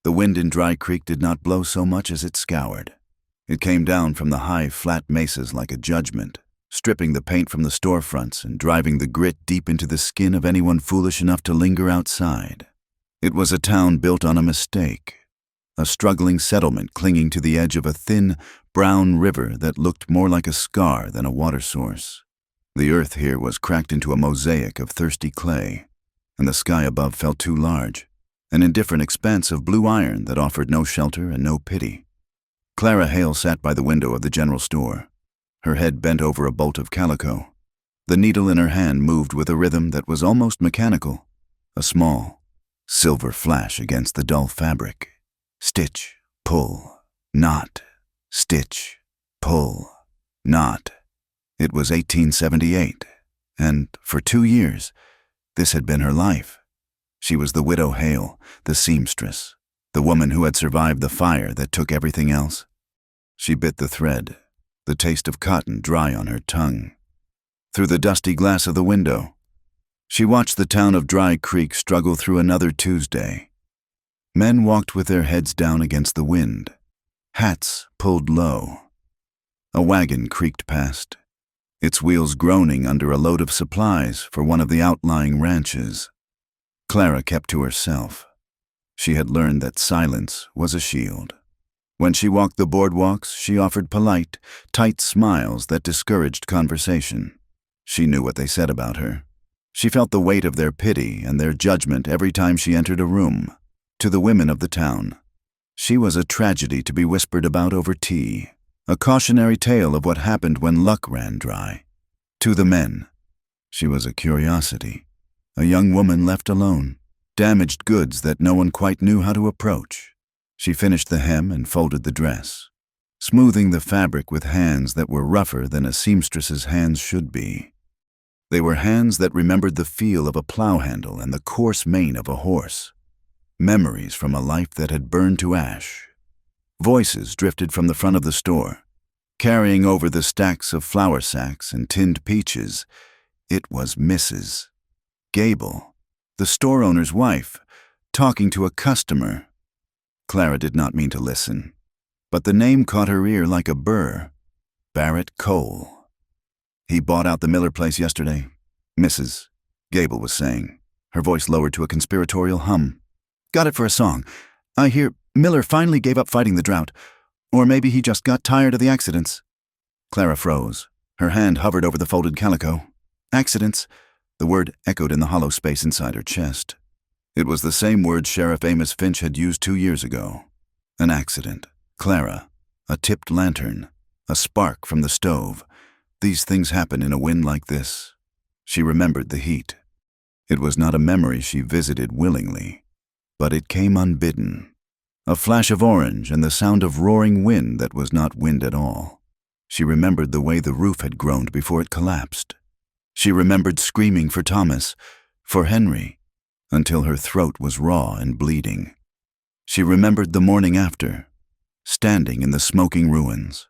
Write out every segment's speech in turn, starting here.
The wind in Dry Creek did not blow so much as it scoured. It came down from the high, flat mesas like a judgment, stripping the paint from the storefronts and driving the grit deep into the skin of anyone foolish enough to linger outside. It was a town built on a mistake, a struggling settlement clinging to the edge of a thin, brown river that looked more like a scar than a water source. The earth here was cracked into a mosaic of thirsty clay, and the sky above felt too large, an indifferent expanse of blue iron that offered no shelter and no pity. Clara Hale sat by the window of the general store, her head bent over a bolt of calico. The needle in her hand moved with a rhythm that was almost mechanical, a small, silver flash against the dull fabric. Stitch, pull, knot, stitch, pull, knot. It was 1878, and for 2 years, this had been her life. She was the widow Hale, the seamstress, the woman who had survived the fire that took everything else. She bit the thread, the taste of cotton dry on her tongue. Through the dusty glass of the window, she watched the town of Dry Creek struggle through another Tuesday. Men walked with their heads down against the wind, hats pulled low. A wagon creaked past, its wheels groaning under a load of supplies for one of the outlying ranches. Clara kept to herself. She had learned that silence was a shield. When she walked the boardwalks, she offered polite, tight smiles that discouraged conversation. She knew what they said about her. She felt the weight of their pity and their judgment every time she entered a room. To the women of the town, she was a tragedy to be whispered about over tea, a cautionary tale of what happened when luck ran dry. To the men, she was a curiosity, a young woman left alone, damaged goods that no one quite knew how to approach. She finished the hem and folded the dress, smoothing the fabric with hands that were rougher than a seamstress's hands should be. They were hands that remembered the feel of a plow handle and the coarse mane of a horse. Memories from a life that had burned to ash. Voices drifted from the front of the store, carrying over the stacks of flour sacks and tinned peaches. It was Mrs. Gable, the store owner's wife, talking to a customer. Clara did not mean to listen, but the name caught her ear like a burr. Barrett Cole. He bought out the Miller place yesterday, Mrs. Gable was saying, her voice lowered to a conspiratorial hum. Got it for a song. I hear Miller finally gave up fighting the drought. Or maybe he just got tired of the accidents. Clara froze. Her hand hovered over the folded calico. Accidents. The word echoed in the hollow space inside her chest. It was the same word Sheriff Amos Finch had used 2 years ago. An accident. Clara. A tipped lantern. A spark from the stove. These things happen in a wind like this. She remembered the heat. It was not a memory she visited willingly, but it came unbidden. A flash of orange and the sound of roaring wind that was not wind at all. She remembered the way the roof had groaned before it collapsed. She remembered screaming for Thomas, for Henry, until her throat was raw and bleeding. She remembered the morning after, standing in the smoking ruins.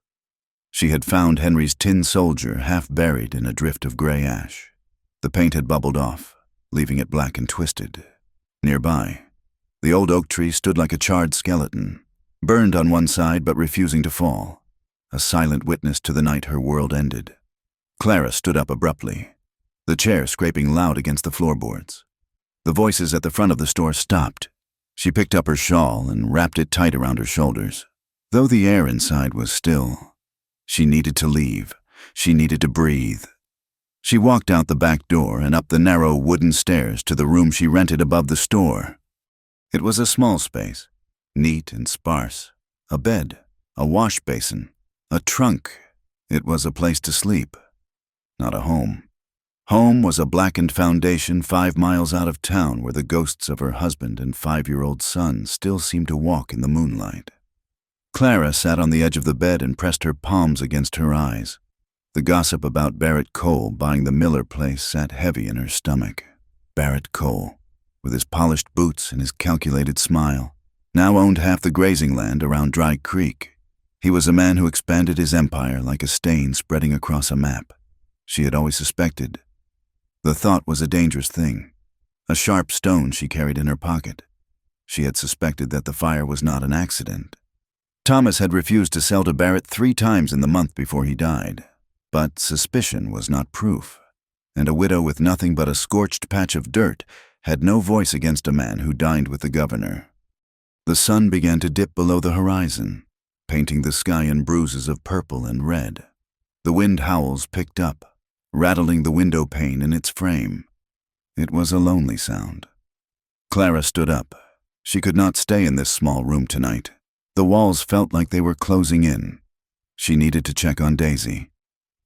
She had found Henry's tin soldier half buried in a drift of gray ash. The paint had bubbled off, leaving it black and twisted. Nearby, the old oak tree stood like a charred skeleton, burned on one side but refusing to fall, a silent witness to the night her world ended. Clara stood up abruptly, the chair scraping loud against the floorboards. The voices at the front of the store stopped. She picked up her shawl and wrapped it tight around her shoulders. Though the air inside was still, she needed to leave. She needed to breathe. She walked out the back door and up the narrow wooden stairs to the room she rented above the store. It was a small space, neat and sparse. A bed, a wash basin, a trunk. It was a place to sleep, not a home. Home was a blackened foundation 5 miles out of town where the ghosts of her husband and 5-year-old son still seemed to walk in the moonlight. Clara sat on the edge of the bed and pressed her palms against her eyes. The gossip about Barrett Cole buying the Miller place sat heavy in her stomach. Barrett Cole, with his polished boots and his calculated smile, now owned half the grazing land around Dry Creek. He was a man who expanded his empire like a stain spreading across a map. She had always suspected. The thought was a dangerous thing, a sharp stone she carried in her pocket. She had suspected that the fire was not an accident. Thomas had refused to sell to Barrett 3 times in the month before he died, but suspicion was not proof, and a widow with nothing but a scorched patch of dirt had no voice against a man who dined with the governor. The sun began to dip below the horizon, painting the sky in bruises of purple and red. The wind howls picked up, rattling the window pane in its frame. It was a lonely sound. Clara stood up. She could not stay in this small room tonight. The walls felt like they were closing in. She needed to check on Daisy.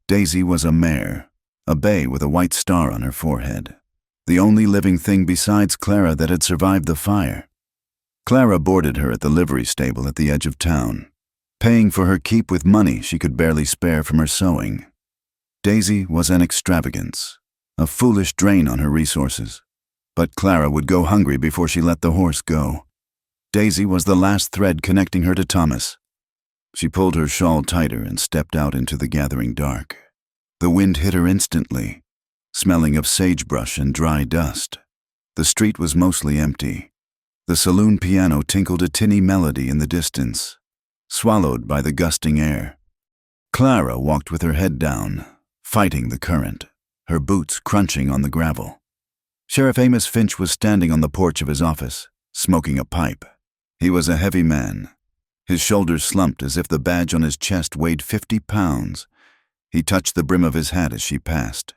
Daisy was a mare, a bay with a white star on her forehead, the only living thing besides Clara that had survived the fire. Clara boarded her at the livery stable at the edge of town, paying for her keep with money she could barely spare from her sewing. Daisy was an extravagance, a foolish drain on her resources, but Clara would go hungry before she let the horse go. Daisy was the last thread connecting her to Thomas. She pulled her shawl tighter and stepped out into the gathering dark. The wind hit her instantly, smelling of sagebrush and dry dust. The street was mostly empty. The saloon piano tinkled a tinny melody in the distance, swallowed by the gusting air. Clara walked with her head down, fighting the current, her boots crunching on the gravel. Sheriff Amos Finch was standing on the porch of his office, smoking a pipe. He was a heavy man. His shoulders slumped as if the badge on his chest weighed 50 pounds. He touched the brim of his hat as she passed.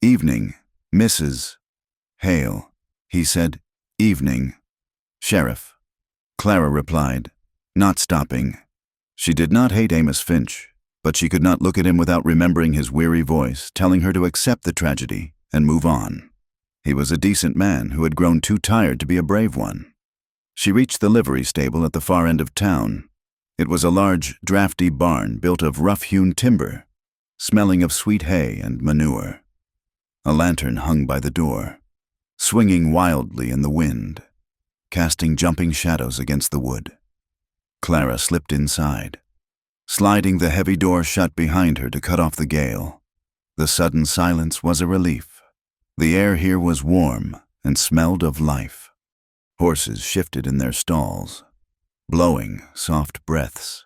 "Evening, Mrs. Hale," he said. "Evening, Sheriff." Clara replied, not stopping. She did not hate Amos Finch, but she could not look at him without remembering his weary voice, telling her to accept the tragedy and move on. He was a decent man who had grown too tired to be a brave one. She reached the livery stable at the far end of town. It was a large, drafty barn built of rough-hewn timber, smelling of sweet hay and manure. A lantern hung by the door, swinging wildly in the wind, casting jumping shadows against the wood. Clara slipped inside, sliding the heavy door shut behind her to cut off the gale. The sudden silence was a relief. The air here was warm and smelled of life. Horses shifted in their stalls, blowing soft breaths.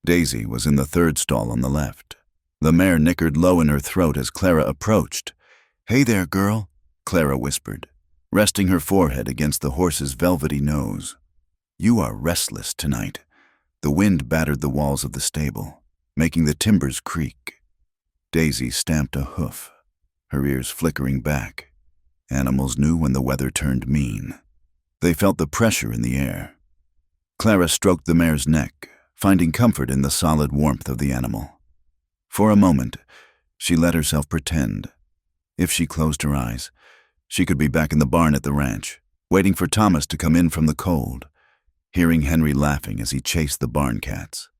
Daisy was in the third stall on the left. The mare nickered low in her throat as Clara approached. "Hey there, girl," Clara whispered, resting her forehead against the horse's velvety nose. "You are restless tonight." The wind battered the walls of the stable, making the timbers creak. Daisy stamped a hoof, her ears flickering back. Animals knew when the weather turned mean. They felt the pressure in the air. Clara stroked the mare's neck, finding comfort in the solid warmth of the animal. For a moment, she let herself pretend. If she closed her eyes, she could be back in the barn at the ranch, waiting for Thomas to come in from the cold, hearing Henry laughing as he chased the barn cats.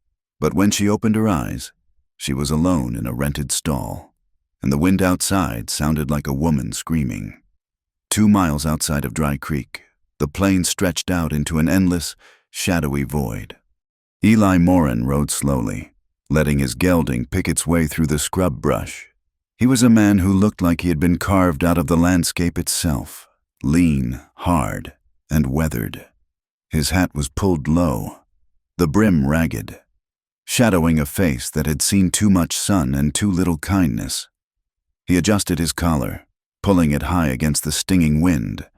But when she opened her eyes, she was alone in a rented stall, and the wind outside sounded like a woman screaming. 2 miles outside of Dry Creek, the plain stretched out into an endless, shadowy void. Eli Morin rode slowly, letting his gelding pick its way through the scrub brush. He was a man who looked like he had been carved out of the landscape itself, lean, hard, and weathered. His hat was pulled low, the brim ragged, shadowing a face that had seen too much sun and too little kindness. He adjusted his collar, pulling it high against the stinging wind.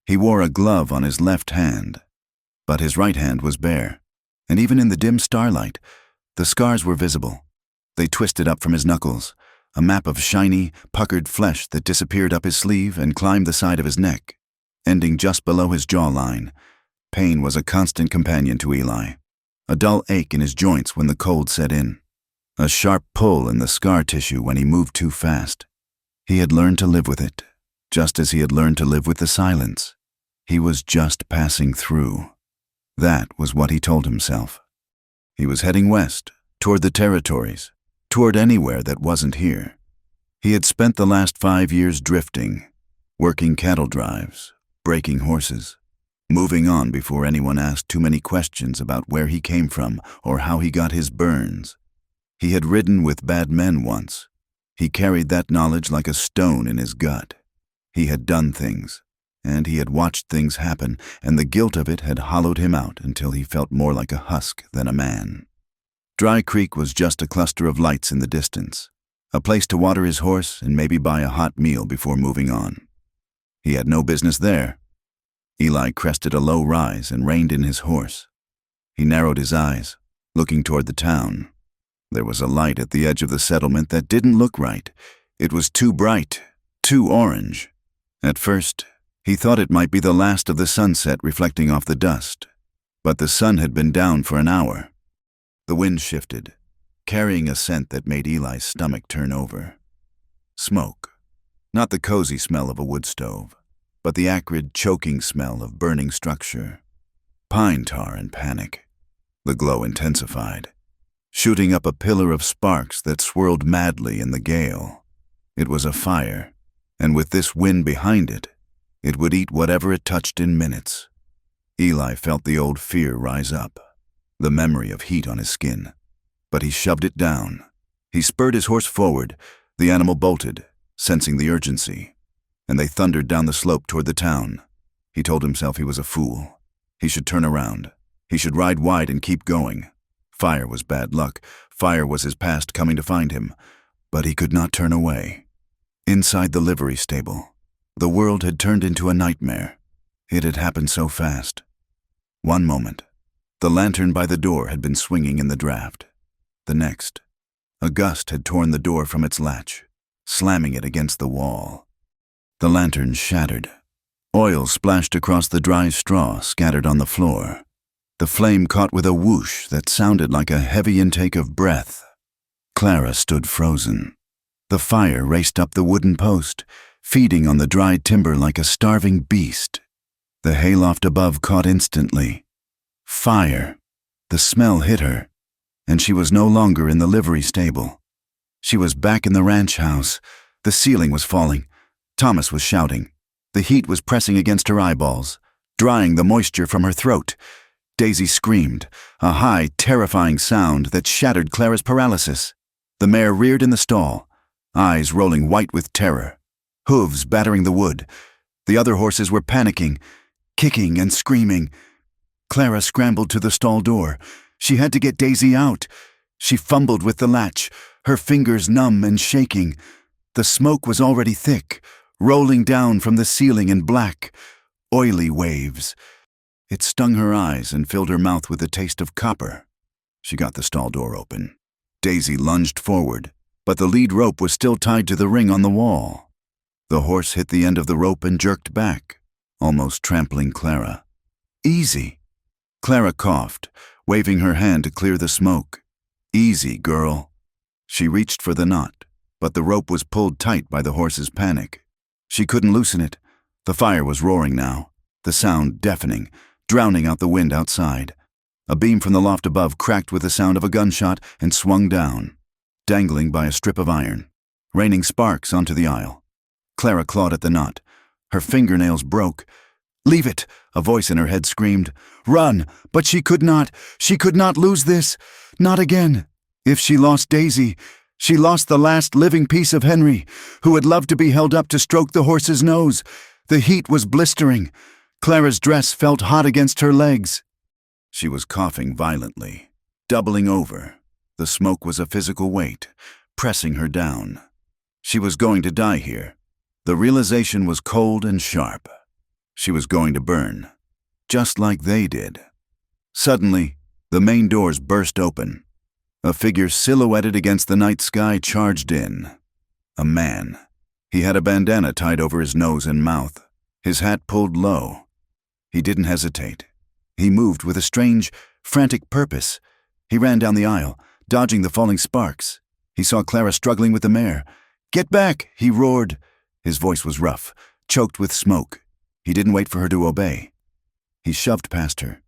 He wore a glove on his left hand, but his right hand was bare, and even in the dim starlight, the scars were visible. They twisted up from his knuckles, a map of shiny, puckered flesh that disappeared up his sleeve and climbed the side of his neck, ending just below his jawline. Pain was a constant companion to Eli, a dull ache in his joints when the cold set in, a sharp pull in the scar tissue when he moved too fast. He had learned to live with it, just as he had learned to live with the silence. He was just passing through. That was what he told himself. He was heading west, toward the territories, toward anywhere that wasn't here. He had spent the last 5 years drifting, working cattle drives, breaking horses, moving on before anyone asked too many questions about where he came from or how he got his burns. He had ridden with bad men once. He carried that knowledge like a stone in his gut. He had done things, and he had watched things happen, and the guilt of it had hollowed him out until he felt more like a husk than a man. Dry Creek was just a cluster of lights in the distance, a place to water his horse and maybe buy a hot meal before moving on. He had no business there. Eli crested a low rise and reined in his horse. He narrowed his eyes, looking toward the town. There was a light at the edge of the settlement that didn't look right. It was too bright, too orange. At first, he thought it might be the last of the sunset reflecting off the dust, but the sun had been down for an hour. The wind shifted, carrying a scent that made Eli's stomach turn over. Smoke. Not the cozy smell of a wood stove, but the acrid, choking smell of burning structure. Pine tar and panic. The glow intensified, shooting up a pillar of sparks that swirled madly in the gale. It was a fire, and with this wind behind it, it would eat whatever it touched in minutes. Eli felt the old fear rise up, the memory of heat on his skin. But he shoved it down. He spurred his horse forward. The animal bolted, sensing the urgency, and they thundered down the slope toward the town. He told himself he was a fool. He should turn around. He should ride wide and keep going. Fire was bad luck. Fire was his past coming to find him. But he could not turn away. Inside the livery stable, the world had turned into a nightmare. It had happened so fast. One moment, the lantern by the door had been swinging in the draft. The next, a gust had torn the door from its latch, slamming it against the wall. The lantern shattered. Oil splashed across the dry straw scattered on the floor. The flame caught with a whoosh that sounded like a heavy intake of breath. Clara stood frozen. The fire raced up the wooden post, feeding on the dry timber like a starving beast. The hayloft above caught instantly. Fire. The smell hit her, and she was no longer in the livery stable. She was back in the ranch house. The ceiling was falling. Thomas was shouting. The heat was pressing against her eyeballs, drying the moisture from her throat. Daisy screamed, a high, terrifying sound that shattered Clara's paralysis. The mare reared in the stall, eyes rolling white with terror, hooves battering the wood. The other horses were panicking, kicking and screaming. Clara scrambled to the stall door. She had to get Daisy out. She fumbled with the latch, her fingers numb and shaking. The smoke was already thick, rolling down from the ceiling in black, oily waves. It stung her eyes and filled her mouth with the taste of copper. She got the stall door open. Daisy lunged forward, but the lead rope was still tied to the ring on the wall. The horse hit the end of the rope and jerked back, almost trampling Clara. Easy. Clara coughed, waving her hand to clear the smoke. Easy, girl. She reached for the knot, but the rope was pulled tight by the horse's panic. She couldn't loosen it. The fire was roaring now, the sound deafening, drowning out the wind outside. A beam from the loft above cracked with the sound of a gunshot and swung down, dangling by a strip of iron, raining sparks onto the aisle. Clara clawed at the knot. Her fingernails broke. "Leave it," a voice in her head screamed. "Run!" But she could not lose this. Not again. If she lost Daisy, she lost the last living piece of Henry, who had loved to be held up to stroke the horse's nose. The heat was blistering. Clara's dress felt hot against her legs. She was coughing violently, doubling over. The smoke was a physical weight, pressing her down. She was going to die here. The realization was cold and sharp. She was going to burn, just like they did. Suddenly, the main doors burst open. A figure silhouetted against the night sky charged in. A man. He had a bandana tied over his nose and mouth, his hat pulled low. He didn't hesitate. He moved with a strange, frantic purpose. He ran down the aisle, dodging the falling sparks. He saw Clara struggling with the mare. "Get back!" he roared. His voice was rough, choked with smoke. He didn't wait for her to obey. He shoved past her.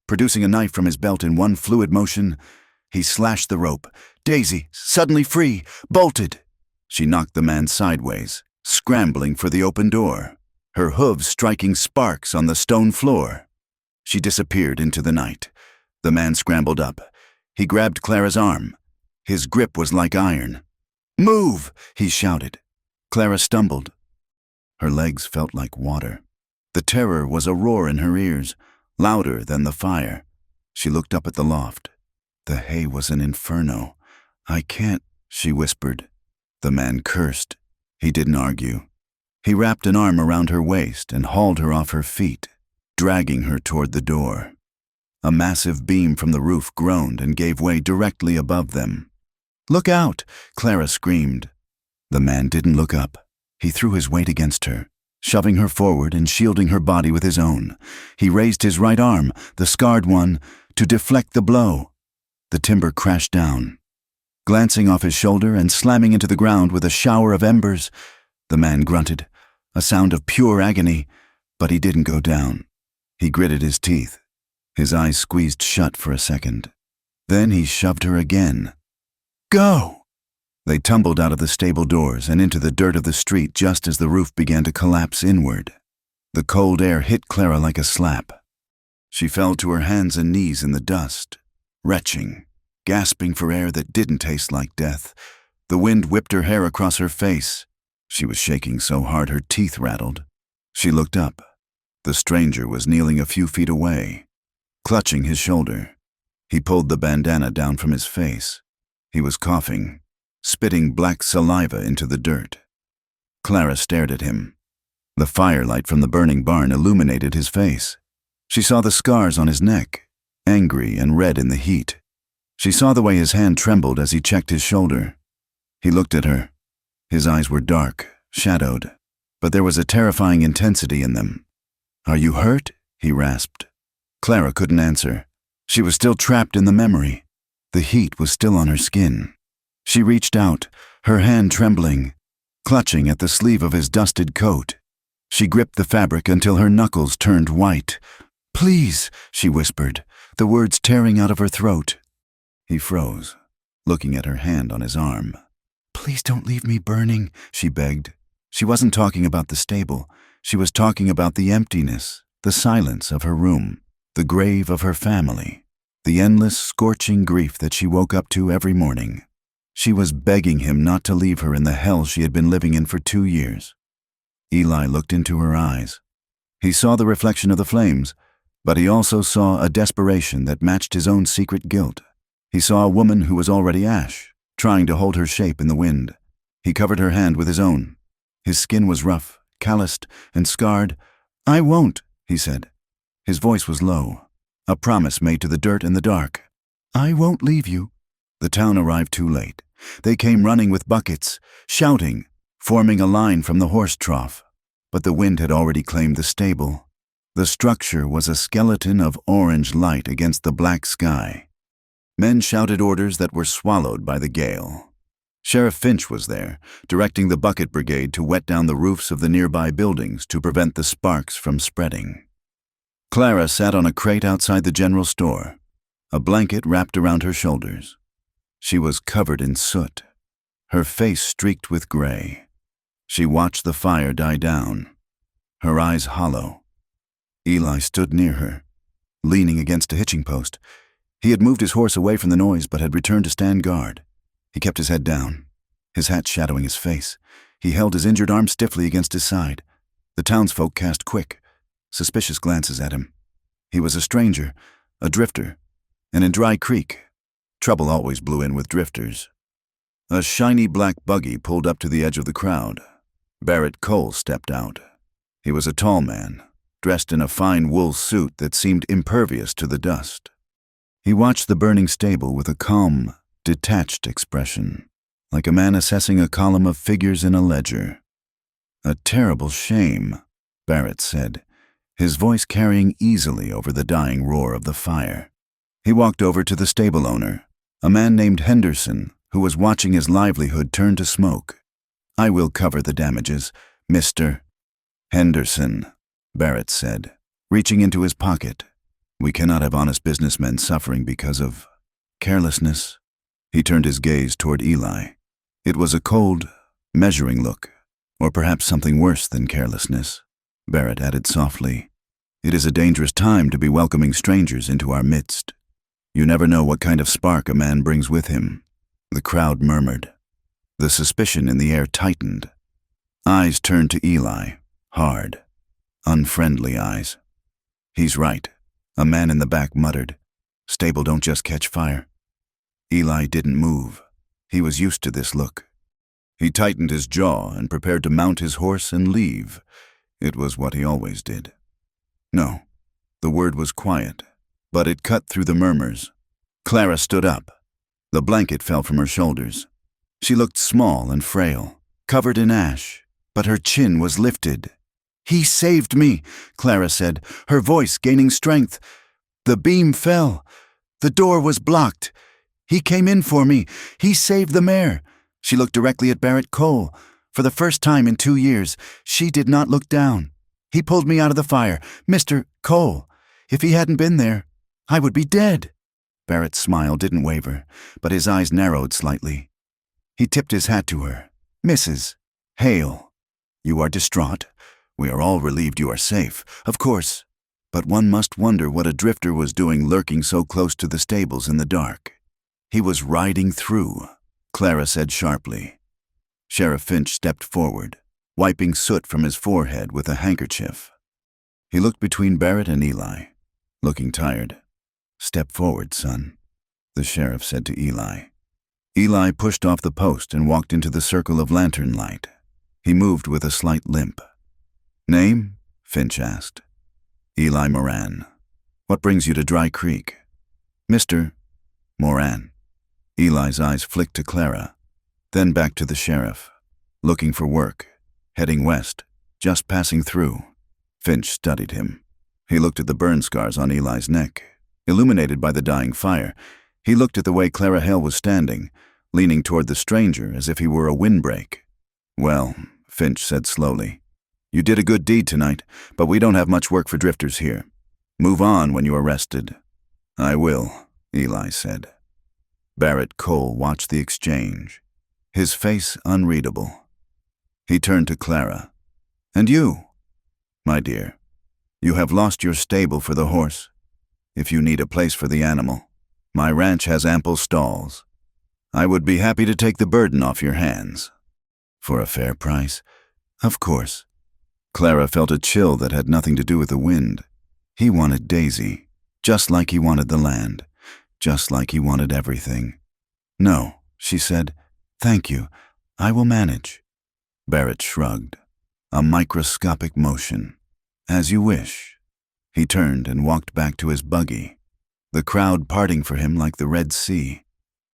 Producing a knife from his belt in one fluid motion, he slashed the rope. Daisy, suddenly free, bolted. She knocked the man sideways, scrambling for the open door, her hooves striking sparks on the stone floor. She disappeared into the night. The man scrambled up. He grabbed Clara's arm. His grip was like iron. "Move!" he shouted. Clara stumbled. Her legs felt like water. The terror was a roar in her ears, louder than the fire. She looked up at the loft. The hay was an inferno. "I can't," she whispered. The man cursed. He didn't argue. He wrapped an arm around her waist and hauled her off her feet, dragging her toward the door. A massive beam from the roof groaned and gave way directly above them. "Look out!" Clara screamed. The man didn't look up. He threw his weight against her, shoving her forward and shielding her body with his own. He raised his right arm, the scarred one, to deflect the blow. The timber crashed down, glancing off his shoulder and slamming into the ground with a shower of embers. The man grunted, a sound of pure agony, but he didn't go down. He gritted his teeth. His eyes squeezed shut for a second. Then he shoved her again. "Go!" They tumbled out of the stable doors and into the dirt of the street just as the roof began to collapse inward. The cold air hit Clara like a slap. She fell to her hands and knees in the dust, retching, gasping for air that didn't taste like death. The wind whipped her hair across her face. She was shaking so hard her teeth rattled. She looked up. The stranger was kneeling a few feet away, clutching his shoulder. He pulled the bandana down from his face. He was coughing, spitting black saliva into the dirt. Clara stared at him. The firelight from the burning barn illuminated his face. She saw the scars on his neck, angry and red in the heat. She saw the way his hand trembled as he checked his shoulder. He looked at her. His eyes were dark, shadowed, but there was a terrifying intensity in them. "Are you hurt?" he rasped. Clara couldn't answer. She was still trapped in the memory. The heat was still on her skin. She reached out, her hand trembling, clutching at the sleeve of his dusted coat. She gripped the fabric until her knuckles turned white. "Please," she whispered, the words tearing out of her throat. He froze, looking at her hand on his arm. "Please don't leave me burning," she begged. She wasn't talking about the stable. She was talking about the emptiness, the silence of her room, the grave of her family, the endless, scorching grief that she woke up to every morning. She was begging him not to leave her in the hell she had been living in for 2 years. Eli looked into her eyes. He saw the reflection of the flames, but he also saw a desperation that matched his own secret guilt. He saw a woman who was already ash, trying to hold her shape in the wind. He covered her hand with his own. His skin was rough, calloused, and scarred. "I won't," he said. His voice was low, a promise made to the dirt and the dark. "I won't leave you." The town arrived too late. They came running with buckets, shouting, forming a line from the horse trough. But the wind had already claimed the stable. The structure was a skeleton of orange light against the black sky. Men shouted orders that were swallowed by the gale. Sheriff Finch was there, directing the bucket brigade to wet down the roofs of the nearby buildings to prevent the sparks from spreading. Clara sat on a crate outside the general store, a blanket wrapped around her shoulders. She was covered in soot, her face streaked with gray. She watched the fire die down, her eyes hollow. Eli stood near her, leaning against a hitching post. He had moved his horse away from the noise but had returned to stand guard. He kept his head down, his hat shadowing his face. He held his injured arm stiffly against his side. The townsfolk cast quick, suspicious glances at him. He was a stranger, a drifter, and in Dry Creek, trouble always blew in with drifters. A shiny black buggy pulled up to the edge of the crowd. Barrett Cole stepped out. He was a tall man, dressed in a fine wool suit that seemed impervious to the dust. He watched the burning stable with a calm, detached expression, like a man assessing a column of figures in a ledger. "A terrible shame," Barrett said, his voice carrying easily over the dying roar of the fire. He walked over to the stable owner, a man named Henderson, who was watching his livelihood turn to smoke. "I will cover the damages, Mr. Henderson," Barrett said, reaching into his pocket. "We cannot have honest businessmen suffering because of carelessness." He turned his gaze toward Eli. It was a cold, measuring look, or perhaps something worse than carelessness. Barrett added softly, "It is a dangerous time to be welcoming strangers into our midst. You never know what kind of spark a man brings with him." The crowd murmured. The suspicion in the air tightened. Eyes turned to Eli, hard. unfriendly eyes. "He's right," a man in the back muttered. "Stable don't just catch fire." Eli didn't move. He was used to this look. He tightened his jaw and prepared to mount his horse and leave. It was what he always did. No, the word was quiet, but it cut through the murmurs. Clara stood up. The blanket fell from her shoulders. She looked small and frail, covered in ash, but her chin was lifted. "He saved me," Clara said, her voice gaining strength. "The beam fell. The door was blocked. He came in for me. He saved the mare." She looked directly at Barrett Cole. For the first time in 2 years, she did not look down. "He pulled me out of the fire. Mr. Cole. If he hadn't been there, I would be dead." Barrett's smile didn't waver, but his eyes narrowed slightly. He tipped his hat to her. "Mrs. Hale, you are distraught. We are all relieved you are safe, of course. But one must wonder what a drifter was doing lurking so close to the stables in the dark." "He was riding through," Clara said sharply. Sheriff Finch stepped forward, wiping soot from his forehead with a handkerchief. He looked between Barrett and Eli, looking tired. "Step forward, son," the sheriff said to Eli. Eli pushed off the post and walked into the circle of lantern light. He moved with a slight limp. "Name?" Finch asked. "Eli Moran." "What brings you to Dry Creek?" "Mr. Moran." Eli's eyes flicked to Clara, then back to the sheriff. "Looking for work. Heading west. Just passing through." Finch studied him. He looked at the burn scars on Eli's neck. Illuminated by the dying fire, he looked at the way Clara Hale was standing, leaning toward the stranger as if he were a windbreak. "Well," Finch said slowly, "you did a good deed tonight, but we don't have much work for drifters here. Move on when you are rested." "I will," Eli said. Barrett Cole watched the exchange, his face unreadable. He turned to Clara. "And you, my dear, you have lost your stable for the horse. If you need a place for the animal, my ranch has ample stalls. I would be happy to take the burden off your hands." "For a fair price?" "Of course." Clara felt a chill that had nothing to do with the wind. He wanted Daisy, just like he wanted the land, just like he wanted everything. "No," she said. "Thank you. I will manage." Barrett shrugged. A microscopic motion. "As you wish." He turned and walked back to his buggy, the crowd parting for him like the Red Sea.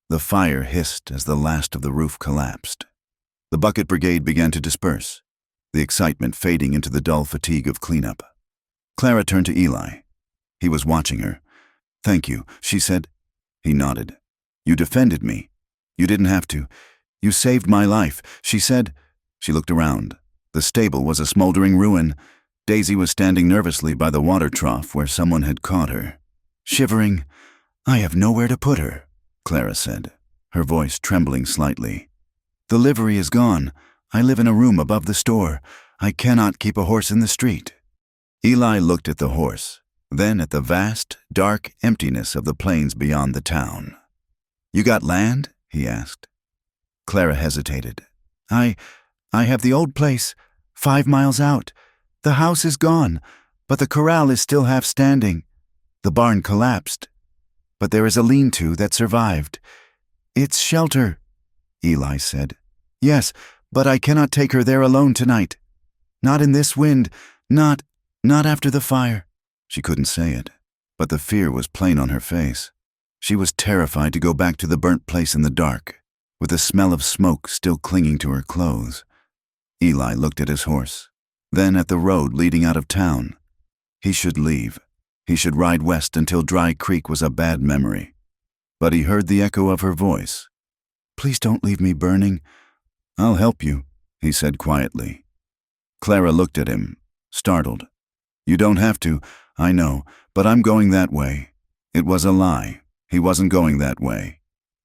The fire hissed as the last of the roof collapsed. The bucket brigade began to disperse, the excitement fading into the dull fatigue of cleanup. Clara turned to Eli. He was watching her. "Thank you," she said. He nodded. "You defended me. You didn't have to. You saved my life," she said. She looked around. The stable was a smoldering ruin. Daisy was standing nervously by the water trough where someone had caught her. Shivering, "I have nowhere to put her," Clara said, her voice trembling slightly. "The livery is gone. I live in a room above the store. I cannot keep a horse in the street." Eli looked at the horse, then at the vast, dark emptiness of the plains beyond the town. "You got land?" he asked. Clara hesitated. I have the old place, 5 miles out. The house is gone, but the corral is still half standing. The barn collapsed, but there is a lean-to that survived. It's shelter," Eli said. "Yes, but I cannot take her there alone tonight. Not in this wind, not after the fire." She couldn't say it, but the fear was plain on her face. She was terrified to go back to the burnt place in the dark, with the smell of smoke still clinging to her clothes. Eli looked at his horse, then at the road leading out of town. He should leave. He should ride west until Dry Creek was a bad memory. But he heard the echo of her voice. "Please don't leave me burning." "I'll help you," he said quietly. Clara looked at him, startled. "You don't have to, I know, but I'm going that way." It was a lie. He wasn't going that way.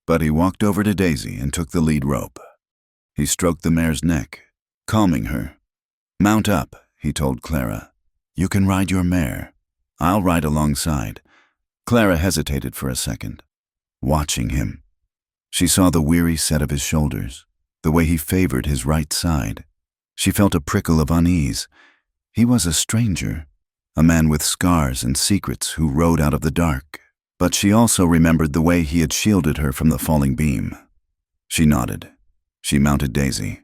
But he walked over to Daisy and took the lead rope. He stroked the mare's neck, calming her. "Mount up," he told Clara. "You can ride your mare. I'll ride alongside." Clara hesitated for a second, watching him. She saw the weary set of his shoulders, the way he favored his right side. She felt a prickle of unease. He was a stranger, a man with scars and secrets who rode out of the dark. But she also remembered the way he had shielded her from the falling beam. She nodded. She mounted Daisy.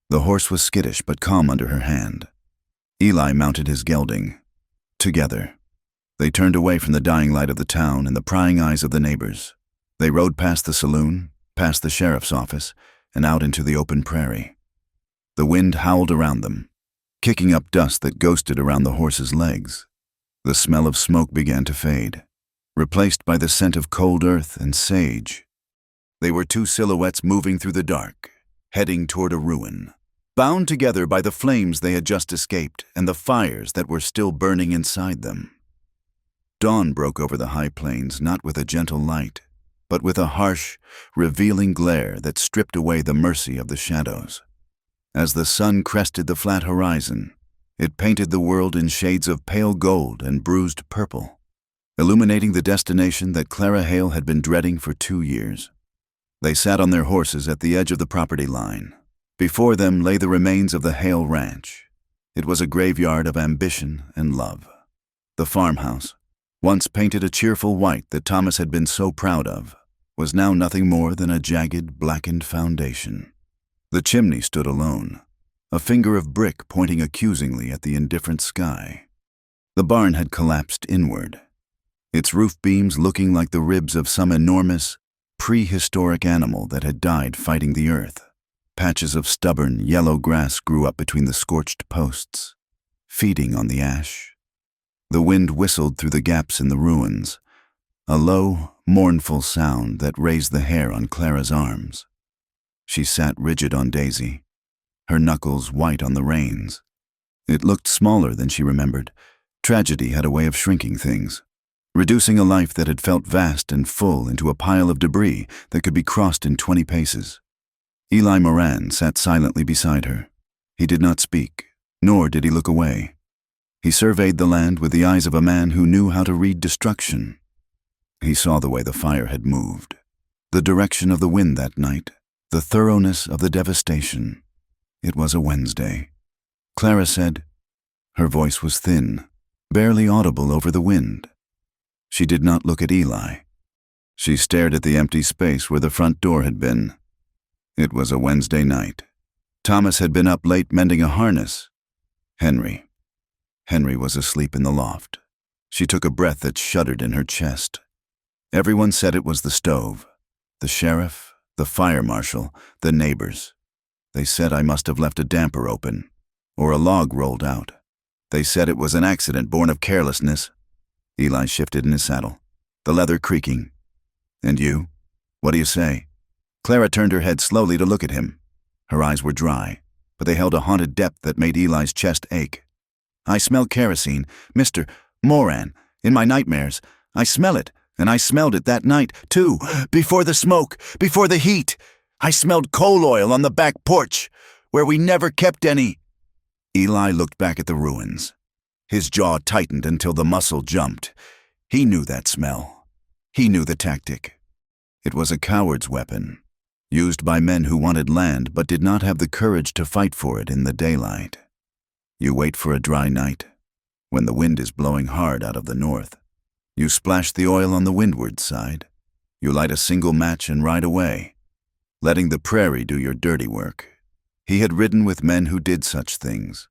The horse was skittish but calm under her hand. Eli mounted his gelding. Together, they turned away from the dying light of the town and the prying eyes of the neighbors. They rode past the saloon, past the sheriff's office, and out into the open prairie. The wind howled around them, kicking up dust that ghosted around the horse's legs. The smell of smoke began to fade, replaced by the scent of cold earth and sage. They were two silhouettes moving through the dark, heading toward a ruin, bound together by the flames they had just escaped and the fires that were still burning inside them. Dawn broke over the high plains not with a gentle light, but with a harsh, revealing glare that stripped away the mercy of the shadows. As the sun crested the flat horizon, it painted the world in shades of pale gold and bruised purple, illuminating the destination that Clara Hale had been dreading for 2 years. They sat on their horses at the edge of the property line. Before them lay the remains of the Hale Ranch. It was a graveyard of ambition and love. The farmhouse, once painted a cheerful white that Thomas had been so proud of, was now nothing more than a jagged, blackened foundation. The chimney stood alone, a finger of brick pointing accusingly at the indifferent sky. The barn had collapsed inward, its roof beams looking like the ribs of some enormous, prehistoric animal that had died fighting the earth. Patches of stubborn, yellow grass grew up between the scorched posts, feeding on the ash. The wind whistled through the gaps in the ruins, a low, mournful sound that raised the hair on Clara's arms. She sat rigid on Daisy, her knuckles white on the reins. It looked smaller than she remembered. Tragedy had a way of shrinking things, reducing a life that had felt vast and full into a pile of debris that could be crossed in 20 paces. Eli Moran sat silently beside her. He did not speak, nor did he look away. He surveyed the land with the eyes of a man who knew how to read destruction. He saw the way the fire had moved, the direction of the wind that night, the thoroughness of the devastation. It was a Wednesday. Clara said. Her voice was thin, barely audible over the wind. She did not look at Eli. She stared at the empty space where the front door had been. It was a Wednesday night. Thomas had been up late mending a harness. Henry was asleep in the loft. She took a breath that shuddered in her chest. Everyone said it was the stove. The sheriff, the fire marshal, the neighbors. They said I must have left a damper open, or a log rolled out. They said it was an accident born of carelessness. Eli shifted in his saddle, the leather creaking. And you? What do you say? Clara turned her head slowly to look at him. Her eyes were dry, but they held a haunted depth that made Eli's chest ache. I smell kerosene, Mr. Moran, in my nightmares. I smell it, and I smelled it that night, too, before the smoke, before the heat. I smelled coal oil on the back porch, where we never kept any. Eli looked back at the ruins. His jaw tightened until the muscle jumped. He knew that smell. He knew the tactic. It was a coward's weapon, used by men who wanted land but did not have the courage to fight for it in the daylight. You wait for a dry night, when the wind is blowing hard out of the north. You splash the oil on the windward side. You light a single match and ride away, letting the prairie do your dirty work. He had ridden with men who did such things.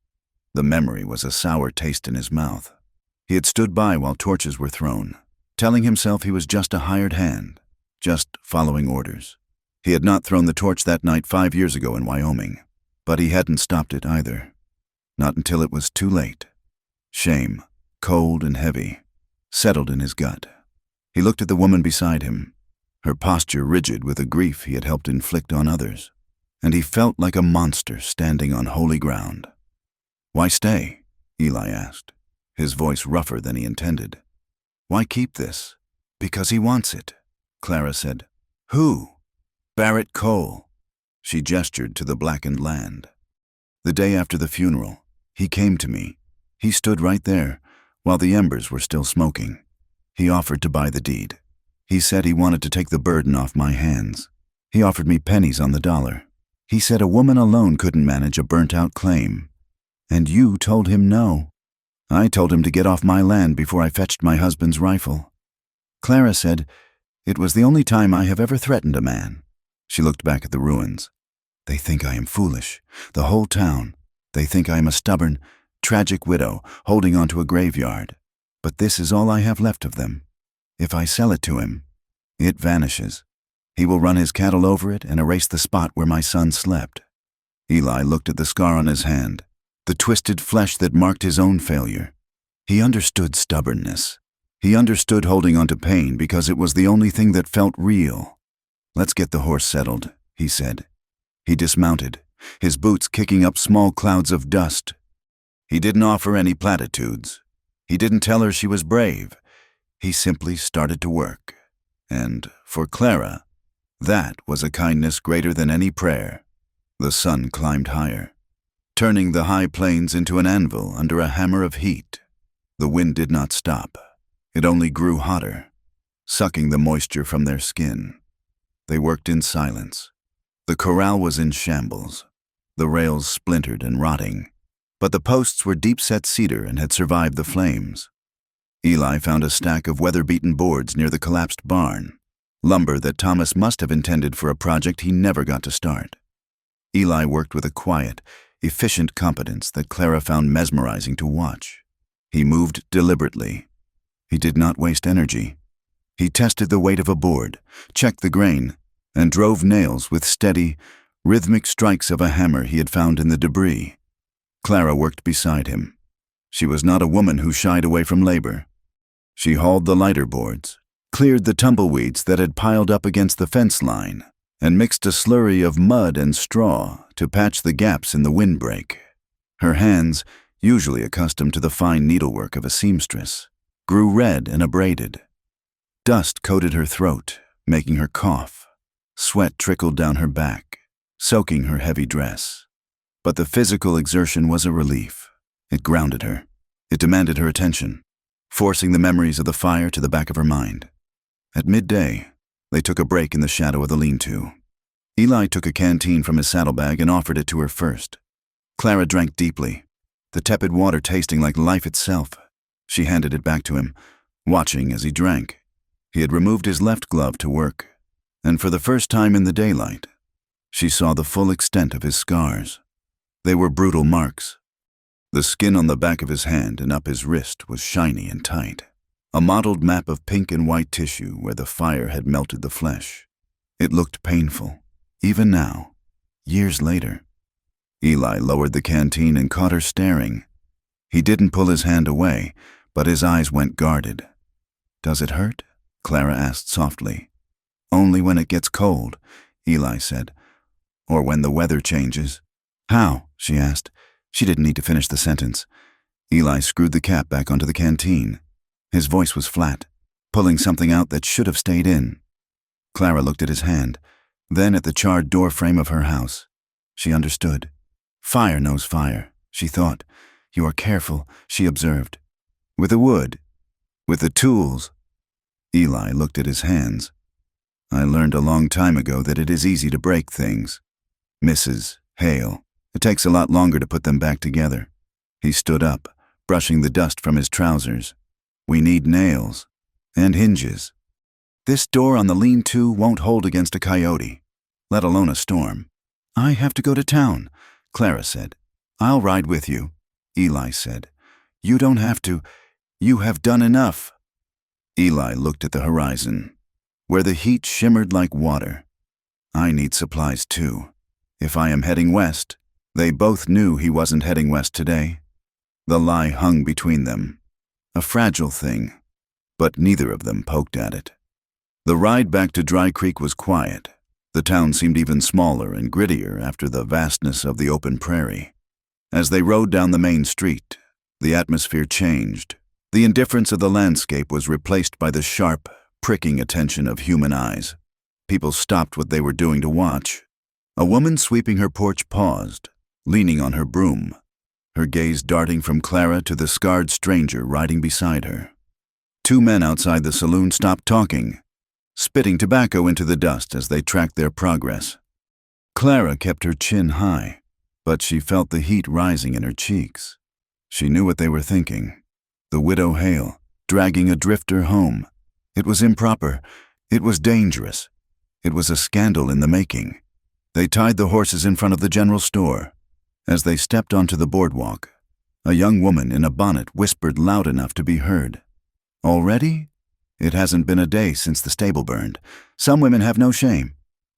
The memory was a sour taste in his mouth. He had stood by while torches were thrown, telling himself he was just a hired hand, just following orders. He had not thrown the torch that night 5 years ago in Wyoming, but he hadn't stopped it either. Not until it was too late. Shame, cold and heavy, settled in his gut. He looked at the woman beside him, her posture rigid with the grief he had helped inflict on others, and he felt like a monster standing on holy ground. Why stay? Eli asked, his voice rougher than he intended. Why keep this? Because he wants it, Clara said. Who? Barrett Cole. She gestured to the blackened land. The day after the funeral, he came to me. He stood right there, while the embers were still smoking. He offered to buy the deed. He said he wanted to take the burden off my hands. He offered me pennies on the dollar. He said a woman alone couldn't manage a burnt-out claim. And you told him no. I told him to get off my land before I fetched my husband's rifle. Clara said, "It was the only time I have ever threatened a man." She looked back at the ruins. "They think I am foolish. The whole town. They think I am a stubborn, tragic widow holding on to a graveyard. But this is all I have left of them. If I sell it to him, it vanishes. He will run his cattle over it and erase the spot where my son slept." Eli looked at the scar on his hand, the twisted flesh that marked his own failure. He understood stubbornness. He understood holding on to pain because it was the only thing that felt real. "Let's get the horse settled," he said. He dismounted, his boots kicking up small clouds of dust. He didn't offer any platitudes. He didn't tell her she was brave. He simply started to work. And, for Clara, that was a kindness greater than any prayer. The sun climbed higher, turning the high plains into an anvil under a hammer of heat. The wind did not stop. It only grew hotter, sucking the moisture from their skin. They worked in silence. The corral was in shambles, the rails splintered and rotting, but the posts were deep-set cedar and had survived the flames. Eli found a stack of weather-beaten boards near the collapsed barn, lumber that Thomas must have intended for a project he never got to start. Eli worked with a quiet, efficient competence that Clara found mesmerizing to watch. He moved deliberately. He did not waste energy. He tested the weight of a board, checked the grain, and drove nails with steady, rhythmic strikes of a hammer he had found in the debris. Clara worked beside him. She was not a woman who shied away from labor. She hauled the lighter boards, cleared the tumbleweeds that had piled up against the fence line, and mixed a slurry of mud and straw to patch the gaps in the windbreak. Her hands, usually accustomed to the fine needlework of a seamstress, grew red and abraded. Dust coated her throat, making her cough. Sweat trickled down her back, soaking her heavy dress. But the physical exertion was a relief. It grounded her. It demanded her attention, forcing the memories of the fire to the back of her mind. At midday, they took a break in the shadow of the lean-to. Eli took a canteen from his saddlebag and offered it to her first. Clara drank deeply, the tepid water tasting like life itself. She handed it back to him, watching as he drank. He had removed his left glove to work, and for the first time in the daylight, she saw the full extent of his scars. They were brutal marks. The skin on the back of his hand and up his wrist was shiny and tight, a mottled map of pink and white tissue where the fire had melted the flesh. It looked painful, even now, years later. Eli lowered the canteen and caught her staring. He didn't pull his hand away, but his eyes went guarded. "Does it hurt?" Clara asked softly. "Only when it gets cold," Eli said. "Or when the weather changes." "How?" she asked. She didn't need to finish the sentence. Eli screwed the cap back onto the canteen. His voice was flat, pulling something out that should have stayed in. Clara looked at his hand, then at the charred doorframe of her house. She understood. Fire knows fire, she thought. You are careful, she observed. With the wood, with the tools. Eli looked at his hands. I learned a long time ago that it is easy to break things. Mrs. Hale. It takes a lot longer to put them back together. He stood up, brushing the dust from his trousers. We need nails. And hinges. This door on the lean-to won't hold against a coyote, let alone a storm. I have to go to town, Clara said. I'll ride with you, Eli said. You don't have to. You have done enough. Eli looked at the horizon, where the heat shimmered like water. I need supplies too. If I am heading west, they both knew he wasn't heading west today. The lie hung between them, a fragile thing, but neither of them poked at it. The ride back to Dry Creek was quiet. The town seemed even smaller and grittier after the vastness of the open prairie. As they rode down the main street, the atmosphere changed. The indifference of the landscape was replaced by the sharp, pricking attention of human eyes. People stopped what they were doing to watch. A woman sweeping her porch paused, leaning on her broom, her gaze darting from Clara to the scarred stranger riding beside her. Two men outside the saloon stopped talking, spitting tobacco into the dust as they tracked their progress. Clara kept her chin high. but she felt the heat rising in her cheeks. She knew what they were thinking. The widow Hale, dragging a drifter home. It was improper. It was dangerous. It was a scandal in the making. They tied the horses in front of the general store. As they stepped onto the boardwalk, a young woman in a bonnet whispered loud enough to be heard. "Already? It hasn't been a day since the stable burned. Some women have no shame."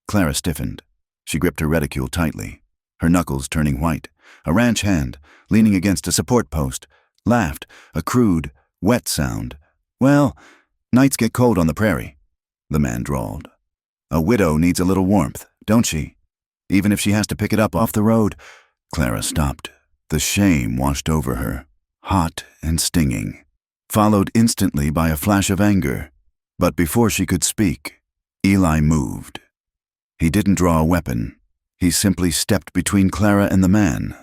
Clara stiffened. She gripped her reticule tightly, her knuckles turning white. A ranch hand, leaning against a support post, laughed, a crude, wet sound. "Well, nights get cold on the prairie," the man drawled. "A widow needs a little warmth, don't she? Even if she has to pick it up off the road." Clara stopped. The shame washed over her, hot and stinging, followed instantly by a flash of anger. But before she could speak, Eli moved. He didn't draw a weapon. He simply stepped between Clara and the man.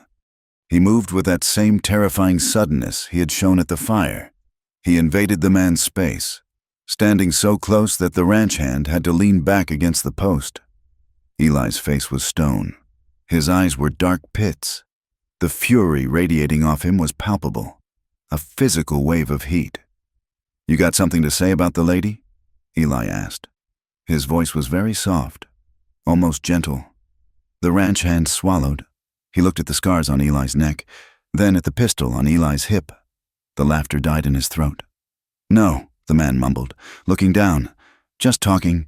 He moved with that same terrifying suddenness he had shown at the fire. He invaded the man's space, standing so close that the ranch hand had to lean back against the post. Eli's face was stone. His eyes were dark pits. The fury radiating off him was palpable, a physical wave of heat. "You got something to say about the lady?" Eli asked. His voice was very soft, almost gentle. The ranch hand swallowed. He looked at the scars on Eli's neck, then at the pistol on Eli's hip. The laughter died in his throat. "No," the man mumbled, looking down. "Just talking."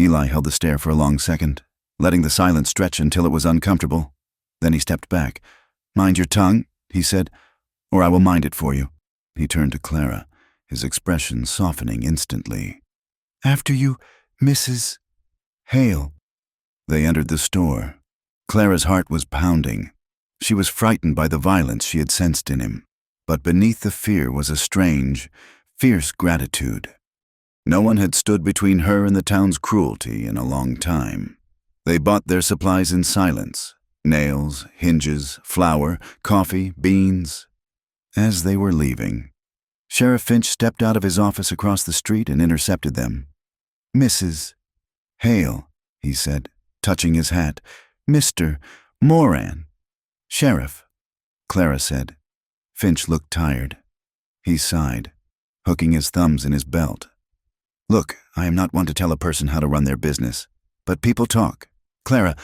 Eli held the stare for a long second, letting the silence stretch until it was uncomfortable. Then he stepped back. "Mind your tongue," he said, "or I will mind it for you." He turned to Clara, his expression softening instantly. "After you, Mrs. Hale." They entered the store. Clara's heart was pounding. She was frightened by the violence she had sensed in him, but beneath the fear was a strange, fierce gratitude. No one had stood between her and the town's cruelty in a long time. They bought their supplies in silence: nails, hinges, flour, coffee, beans. As they were leaving, Sheriff Finch stepped out of his office across the street and intercepted them. "Mrs. Hale," he said, touching his hat. "Mr. Moran." "Sheriff," Clara said. Finch looked tired. He sighed, hooking his thumbs in his belt. "Look, I am not one to tell a person how to run their business, but people talk. Clara,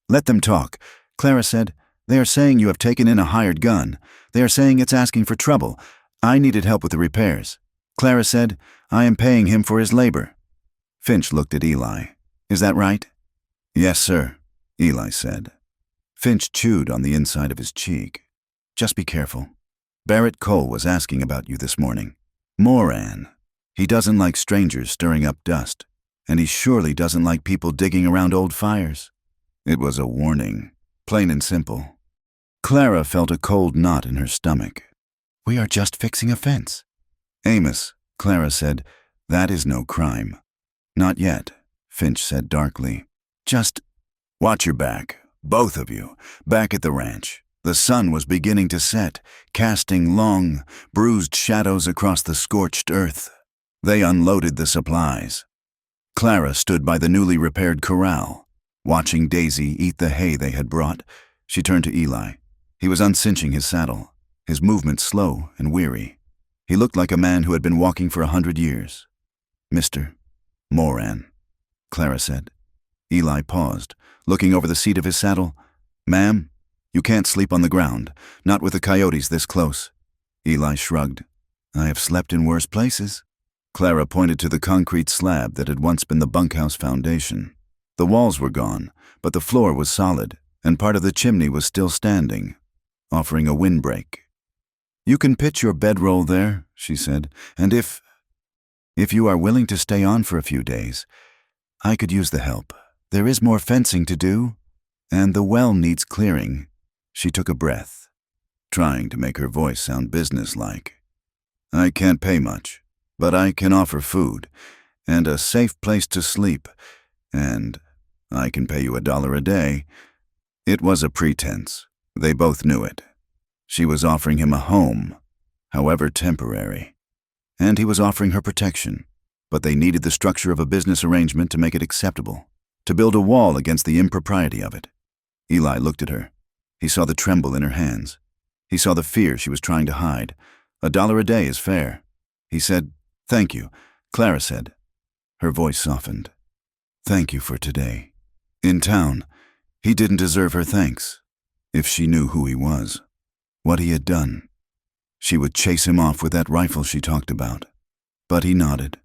let them talk." Clara said, "They are saying you have taken in a hired gun. They are saying it's asking for trouble. I needed help with the repairs." Clara said, "I am paying him for his labor." Finch looked at Eli. "Is that right?" "Yes, sir," Eli said. Finch chewed on the inside of his cheek. "Just be careful. Barrett Cole was asking about you this morning. Moran. He doesn't like strangers stirring up dust, and he surely doesn't like people digging around old fires." It was a warning, plain and simple. Clara felt a cold knot in her stomach. "We are just fixing a fence." "Amos," Clara said, "that is no crime." "Not yet," Finch said darkly. "Just watch your back, both of you, back at the ranch." The sun was beginning to set, casting long, bruised shadows across the scorched earth. They unloaded the supplies. Clara stood by the newly repaired corral, watching Daisy eat the hay they had brought. She turned to Eli. He was uncinching his saddle, his movements slow and weary. He looked like a man who had been walking for 100 years. "Mr. Moran," Clara said. Eli paused, looking over the seat of his saddle. "Ma'am, you can't sleep on the ground, not with the coyotes this close." Eli shrugged. "I have slept in worse places." Clara pointed to the concrete slab that had once been the bunkhouse foundation. The walls were gone, but the floor was solid, and part of the chimney was still standing, offering a windbreak. "You can pitch your bedroll there," she said, "and if you are willing to stay on for a few days, I could use the help. There is more fencing to do, and the well needs clearing." She took a breath, trying to make her voice sound businesslike. "I can't pay much, but I can offer food, and a safe place to sleep, and I can pay you $1 a day." It was a pretense. They both knew it. She was offering him a home, however temporary, and he was offering her protection, but they needed the structure of a business arrangement to make it acceptable, to build a wall against the impropriety of it. Eli looked at her. He saw the tremble in her hands. He saw the fear she was trying to hide. $1 a day is fair. He said, "Thank you," Clara said. Her voice softened. "Thank you for today." In town, he didn't deserve her thanks. If she knew who he was, what he had done, she would chase him off with that rifle she talked about. But he nodded,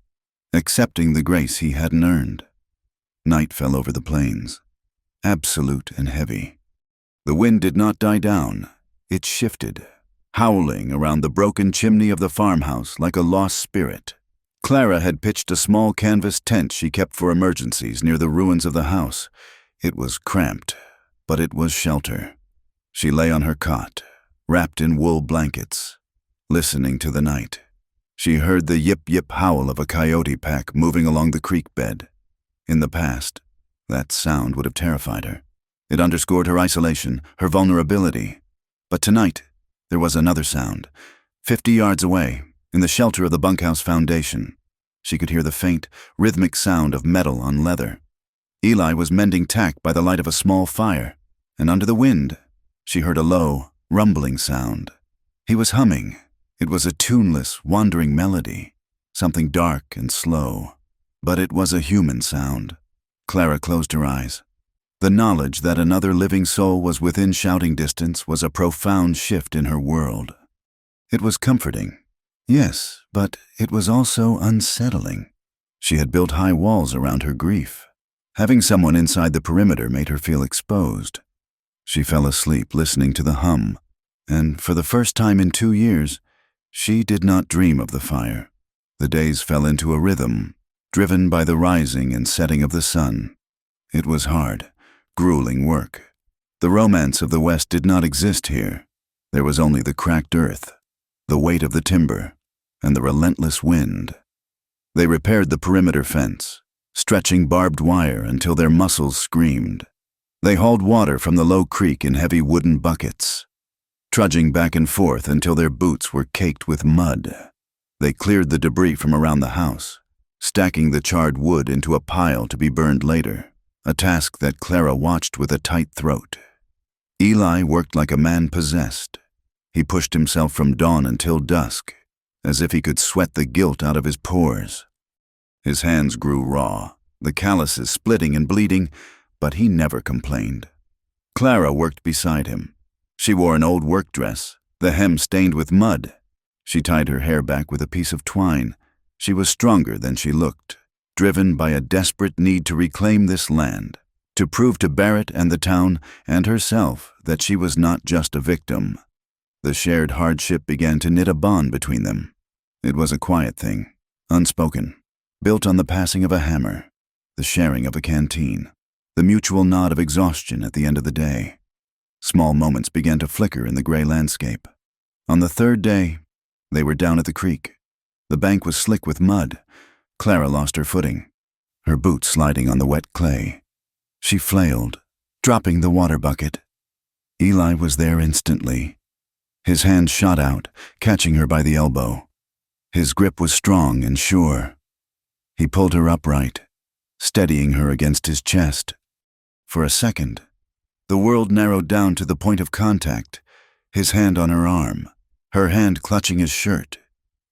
accepting the grace he hadn't earned. Night fell over the plains, absolute and heavy. The wind did not die down. It shifted, howling around the broken chimney of the farmhouse like a lost spirit. Clara had pitched a small canvas tent she kept for emergencies near the ruins of the house. It was cramped, but it was shelter. She lay on her cot, wrapped in wool blankets, listening to the night. She heard the yip-yip howl of a coyote pack moving along the creek bed. In the past, that sound would have terrified her. It underscored her isolation, her vulnerability. But tonight, there was another sound. 50 yards away, in the shelter of the bunkhouse foundation, she could hear the faint, rhythmic sound of metal on leather. Eli was mending tack by the light of a small fire, and under the wind, she heard a low, rumbling sound. He was humming. It was a tuneless, wandering melody, something dark and slow. But it was a human sound. Clara closed her eyes. The knowledge that another living soul was within shouting distance was a profound shift in her world. It was comforting, yes, but it was also unsettling. She had built high walls around her grief. Having someone inside the perimeter made her feel exposed. She fell asleep listening to the hum, and for the first time in 2 years, she did not dream of the fire. The days fell into a rhythm, driven by the rising and setting of the sun. It was hard, grueling work. The romance of the West did not exist here. There was only the cracked earth, the weight of the timber, and the relentless wind. They repaired the perimeter fence, stretching barbed wire until their muscles screamed. They hauled water from the low creek in heavy wooden buckets, trudging back and forth until their boots were caked with mud. They cleared the debris from around the house, stacking the charred wood into a pile to be burned later, a task that Clara watched with a tight throat. Eli worked like a man possessed. He pushed himself from dawn until dusk, as if he could sweat the guilt out of his pores. His hands grew raw, the calluses splitting and bleeding, but he never complained. Clara worked beside him. She wore an old work dress, the hem stained with mud. She tied her hair back with a piece of twine. She was stronger than she looked, driven by a desperate need to reclaim this land, to prove to Barrett and the town and herself that she was not just a victim. The shared hardship began to knit a bond between them. It was a quiet thing, unspoken, built on the passing of a hammer, the sharing of a canteen, the mutual nod of exhaustion at the end of the day. Small moments began to flicker in the gray landscape. On the third day, they were down at the creek. The bank was slick with mud. Clara lost her footing, her boots sliding on the wet clay. She flailed, dropping the water bucket. Eli was there instantly. His hand shot out, catching her by the elbow. His grip was strong and sure. He pulled her upright, steadying her against his chest. For a second, the world narrowed down to the point of contact, his hand on her arm, her hand clutching his shirt.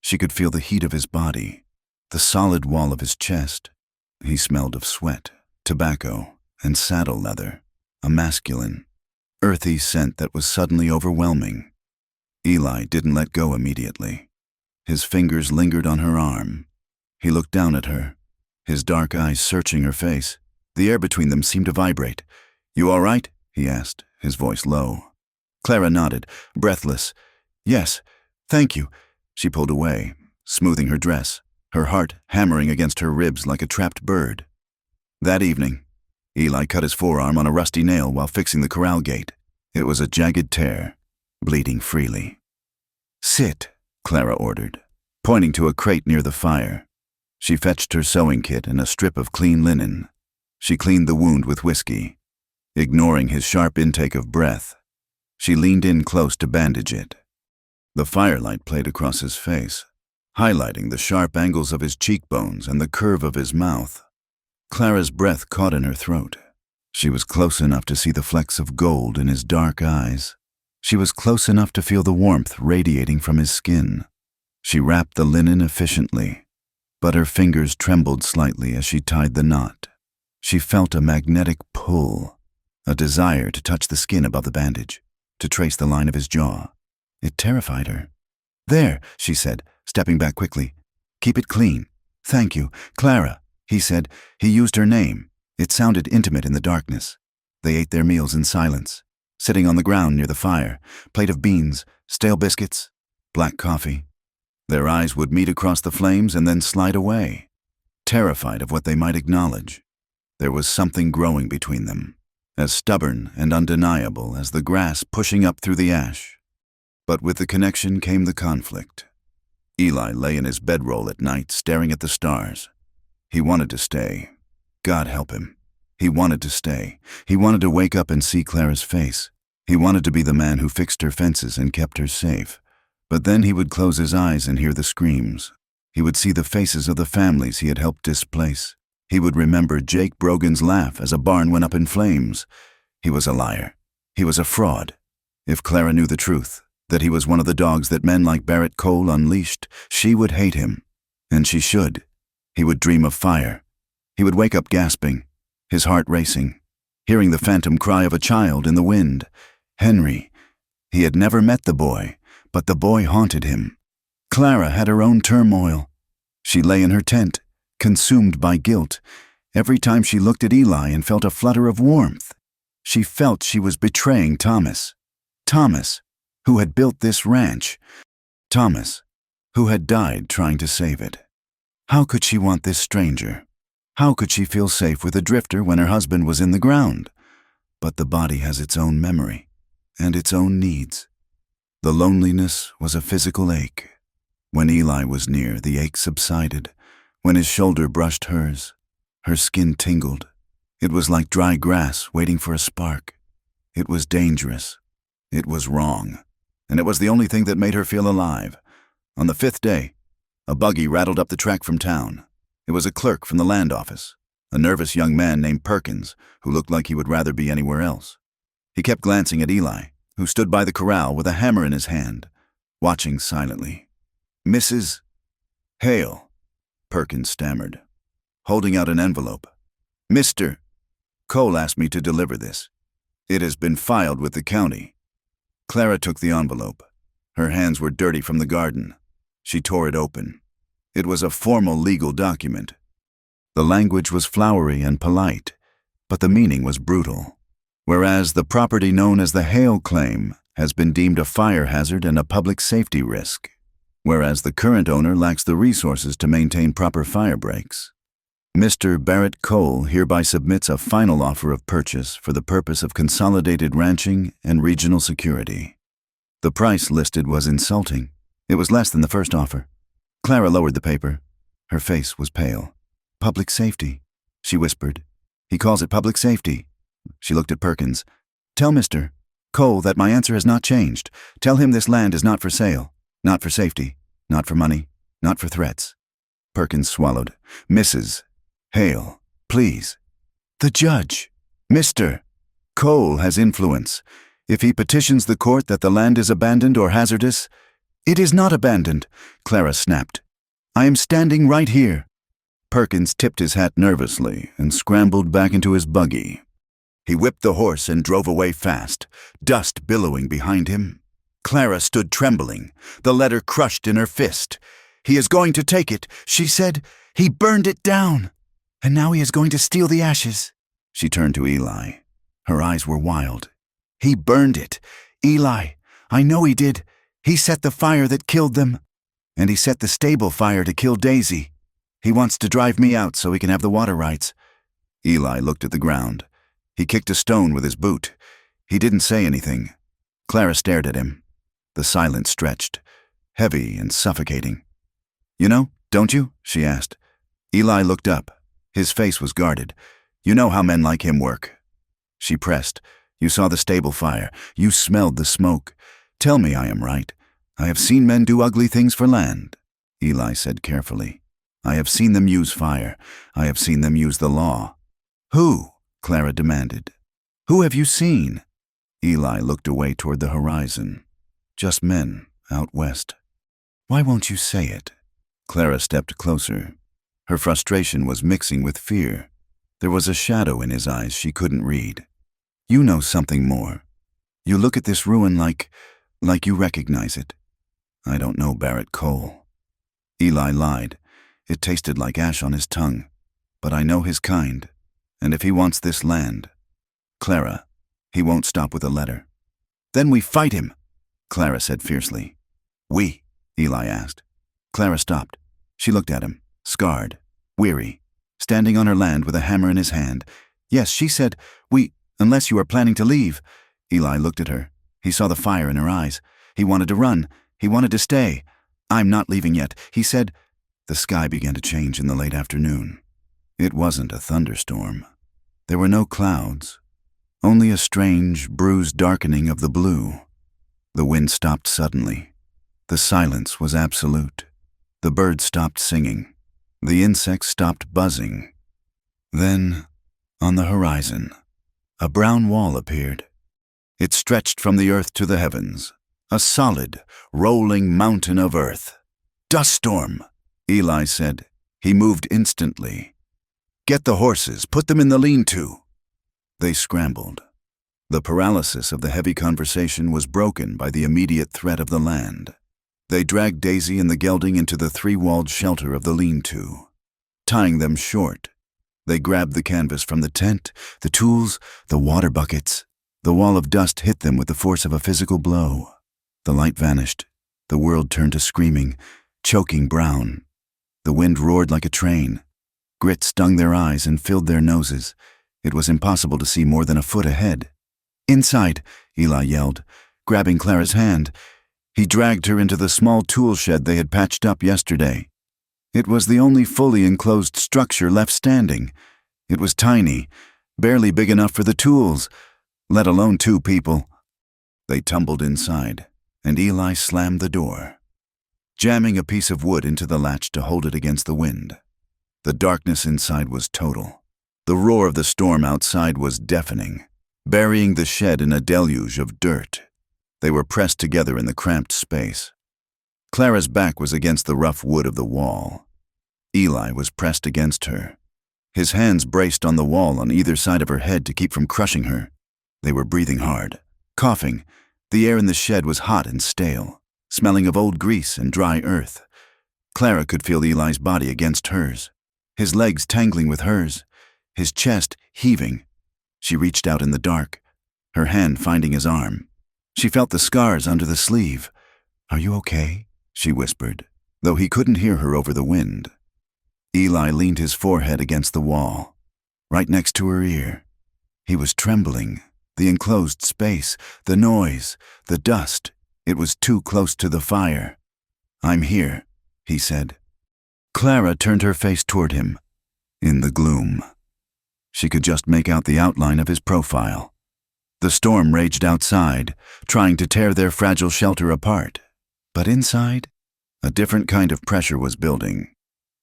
She could feel the heat of his body, the solid wall of his chest. He smelled of sweat, tobacco, and saddle leather, a masculine, earthy scent that was suddenly overwhelming. Eli didn't let go immediately. His fingers lingered on her arm. He looked down at her, his dark eyes searching her face. The air between them seemed to vibrate. "You all right?" he asked, his voice low. Clara nodded, breathless. "Yes, thank you." She pulled away, smoothing her dress, her heart hammering against her ribs like a trapped bird. That evening, Eli cut his forearm on a rusty nail while fixing the corral gate. It was a jagged tear, bleeding freely. "Sit," Clara ordered, pointing to a crate near the fire. She fetched her sewing kit and a strip of clean linen. She cleaned the wound with whiskey. Ignoring his sharp intake of breath, she leaned in close to bandage it. The firelight played across his face, highlighting the sharp angles of his cheekbones and the curve of his mouth. Clara's breath caught in her throat. She was close enough to see the flecks of gold in his dark eyes. She was close enough to feel the warmth radiating from his skin. She wrapped the linen efficiently, but her fingers trembled slightly as she tied the knot. She felt a magnetic pull, a desire to touch the skin above the bandage, to trace the line of his jaw. It terrified her. "There," she said, stepping back quickly. "Keep it clean." "Thank you, Clara," he said. He used her name. It sounded intimate in the darkness. They ate their meals in silence, sitting on the ground near the fire, plate of beans, stale biscuits, black coffee. Their eyes would meet across the flames and then slide away, terrified of what they might acknowledge. There was something growing between them, as stubborn and undeniable as the grass pushing up through the ash. But with the connection came the conflict. Eli lay in his bedroll at night, staring at the stars. He wanted to stay. God help him. He wanted to stay. He wanted to wake up and see Clara's face. He wanted to be the man who fixed her fences and kept her safe. But then he would close his eyes and hear the screams. He would see the faces of the families he had helped displace. He would remember Jake Brogan's laugh as a barn went up in flames. He was a liar. He was a fraud. If Clara knew the truth, that he was one of the dogs that men like Barrett Cole unleashed, she would hate him. And she should. He would dream of fire. He would wake up gasping, his heart racing, hearing the phantom cry of a child in the wind. Henry. He had never met the boy, but the boy haunted him. Clara had her own turmoil. She lay in her tent, consumed by guilt. Every time she looked at Eli and felt a flutter of warmth, she felt she was betraying Thomas. Thomas, who had built this ranch. Thomas, who had died trying to save it. How could she want this stranger? How could she feel safe with a drifter when her husband was in the ground? But the body has its own memory and its own needs. The loneliness was a physical ache. When Eli was near, the ache subsided. When his shoulder brushed hers, her skin tingled. It was like dry grass waiting for a spark. It was dangerous. It was wrong. And it was the only thing that made her feel alive. On the 5th day, a buggy rattled up the track from town. It was a clerk from the land office, a nervous young man named Perkins, who looked like he would rather be anywhere else. He kept glancing at Eli, who stood by the corral with a hammer in his hand, watching silently. "Mrs. Hale," Perkins stammered, holding out an envelope. "Mr. Cole asked me to deliver this. It has been filed with the county." Clara took the envelope. Her hands were dirty from the garden. She tore it open. It was a formal legal document. The language was flowery and polite, but the meaning was brutal. Whereas the property known as the Hale claim has been deemed a fire hazard and a public safety risk, whereas the current owner lacks the resources to maintain proper fire breaks. Mr. Barrett Cole hereby submits a final offer of purchase for the purpose of consolidated ranching and regional security. The price listed was insulting. It was less than the first offer. Clara lowered the paper. Her face was pale. "Public safety," she whispered. "He calls it public safety." She looked at Perkins. "Tell Mr. Cole that my answer has not changed. Tell him this land is not for sale, not for safety, not for money, not for threats." Perkins swallowed. "Mrs. Hale, please." "The judge." "Mr. Cole has influence. If he petitions the court that the land is abandoned or hazardous—" "It is not abandoned," Clara snapped. "I am standing right here." Perkins tipped his hat nervously and scrambled back into his buggy. He whipped the horse and drove away fast, dust billowing behind him. Clara stood trembling, the letter crushed in her fist. "He is going to take it," she said. "He burned it down. And now he is going to steal the ashes." She turned to Eli. Her eyes were wild. "He burned it. Eli, I know he did. He set the fire that killed them. And he set the stable fire to kill Daisy. He wants to drive me out so he can have the water rights." Eli looked at the ground. He kicked a stone with his boot. He didn't say anything. Clara stared at him. The silence stretched, heavy and suffocating. "You know, don't you?" she asked. Eli looked up. His face was guarded. "You know how men like him work." She pressed. "You saw the stable fire. You smelled the smoke. Tell me I am right. I have seen men do ugly things for land," Eli said carefully. "I have seen them use fire. I have seen them use the law." "Who?" Clara demanded. Who have you seen? Eli looked away toward the horizon. Just men, out west. Why won't you say it? Clara stepped closer. Her frustration was mixing with fear. There was a shadow in his eyes she couldn't read. You know something more. You look at this ruin like you recognize it. I don't know Barrett Cole. Eli lied. It tasted like ash on his tongue. But I know his kind. And if he wants this land, Clara, he won't stop with a letter. Then we fight him, Clara said fiercely. We? Eli asked. Clara stopped. She looked at him, scarred, weary, standing on her land with a hammer in his hand. Yes, she said, we, unless you are planning to leave. Eli looked at her. He saw the fire in her eyes. He wanted to run. He wanted to stay. I'm not leaving yet, he said. The sky began to change in the late afternoon. It wasn't a thunderstorm. There were no clouds, only a strange, bruised darkening of the blue. The wind stopped suddenly. The silence was absolute. The birds stopped singing. The insects stopped buzzing. Then, on the horizon, a brown wall appeared. It stretched from the earth to the heavens, a solid, rolling mountain of earth. Dust storm, Eli said. He moved instantly. Get the horses, put them in the lean-to. They scrambled. The paralysis of the heavy conversation was broken by the immediate threat of the land. They dragged Daisy and the gelding into the three-walled shelter of the lean-to. Tying them short, they grabbed the canvas from the tent, the tools, the water buckets. The wall of dust hit them with the force of a physical blow. The light vanished. The world turned to screaming, choking brown. The wind roared like a train. Grit stung their eyes and filled their noses. It was impossible to see more than a foot ahead. Inside, Eli yelled, grabbing Clara's hand. He dragged her into the small tool shed they had patched up yesterday. It was the only fully enclosed structure left standing. It was tiny, barely big enough for the tools, let alone two people. They tumbled inside, and Eli slammed the door, jamming a piece of wood into the latch to hold it against the wind. The darkness inside was total. The roar of the storm outside was deafening, burying the shed in a deluge of dirt. They were pressed together in the cramped space. Clara's back was against the rough wood of the wall. Eli was pressed against her. His hands braced on the wall on either side of her head to keep from crushing her. They were breathing hard, coughing. The air in the shed was hot and stale, smelling of old grease and dry earth. Clara could feel Eli's body against hers, his legs tangling with hers, his chest heaving. She reached out in the dark, her hand finding his arm. She felt the scars under the sleeve. Are you okay? She whispered, though he couldn't hear her over the wind. Eli leaned his forehead against the wall, right next to her ear. He was trembling. The enclosed space, the noise, the dust. It was too close to the fire. I'm here, he said. Clara turned her face toward him. In the gloom, she could just make out the outline of his profile. The storm raged outside, trying to tear their fragile shelter apart. But inside, a different kind of pressure was building.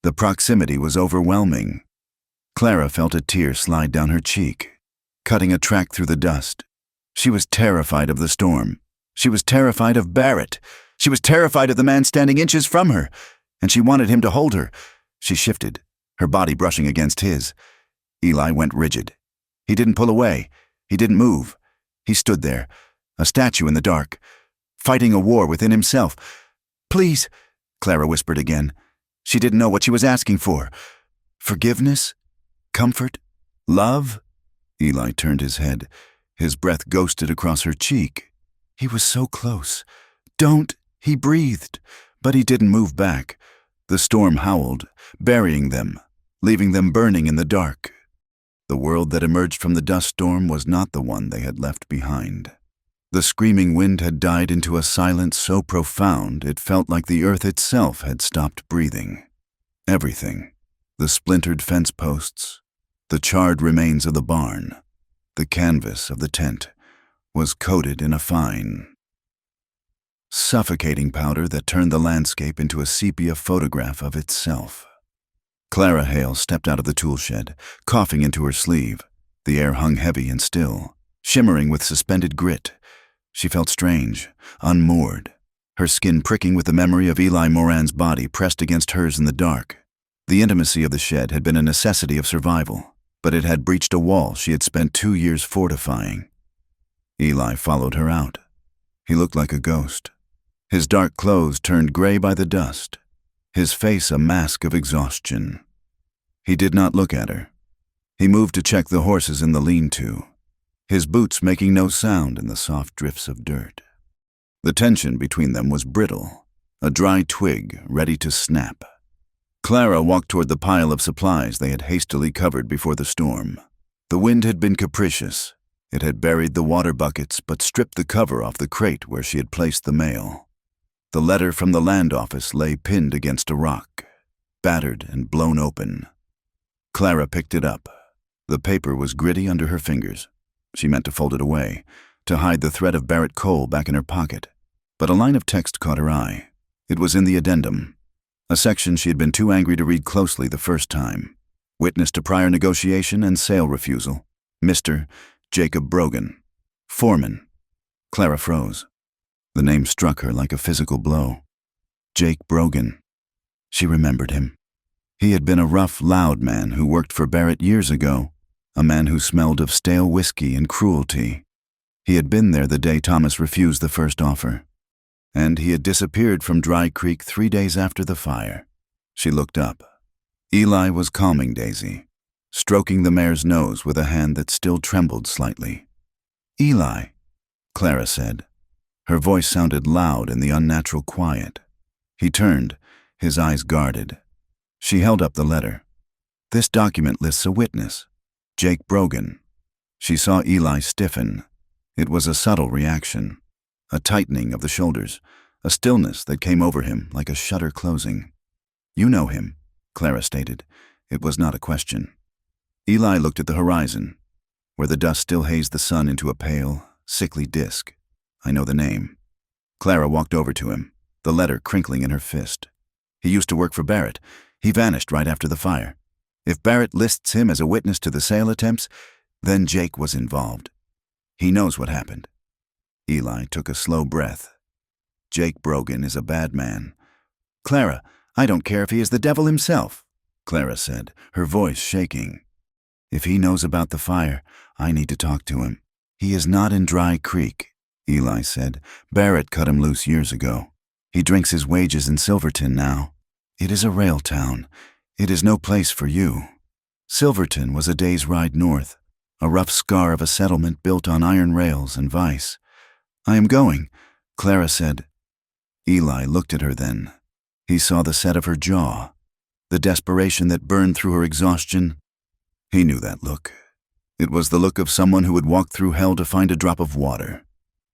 The proximity was overwhelming. Clara felt a tear slide down her cheek, cutting a track through the dust. She was terrified of the storm. She was terrified of Barrett. She was terrified of the man standing inches from her, and she wanted him to hold her. She shifted, her body brushing against his. Eli went rigid. He didn't pull away. He didn't move. He stood there, a statue in the dark, fighting a war within himself. Please, Clara whispered again. She didn't know what she was asking for. Forgiveness? Comfort? Love? Eli turned his head. His breath ghosted across her cheek. He was so close. Don't, he breathed. But he didn't move back. The storm howled, burying them, leaving them burning in the dark. The world that emerged from the dust storm was not the one they had left behind. The screaming wind had died into a silence so profound it felt like the earth itself had stopped breathing. Everything, the splintered fence posts, the charred remains of the barn, the canvas of the tent, was coated in a fine, suffocating powder that turned the landscape into a sepia photograph of itself. Clara Hale stepped out of the tool shed, coughing into her sleeve. The air hung heavy and still, shimmering with suspended grit. She felt strange, unmoored, her skin pricking with the memory of Eli Moran's body pressed against hers in the dark. The intimacy of the shed had been a necessity of survival, but it had breached a wall she had spent 2 years fortifying. Eli followed her out. He looked like a ghost. His dark clothes turned gray by the dust, his face a mask of exhaustion. He did not look at her. He moved to check the horses in the lean-to, his boots making no sound in the soft drifts of dirt. The tension between them was brittle, a dry twig ready to snap. Clara walked toward the pile of supplies they had hastily covered before the storm. The wind had been capricious. It had buried the water buckets but stripped the cover off the crate where she had placed the mail. The letter from the land office lay pinned against a rock, battered and blown open. Clara picked it up. The paper was gritty under her fingers. She meant to fold it away, to hide the thread of Barrett coal back in her pocket. But a line of text caught her eye. It was in the addendum, a section she had been too angry to read closely the first time. Witness to prior negotiation and sale refusal. Mr. Jacob Brogan. Foreman. Clara froze. The name struck her like a physical blow. Jake Brogan. She remembered him. He had been a rough, loud man who worked for Barrett years ago, a man who smelled of stale whiskey and cruelty. He had been there the day Thomas refused the first offer. And he had disappeared from Dry Creek 3 days after the fire. She looked up. Eli was calming Daisy, stroking the mare's nose with a hand that still trembled slightly. "Eli," Clara said. Her voice sounded loud in the unnatural quiet. He turned, his eyes guarded. She held up the letter. "This document lists a witness, Jake Brogan." She saw Eli stiffen. It was a subtle reaction, a tightening of the shoulders, a stillness that came over him like a shutter closing. "You know him," Clara stated. It was not a question. Eli looked at the horizon, where the dust still hazed the sun into a pale, sickly disk. "I know the name." Clara walked over to him, the letter crinkling in her fist. "He used to work for Barrett. He vanished right after the fire. If Barrett lists him as a witness to the sale attempts, then Jake was involved. He knows what happened." Eli took a slow breath. "Jake Brogan is a bad man." "Clara, I don't care if he is the devil himself," Clara said, her voice shaking. "If he knows about the fire, I need to talk to him." "He is not in Dry Creek," Eli said. "Barrett cut him loose years ago. He drinks his wages in Silverton now. It is a rail town. It is no place for you. Silverton was a day's ride north, a rough scar of a settlement built on iron rails and vice." "I am going," Clara said. Eli looked at her then. He saw the set of her jaw, the desperation that burned through her exhaustion. He knew that look. It was the look of someone who would walk through hell to find a drop of water.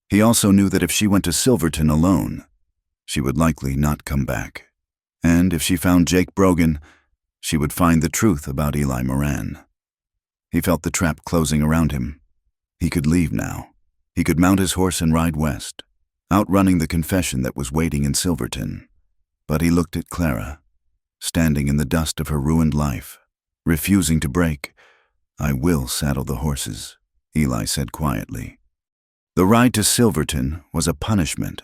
He also knew that if she went to Silverton alone, she would likely not come back. And if she found Jake Brogan, she would find the truth about Eli Moran. He felt the trap closing around him. He could leave now. He could mount his horse and ride west, outrunning the confession that was waiting in Silverton. But he looked at Clara, standing in the dust of her ruined life, refusing to break. "I will saddle the horses," Eli said quietly. The ride to Silverton was a punishment.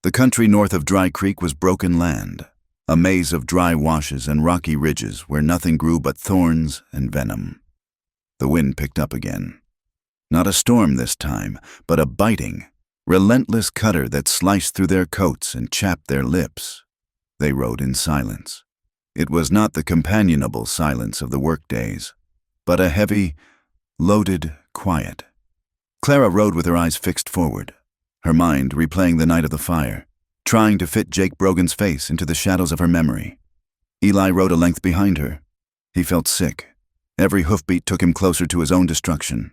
The country north of Dry Creek was broken land, a maze of dry washes and rocky ridges where nothing grew but thorns and venom. The wind picked up again. Not a storm this time, but a biting, relentless cutter that sliced through their coats and chapped their lips. They rode in silence. It was not the companionable silence of the workdays, but a heavy, loaded quiet. Clara rode with her eyes fixed forward, her mind replaying the night of the fire, trying to fit Jake Brogan's face into the shadows of her memory. Eli rode a length behind her. He felt sick. Every hoofbeat took him closer to his own destruction.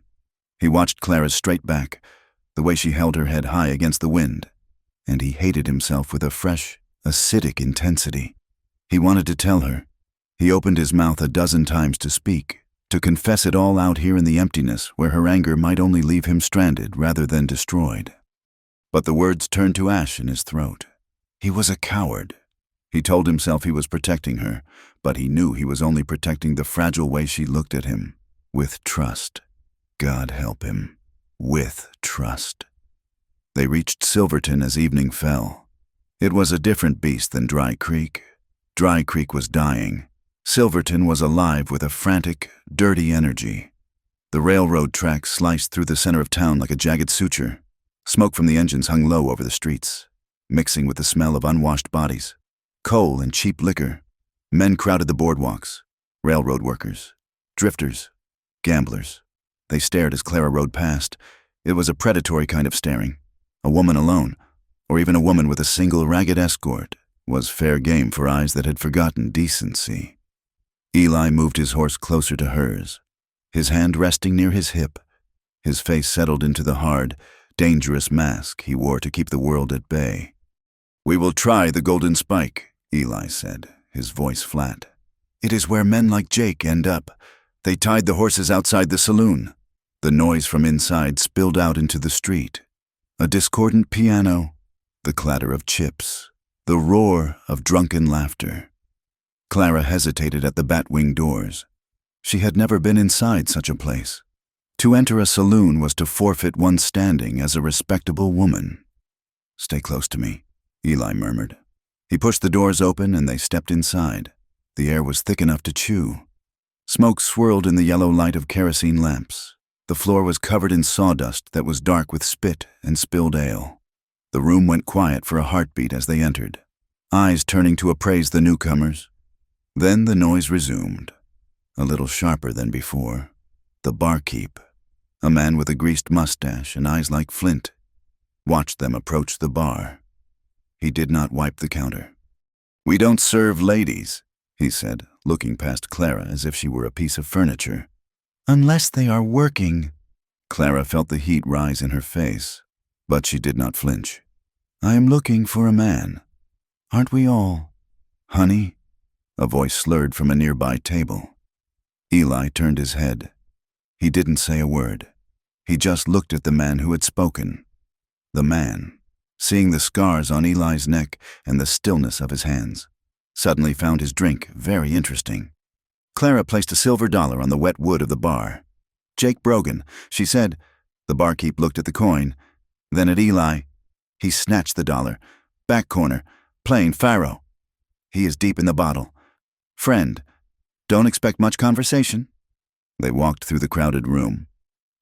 He watched Clara's straight back, the way she held her head high against the wind, and he hated himself with a fresh, acidic intensity. He wanted to tell her. He opened his mouth a dozen times to speak, to confess it all out here in the emptiness where her anger might only leave him stranded rather than destroyed. But the words turned to ash in his throat. He was a coward. He told himself he was protecting her, but he knew he was only protecting the fragile way she looked at him, with trust. God help him. With trust. They reached Silverton as evening fell. It was a different beast than Dry Creek. Dry Creek was dying. Silverton was alive with a frantic, dirty energy. The railroad tracks sliced through the center of town like a jagged suture. Smoke from the engines hung low over the streets, mixing with the smell of unwashed bodies, coal and cheap liquor. Men crowded the boardwalks. Railroad workers, drifters, gamblers. They stared as Clara rode past. It was a predatory kind of staring. A woman alone, or even a woman with a single ragged escort, was fair game for eyes that had forgotten decency. Eli moved his horse closer to hers, his hand resting near his hip. His face settled into the hard, dangerous mask he wore to keep the world at bay. "We will try the Golden Spike," Eli said, his voice flat. "It is where men like Jake end up. They tied the horses outside the saloon." The noise from inside spilled out into the street. A discordant piano, the clatter of chips, the roar of drunken laughter. Clara hesitated at the batwing doors. She had never been inside such a place. To enter a saloon was to forfeit one's standing as a respectable woman. "Stay close to me," Eli murmured. He pushed the doors open and they stepped inside. The air was thick enough to chew. Smoke swirled in the yellow light of kerosene lamps. The floor was covered in sawdust that was dark with spit and spilled ale. The room went quiet for a heartbeat as they entered, eyes turning to appraise the newcomers. Then the noise resumed, a little sharper than before. The barkeep, a man with a greased mustache and eyes like flint, watched them approach the bar. He did not wipe the counter. "We don't serve ladies," he said, looking past Clara as if she were a piece of furniture. "Unless they are working." Clara felt the heat rise in her face, but she did not flinch. "I am looking for a man. Aren't we all?" "Honey?" A voice slurred from a nearby table. Eli turned his head. He didn't say a word. He just looked at the man who had spoken. The man, seeing the scars on Eli's neck and the stillness of his hands, suddenly found his drink very interesting. Clara placed a silver dollar on the wet wood of the bar. "Jake Brogan," she said. The barkeep looked at the coin, then at Eli. He snatched the dollar. "Back corner, plain faro. He is deep in the bottle. Friend, don't expect much conversation." They walked through the crowded room.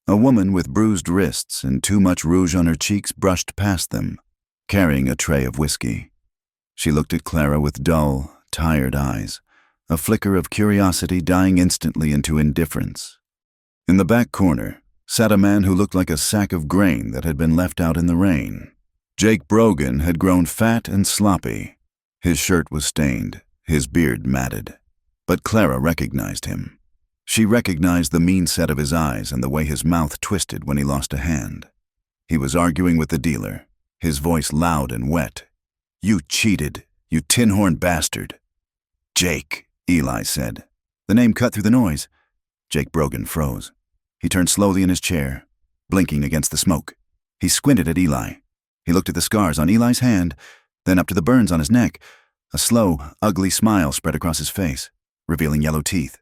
A woman with bruised wrists and too much rouge on her cheeks brushed past them, carrying a tray of whiskey. She looked at Clara with dull, tired eyes, a flicker of curiosity dying instantly into indifference. In the back corner sat a man who looked like a sack of grain that had been left out in the rain. Jake Brogan had grown fat and sloppy. His shirt was stained, his beard matted. But Clara recognized him. She recognized the mean set of his eyes and the way his mouth twisted when he lost a hand. He was arguing with the dealer, his voice loud and wet. "You cheated, you tin-horn bastard." "Jake," Eli said. The name cut through the noise. Jake Brogan froze. He turned slowly in his chair, blinking against the smoke. He squinted at Eli. He looked at the scars on Eli's hand, then up to the burns on his neck. A slow, ugly smile spread across his face, revealing yellow teeth.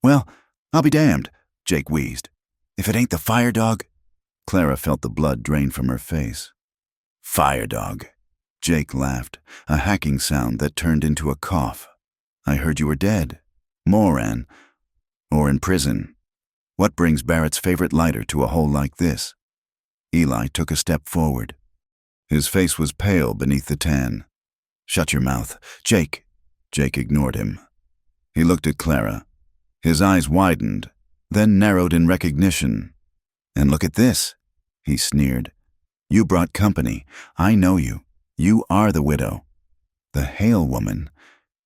"Well, I'll be damned," Jake wheezed. "If it ain't the fire dog." Clara felt the blood drain from her face. "Fire dog." Jake laughed, a hacking sound that turned into a cough. "I heard you were dead. Moran. Or in prison. What brings Barrett's favorite lighter to a hole like this?" Eli took a step forward. His face was pale beneath the tan. "Shut your mouth, Jake." Jake ignored him. He looked at Clara. His eyes widened, then narrowed in recognition. "And look at this," he sneered. "You brought company. I know you. You are the widow. The Hale woman."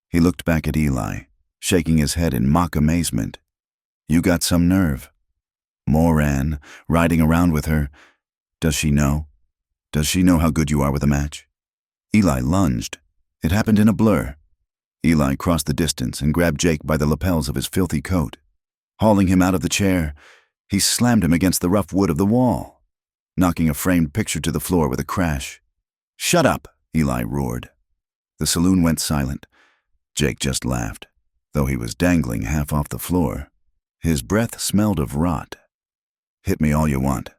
He looked back at Eli, shaking his head in mock amazement. "You got some nerve. Moran, riding around with her. Does she know? Does she know how good you are with a match?" Eli lunged. It happened in a blur. Eli crossed the distance and grabbed Jake by the lapels of his filthy coat. Hauling him out of the chair, he slammed him against the rough wood of the wall, knocking a framed picture to the floor with a crash. "Shut up," Eli roared. The saloon went silent. Jake just laughed, though he was dangling half off the floor. His breath smelled of rot. Hit me all you want.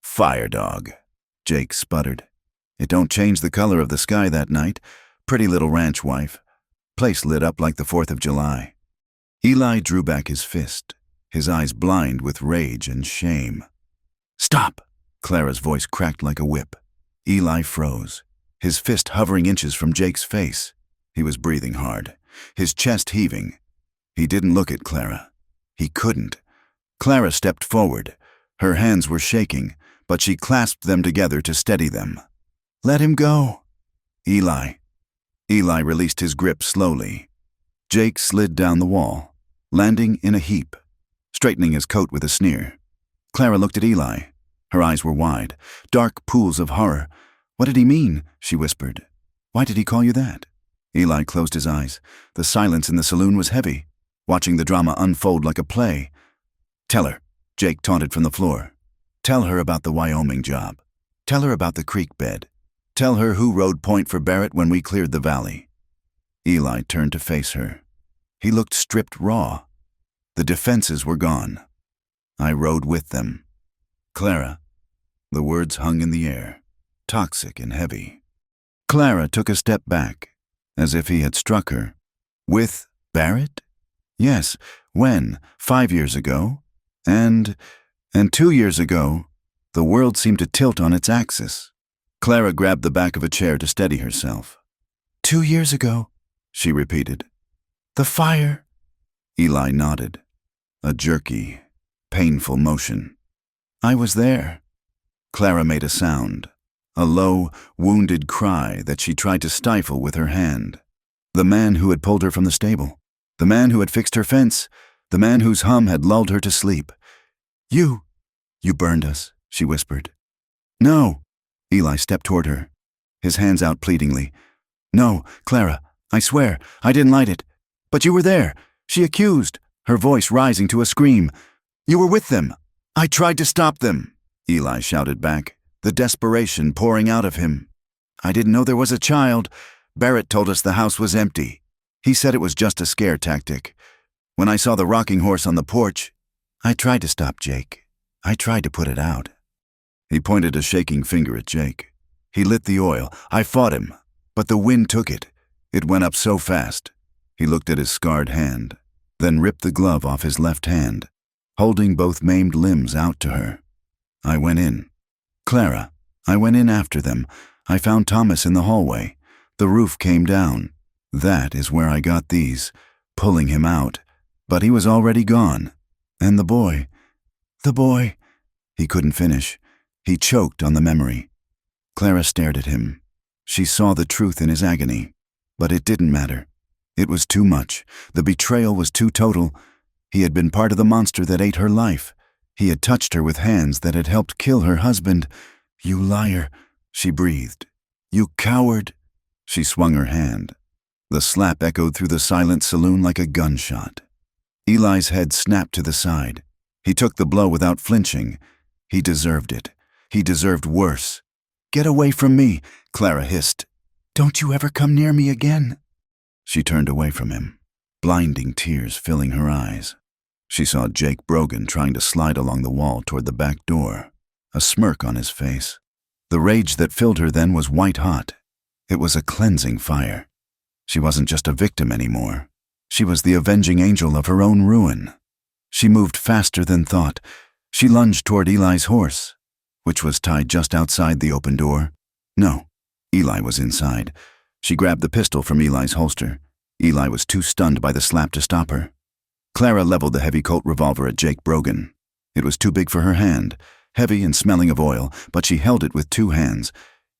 Fire dog, Jake sputtered. It don't change the color of the sky that night. Pretty little ranch wife. Place lit up like the 4th of July. Eli drew back his fist, his eyes blind with rage and shame. Stop! Clara's voice cracked like a whip. Eli froze, his fist hovering inches from Jake's face. He was breathing hard, his chest heaving. He didn't look at Clara. He couldn't. Clara stepped forward. Her hands were shaking, but she clasped them together to steady them. Let him go. Eli released his grip slowly. Jake slid down the wall, landing in a heap, straightening his coat with a sneer. Clara looked at Eli. Her eyes were wide, dark pools of horror. What did he mean? She whispered. Why did he call you that? Eli closed his eyes. The silence in the saloon was heavy, watching the drama unfold like a play. Tell her, Jake taunted from the floor. Tell her about the Wyoming job. Tell her about the creek bed. Tell her who rode point for Barrett when we cleared the valley. Eli turned to face her. He looked stripped raw. The defenses were gone. I rode with them. Clara. The words hung in the air, toxic and heavy. Clara took a step back, as if he had struck her. With Barrett? Yes. When? 5 years ago? And 2 years ago, the world seemed to tilt on its axis. Clara grabbed the back of a chair to steady herself. 2 years ago, she repeated. The fire? Eli nodded. A jerky, painful motion. I was there. Clara made a sound, a low, wounded cry that she tried to stifle with her hand. The man who had pulled her from the stable. The man who had fixed her fence. The man whose hum had lulled her to sleep. You burned us, she whispered. No. Eli stepped toward her, his hands out pleadingly. No, Clara, I swear, I didn't light it. But you were there, she accused, her voice rising to a scream. You were with them. I tried to stop them, Eli shouted back, the desperation pouring out of him. I didn't know there was a child. Barrett told us the house was empty. He said it was just a scare tactic. When I saw the rocking horse on the porch, I tried to stop Jake. I tried to put it out. He pointed a shaking finger at Jake. He lit the oil. I fought him, but the wind took it. It went up so fast. He looked at his scarred hand, then ripped the glove off his left hand, holding both maimed limbs out to her. I went in. Clara, I went in after them. I found Thomas in the hallway. The roof came down. That is where I got these, pulling him out. But he was already gone. And the boy. He couldn't finish. He choked on the memory. Clara stared at him. She saw the truth in his agony. But it didn't matter. It was too much. The betrayal was too total. He had been part of the monster that ate her life. He had touched her with hands that had helped kill her husband. You liar, she breathed. You coward. She swung her hand. The slap echoed through the silent saloon like a gunshot. Eli's head snapped to the side. He took the blow without flinching. He deserved it. He deserved worse. Get away from me, Clara hissed. Don't you ever come near me again. She turned away from him, blinding tears filling her eyes. She saw Jake Brogan trying to slide along the wall toward the back door, a smirk on his face. The rage that filled her then was white-hot. It was a cleansing fire. She wasn't just a victim anymore. She was the avenging angel of her own ruin. She moved faster than thought. She lunged toward Eli's horse, which was tied just outside the open door. No, Eli was inside. She grabbed the pistol from Eli's holster. Eli was too stunned by the slap to stop her. Clara leveled the heavy Colt revolver at Jake Brogan. It was too big for her hand, heavy and smelling of oil, but she held it with 2 hands,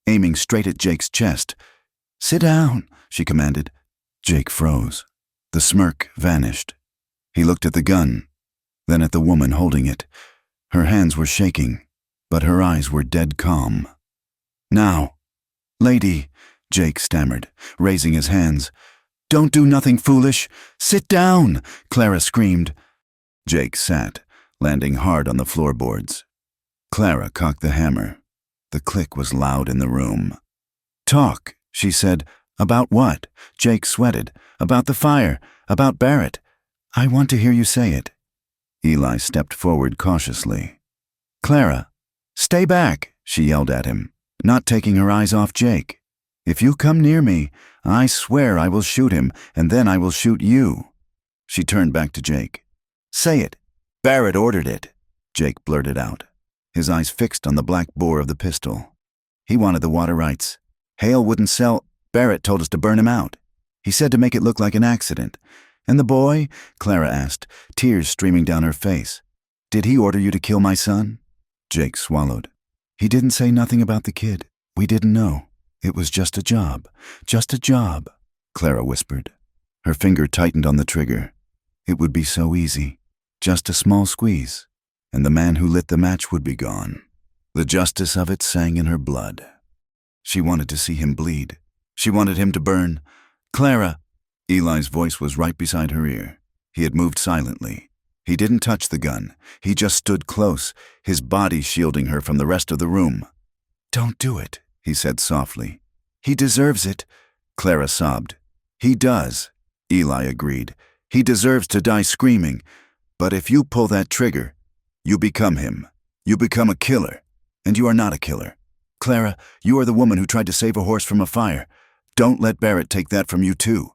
aiming straight at Jake's chest. Sit down, she commanded. Jake froze. The smirk vanished. He looked at the gun, then at the woman holding it. Her hands were shaking, but her eyes were dead calm. Now, lady, Jake stammered, raising his hands. Don't do nothing foolish. Sit down, Clara screamed. Jake sat, landing hard on the floorboards. Clara cocked the hammer. The click was loud in the room. Talk, she said. About what? Jake sweated. About the fire. About Barrett. I want to hear you say it. Eli stepped forward cautiously. "Clara, stay back," she yelled at him, not taking her eyes off Jake. "If you come near me, I swear I will shoot him, and then I will shoot you." She turned back to Jake. "Say it." "Barrett ordered it," Jake blurted out, his eyes fixed on the black bore of the pistol. "He wanted the water rights. Hale wouldn't sell. Barrett told us to burn him out. He said to make it look like an accident." "And the boy?" Clara asked, tears streaming down her face. "Did he order you to kill my son?" Jake swallowed. "He didn't say nothing about the kid. We didn't know. It was just a job. Just a job," Clara whispered. Her finger tightened on the trigger. It would be so easy. Just a small squeeze, and the man who lit the match would be gone. The justice of it sang in her blood. She wanted to see him bleed. She wanted him to burn. "Clara!" Eli's voice was right beside her ear. He had moved silently. He didn't touch the gun. He just stood close, his body shielding her from the rest of the room. "Don't do it," he said softly. "He deserves it," Clara sobbed. "He does," Eli agreed. "He deserves to die screaming. But if you pull that trigger, you become him. You become a killer. And you are not a killer. Clara, you are the woman who tried to save a horse from a fire. Don't let Barrett take that from you too."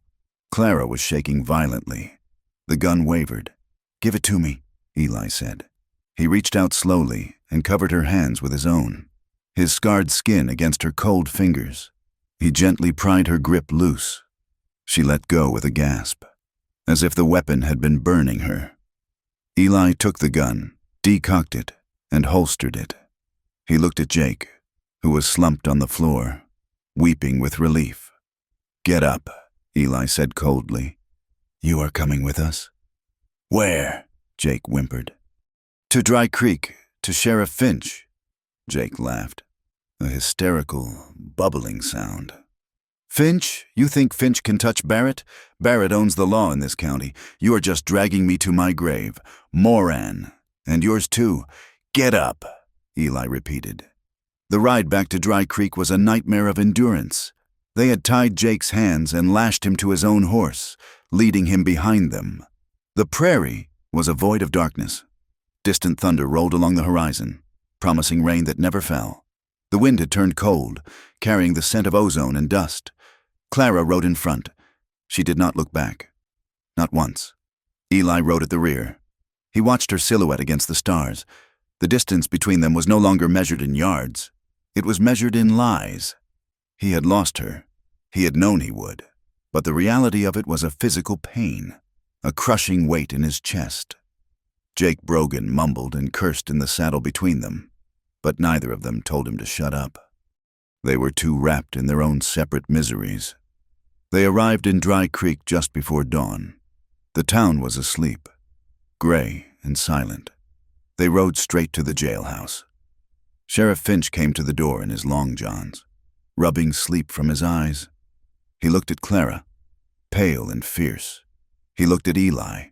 Clara was shaking violently. The gun wavered. "Give it to me," Eli said. He reached out slowly and covered her hands with his own, his scarred skin against her cold fingers. He gently pried her grip loose. She let go with a gasp, as if the weapon had been burning her. Eli took the gun, decocked it, and holstered it. He looked at Jake, who was slumped on the floor, weeping with relief. "Get up," Eli said coldly. "You are coming with us?" "Where?" Jake whimpered. "To Dry Creek, to Sheriff Finch." Jake laughed, a hysterical, bubbling sound. "Finch? You think Finch can touch Barrett? Barrett owns the law in this county. You are just dragging me to my grave. Moran. And yours too. Get up," Eli repeated. The ride back to Dry Creek was a nightmare of endurance. They had tied Jake's hands and lashed him to his own horse, leading him behind them. The prairie was a void of darkness. Distant thunder rolled along the horizon, promising rain that never fell. The wind had turned cold, carrying the scent of ozone and dust. Clara rode in front. She did not look back. Not once. Eli rode at the rear. He watched her silhouette against the stars. The distance between them was no longer measured in yards. It was measured in lies. He had lost her. He had known he would. But the reality of it was a physical pain, a crushing weight in his chest. Jake Brogan mumbled and cursed in the saddle between them, but neither of them told him to shut up. They were too wrapped in their own separate miseries. They arrived in Dry Creek just before dawn. The town was asleep, gray and silent. They rode straight to the jailhouse. Sheriff Finch came to the door in his long johns, rubbing sleep from his eyes. He looked at Clara, pale and fierce. He looked at Eli,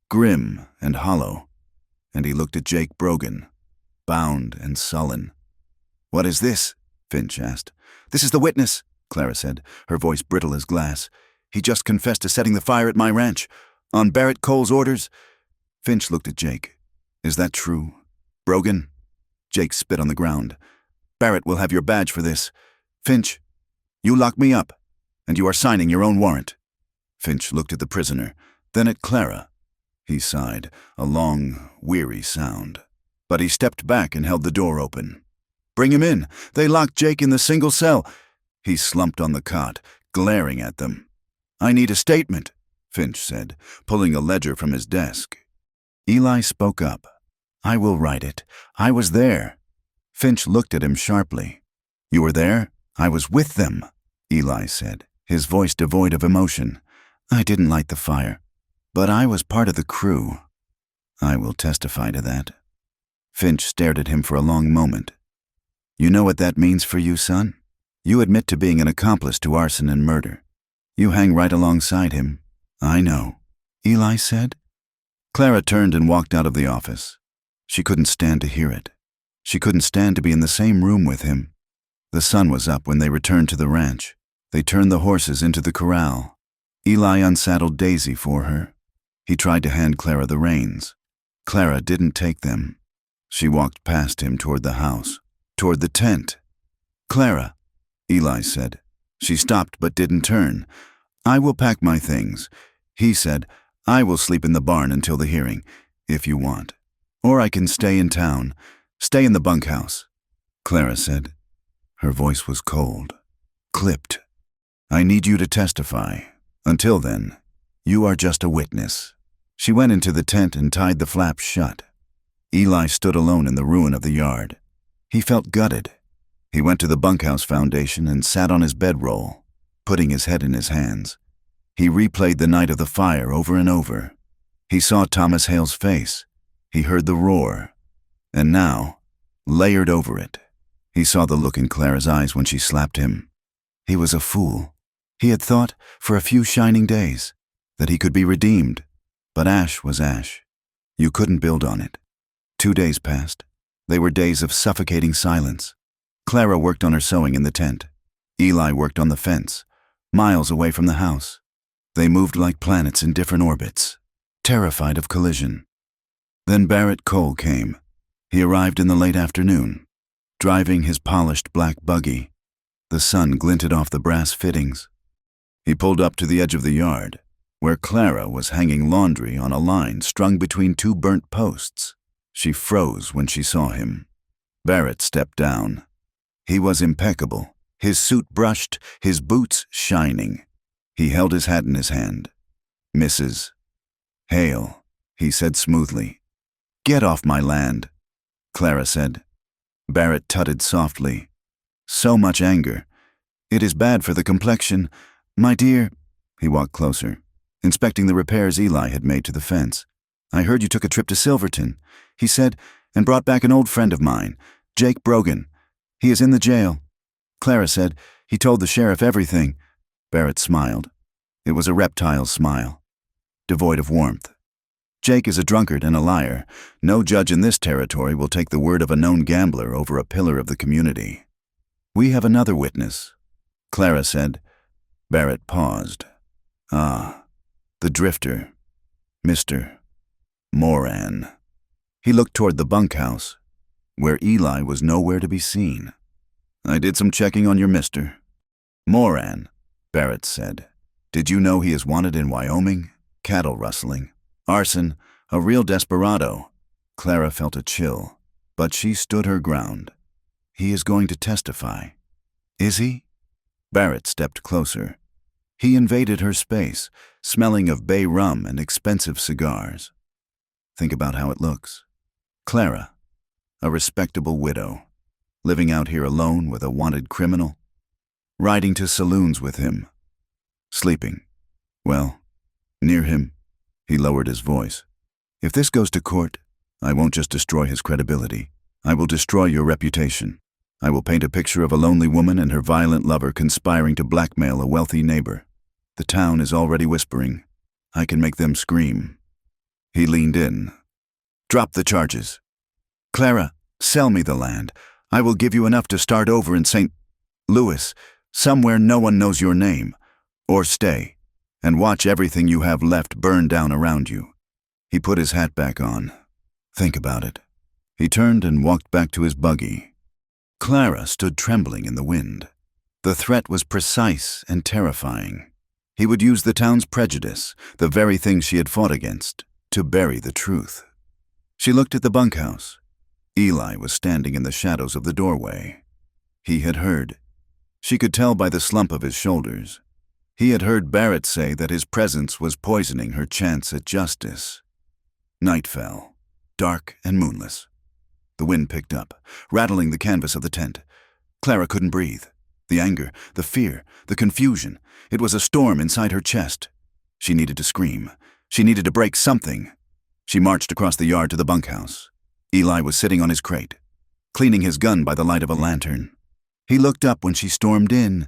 grim and hollow. And he looked at Jake Brogan, bound and sullen. "What is this?" Finch asked. "This is the witness," Clara said, her voice brittle as glass. "He just confessed to setting the fire at my ranch. On Barrett Cole's orders." Finch looked at Jake. "Is that true, Brogan?" Jake spit on the ground. "Barrett will have your badge for this. Finch, you locked me up, and you are signing your own warrant." Finch looked at the prisoner, then at Clara. He sighed, a long, weary sound. But he stepped back and held the door open. "Bring him in. They locked Jake in the single cell." He slumped on the cot, glaring at them. "I need a statement," Finch said, pulling a ledger from his desk. Eli spoke up. "I will write it. I was there." Finch looked at him sharply. "You were there?" "I was with them," Eli said, his voice devoid of emotion. "I didn't light the fire, but I was part of the crew. I will testify to that." Finch stared at him for a long moment. "You know what that means for you, son? You admit to being an accomplice to arson and murder. You hang right alongside him." "I know," Eli said. Clara turned and walked out of the office. She couldn't stand to hear it. She couldn't stand to be in the same room with him. The sun was up when they returned to the ranch. They turned the horses into the corral. Eli unsaddled Daisy for her. He tried to hand Clara the reins. Clara didn't take them. She walked past him toward the house, toward the tent. "Clara," Eli said. She stopped but didn't turn. "I will pack my things." He said, "I will sleep in the barn until the hearing, if you want. Or I can stay in town. Stay in the bunkhouse." Clara said. Her voice was cold, clipped. "I need you to testify. Until then, you are just a witness." She went into the tent and tied the flaps shut. Eli stood alone in the ruin of the yard. He felt gutted. He went to the bunkhouse foundation and sat on his bedroll, putting his head in his hands. He replayed the night of the fire over and over. He saw Thomas Hale's face. He heard the roar. And now, layered over it, he saw the look in Clara's eyes when she slapped him. He was a fool. He had thought, for a few shining days, that he could be redeemed. But ash was ash. You couldn't build on it. 2 days passed. They were days of suffocating silence. Clara worked on her sewing in the tent. Eli worked on the fence, miles away from the house. They moved like planets in different orbits, terrified of collision. Then Barrett Cole came. He arrived in the late afternoon, driving his polished black buggy. The sun glinted off the brass fittings. He pulled up to the edge of the yard, where Clara was hanging laundry on a line strung between 2 burnt posts. She froze when she saw him. Barrett stepped down. He was impeccable, his suit brushed, his boots shining. He held his hat in his hand. "Mrs. Hale," he said smoothly. "Get off my land," Clara said. Barrett tutted softly. "So much anger. It is bad for the complexion. My dear," he walked closer, inspecting the repairs Eli had made to the fence. "I heard you took a trip to Silverton," he said, "and brought back an old friend of mine, Jake Brogan. He is in the jail." Clara said, "He told the sheriff everything." Barrett smiled. It was a reptile smile, devoid of warmth. "Jake is a drunkard and a liar. No judge in this territory will take the word of a known gambler over a pillar of the community." "We have another witness," Clara said. Barrett paused. "Ah, the drifter, Mr. Moran." He looked toward the bunkhouse, where Eli was nowhere to be seen. "I did some checking on your mister. Moran," Barrett said. "Did you know he is wanted in Wyoming? Cattle rustling, arson, a real desperado." Clara felt a chill, but she stood her ground. "He is going to testify." "Is he?" Barrett stepped closer. He invaded her space, smelling of bay rum and expensive cigars. "Think about how it looks. Clara, a respectable widow, living out here alone with a wanted criminal, riding to saloons with him, sleeping, well, near him." He lowered his voice. "If this goes to court, I won't just destroy his credibility. I will destroy your reputation. I will paint a picture of a lonely woman and her violent lover conspiring to blackmail a wealthy neighbor. The town is already whispering. I can make them scream." He leaned in. "Drop the charges. Clara, sell me the land. I will give you enough to start over in St. Louis, somewhere no one knows your name. Or stay, and watch everything you have left burn down around you." He put his hat back on. "Think about it." He turned and walked back to his buggy. Clara stood trembling in the wind. The threat was precise and terrifying. He would use the town's prejudice, the very thing she had fought against, to bury the truth. She looked at the bunkhouse. Eli was standing in the shadows of the doorway. He had heard. She could tell by the slump of his shoulders. He had heard Barrett say that his presence was poisoning her chance at justice. Night fell, dark and moonless. The wind picked up, rattling the canvas of the tent. Clara couldn't breathe. The anger, the fear, the confusion. It was a storm inside her chest. She needed to scream. She needed to break something. She marched across the yard to the bunkhouse. Eli was sitting on his crate, cleaning his gun by the light of a lantern. He looked up when she stormed in.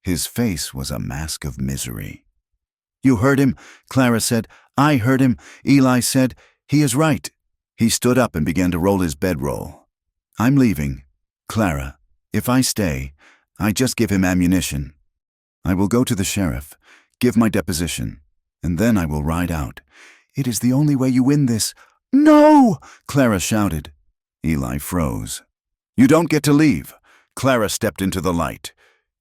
His face was a mask of misery. "You heard him," Clara said. "I heard him." Eli said, "He is right." He stood up and began to roll his bedroll. "I'm leaving. Clara, if I stay, I just give him ammunition. I will go to the sheriff, give my deposition, and then I will ride out. It is the only way you win this." "No!" Clara shouted. Eli froze. "You don't get to leave." Clara stepped into the light.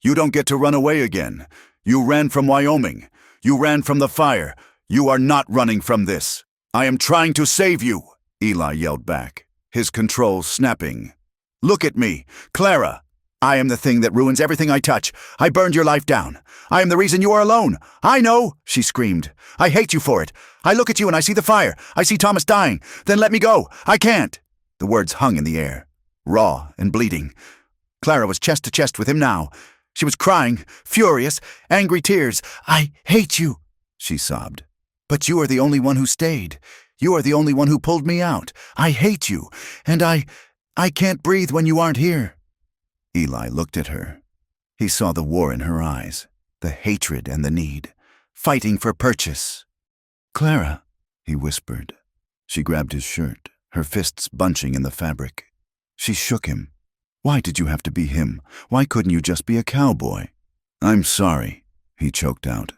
"You don't get to run away again. You ran from Wyoming. You ran from the fire. You are not running from this. I am trying to save you," Eli yelled back, his control snapping. "Look at me, Clara. I am the thing that ruins everything I touch. I burned your life down. I am the reason you are alone. I know," she screamed. "I hate you for it. I look at you and I see the fire. I see Thomas dying. Then let me go. I can't." The words hung in the air, raw and bleeding. Clara was chest to chest with him now. She was crying, furious, angry tears. "I hate you," she sobbed. "But you are the only one who stayed. You are the only one who pulled me out. I hate you, and I can't breathe when you aren't here." Eli looked at her. He saw the war in her eyes, the hatred and the need, fighting for purchase. "Clara," he whispered. She grabbed his shirt, her fists bunching in the fabric. She shook him. "Why did you have to be him? Why couldn't you just be a cowboy?" "I'm sorry," he choked out.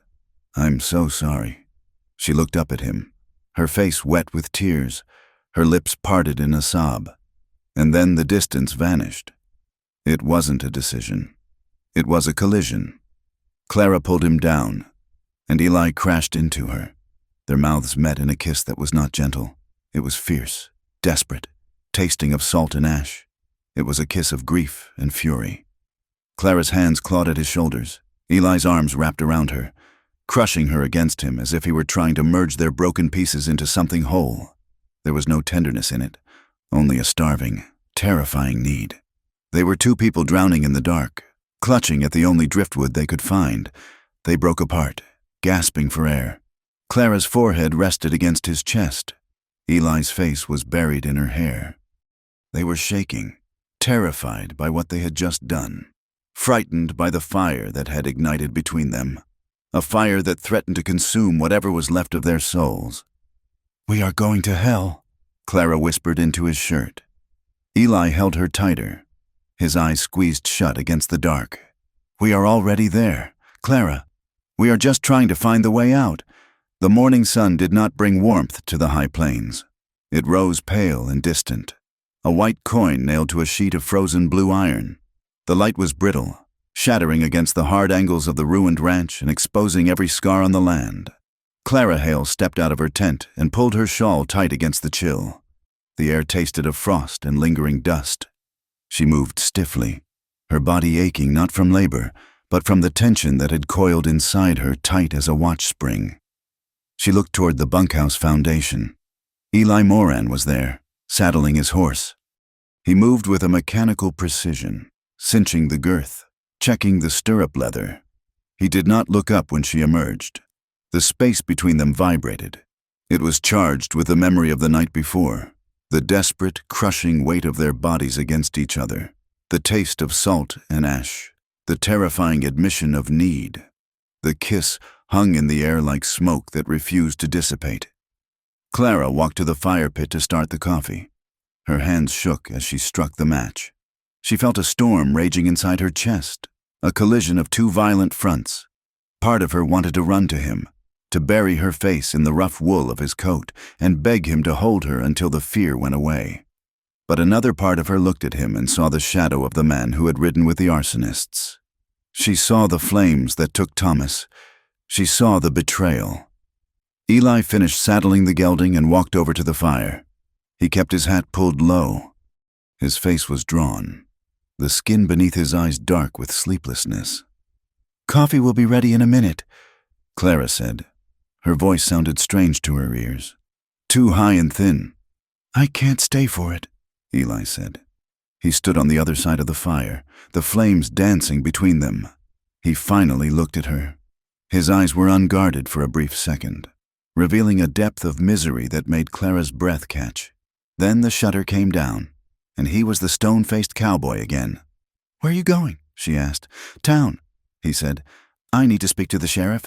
"I'm so sorry." She looked up at him, her face wet with tears, her lips parted in a sob. And then the distance vanished. It wasn't a decision. It was a collision. Clara pulled him down, and Eli crashed into her. Their mouths met in a kiss that was not gentle. It was fierce, desperate, tasting of salt and ash. It was a kiss of grief and fury. Clara's hands clawed at his shoulders. Eli's arms wrapped around her, crushing her against him as if he were trying to merge their broken pieces into something whole. There was no tenderness in it, only a starving, terrifying need. They were two people drowning in the dark, clutching at the only driftwood they could find. They broke apart, gasping for air. Clara's forehead rested against his chest. Eli's face was buried in her hair. They were shaking, terrified by what they had just done, frightened by the fire that had ignited between them, a fire that threatened to consume whatever was left of their souls. "We are going to hell," Clara whispered into his shirt. Eli held her tighter, his eyes squeezed shut against the dark. "We are already there, Clara. We are just trying to find the way out." The morning sun did not bring warmth to the high plains. It rose pale and distant, a white coin nailed to a sheet of frozen blue iron. The light was brittle, shattering against the hard angles of the ruined ranch and exposing every scar on the land. Clara Hale stepped out of her tent and pulled her shawl tight against the chill. The air tasted of frost and lingering dust. She moved stiffly, her body aching not from labor, but from the tension that had coiled inside her tight as a watch spring. She looked toward the bunkhouse foundation. Eli Moran was there, saddling his horse. He moved with a mechanical precision, cinching the girth, checking the stirrup leather. He did not look up when she emerged. The space between them vibrated. It was charged with the memory of the night before, the desperate, crushing weight of their bodies against each other, the taste of salt and ash, the terrifying admission of need. The kiss hung in the air like smoke that refused to dissipate. Clara walked to the fire pit to start the coffee. Her hands shook as she struck the match. She felt a storm raging inside her chest, a collision of two violent fronts. Part of her wanted to run to him, to bury her face in the rough wool of his coat and beg him to hold her until the fear went away. But another part of her looked at him and saw the shadow of the man who had ridden with the arsonists. She saw the flames that took Thomas. She saw the betrayal. Eli finished saddling the gelding and walked over to the fire. He kept his hat pulled low. His face was drawn, the skin beneath his eyes dark with sleeplessness. "Coffee will be ready in a minute," Clara said. Her voice sounded strange to her ears, too high and thin. "I can't stay for it," Eli said. He stood on the other side of the fire, the flames dancing between them. He finally looked at her. His eyes were unguarded for a brief second, revealing a depth of misery that made Clara's breath catch. Then the shutter came down, and he was the stone-faced cowboy again. "Where are you going?" she asked. "Town," he said. "I need to speak to the sheriff,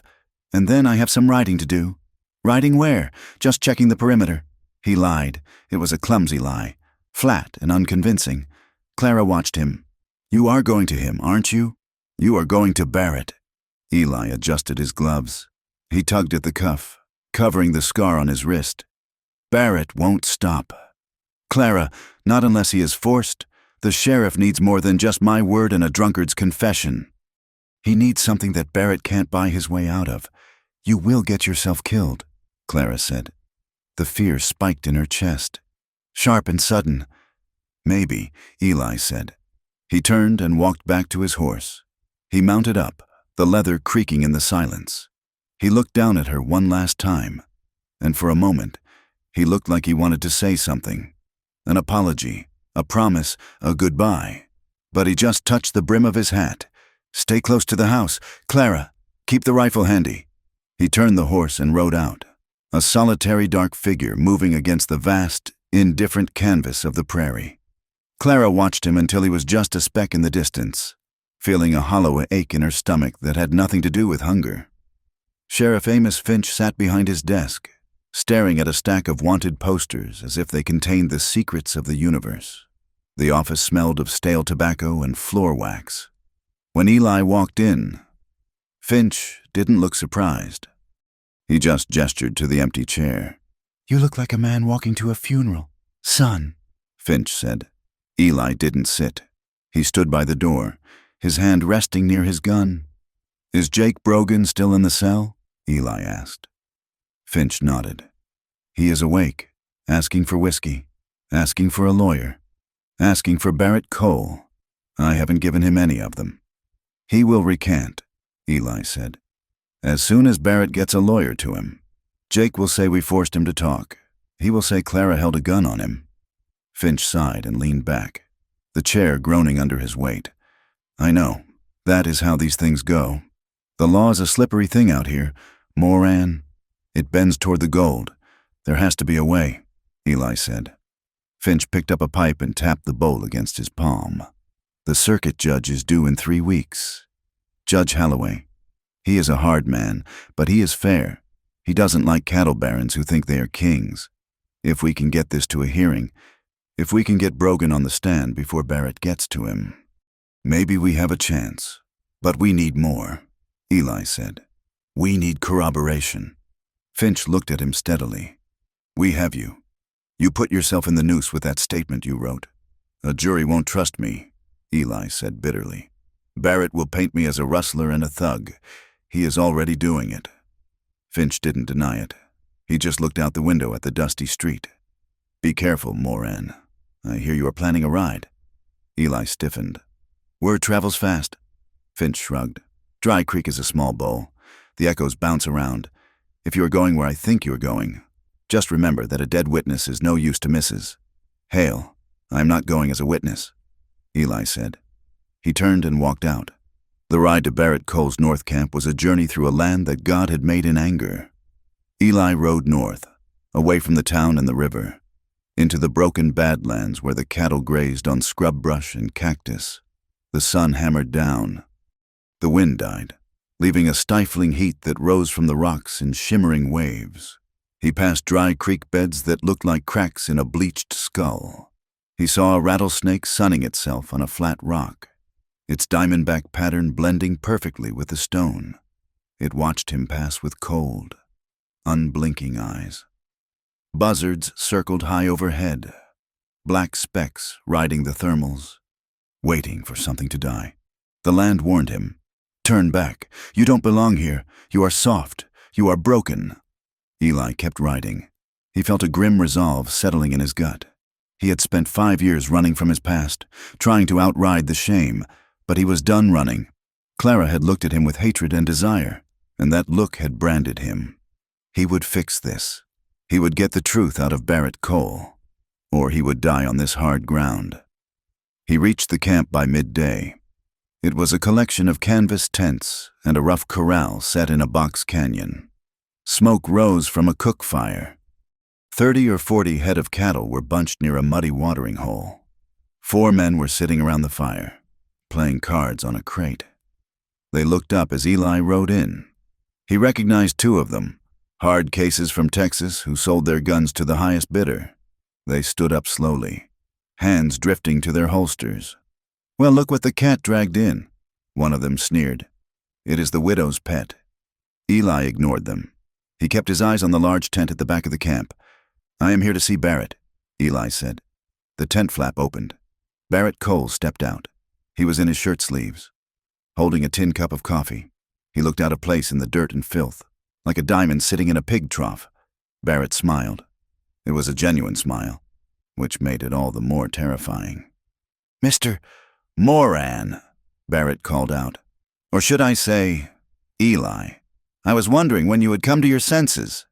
and then I have some riding to do." "Riding where?" "Just checking the perimeter." He lied. It was a clumsy lie, flat and unconvincing. Clara watched him. "You are going to him, aren't you? You are going to Barrett." Eli adjusted his gloves. He tugged at the cuff, covering the scar on his wrist. "Barrett won't stop." Clara, not unless he is forced. The sheriff needs more than just my word and a drunkard's confession. He needs something that Barrett can't buy his way out of. You will get yourself killed, Clara said. The fear spiked in her chest. Sharp and sudden. Maybe, Eli said. He turned and walked back to his horse. He mounted up, the leather creaking in the silence. He looked down at her one last time, and for a moment, he looked like he wanted to say something. An apology, a promise, a goodbye. But he just touched the brim of his hat. Stay close to the house. Clara, keep the rifle handy. He turned the horse and rode out, a solitary dark figure moving against the vast, indifferent canvas of the prairie. Clara watched him until he was just a speck in the distance, feeling a hollow ache in her stomach that had nothing to do with hunger. Sheriff Amos Finch sat behind his desk, staring at a stack of wanted posters as if they contained the secrets of the universe. The office smelled of stale tobacco and floor wax. When Eli walked in, Finch didn't look surprised. He just gestured to the empty chair. "You look like a man walking to a funeral, son," Finch said. Eli didn't sit. He stood by the door, his hand resting near his gun. "Is Jake Brogan still in the cell?" Eli asked. Finch nodded. "He is awake, asking for whiskey, asking for a lawyer, asking for Barrett Cole. I haven't given him any of them." "He will recant," Eli said. "As soon as Barrett gets a lawyer to him. Jake will say we forced him to talk. He will say Clara held a gun on him." Finch sighed and leaned back, the chair groaning under his weight. "I know. That is how these things go. The law is a slippery thing out here. Moran. It bends toward the gold. There has to be a way," Eli said. Finch picked up a pipe and tapped the bowl against his palm. "The circuit judge is due in 3 weeks. Judge Holloway. He is a hard man, but he is fair. He doesn't like cattle barons who think they are kings. If we can get this to a hearing, if we can get Brogan on the stand before Barrett gets to him, maybe we have a chance. But we need more," Eli said. "We need corroboration." Finch looked at him steadily. "We have you. You put yourself in the noose with that statement you wrote. A jury won't trust me," Eli said bitterly. "Barrett will paint me as a rustler and a thug. He is already doing it." Finch didn't deny it. He just looked out the window at the dusty street. "Be careful, Moran. I hear you are planning a ride." Eli stiffened. "Word travels fast." Finch shrugged. "Dry Creek is a small bowl. The echoes bounce around. If you are going where I think you are going, just remember that a dead witness is no use to misses. Hail, I am not going as a witness," Eli said. He turned and walked out. The ride to Barrett Cole's North Camp was a journey through a land that God had made in anger. Eli rode north, away from the town and the river, into the broken badlands where the cattle grazed on scrub brush and cactus. The sun hammered down. The wind died, leaving a stifling heat that rose from the rocks in shimmering waves. He passed dry creek beds that looked like cracks in a bleached skull. He saw a rattlesnake sunning itself on a flat rock, its diamondback pattern blending perfectly with the stone. It watched him pass with cold, unblinking eyes. Buzzards circled high overhead, black specks riding the thermals, waiting for something to die. The land warned him. "Turn back. You don't belong here. You are soft. You are broken." Eli kept riding. He felt a grim resolve settling in his gut. He had spent 5 years running from his past, trying to outride the shame, but he was done running. Clara had looked at him with hatred and desire, and that look had branded him. He would fix this. He would get the truth out of Barrett Cole, or he would die on this hard ground. He reached the camp by midday. It was a collection of canvas tents and a rough corral set in a box canyon. Smoke rose from a cook fire. 30 or 40 head of cattle were bunched near a muddy watering hole. 4 men were sitting around the fire, playing cards on a crate. They looked up as Eli rode in. He recognized 2 of them, hard cases from Texas who sold their guns to the highest bidder. They stood up slowly, hands drifting to their holsters. "Well, look what the cat dragged in," one of them sneered. "It is the widow's pet." Eli ignored them. He kept his eyes on the large tent at the back of the camp. "I am here to see Barrett," Eli said. The tent flap opened. Barrett Cole stepped out. He was in his shirt sleeves, holding a tin cup of coffee. He looked out of place in the dirt and filth, like a diamond sitting in a pig trough. Barrett smiled. It was a genuine smile, which made it all the more terrifying. "Mr. Moran," Barrett called out. "Or should I say, Eli. I was wondering when you would come to your senses."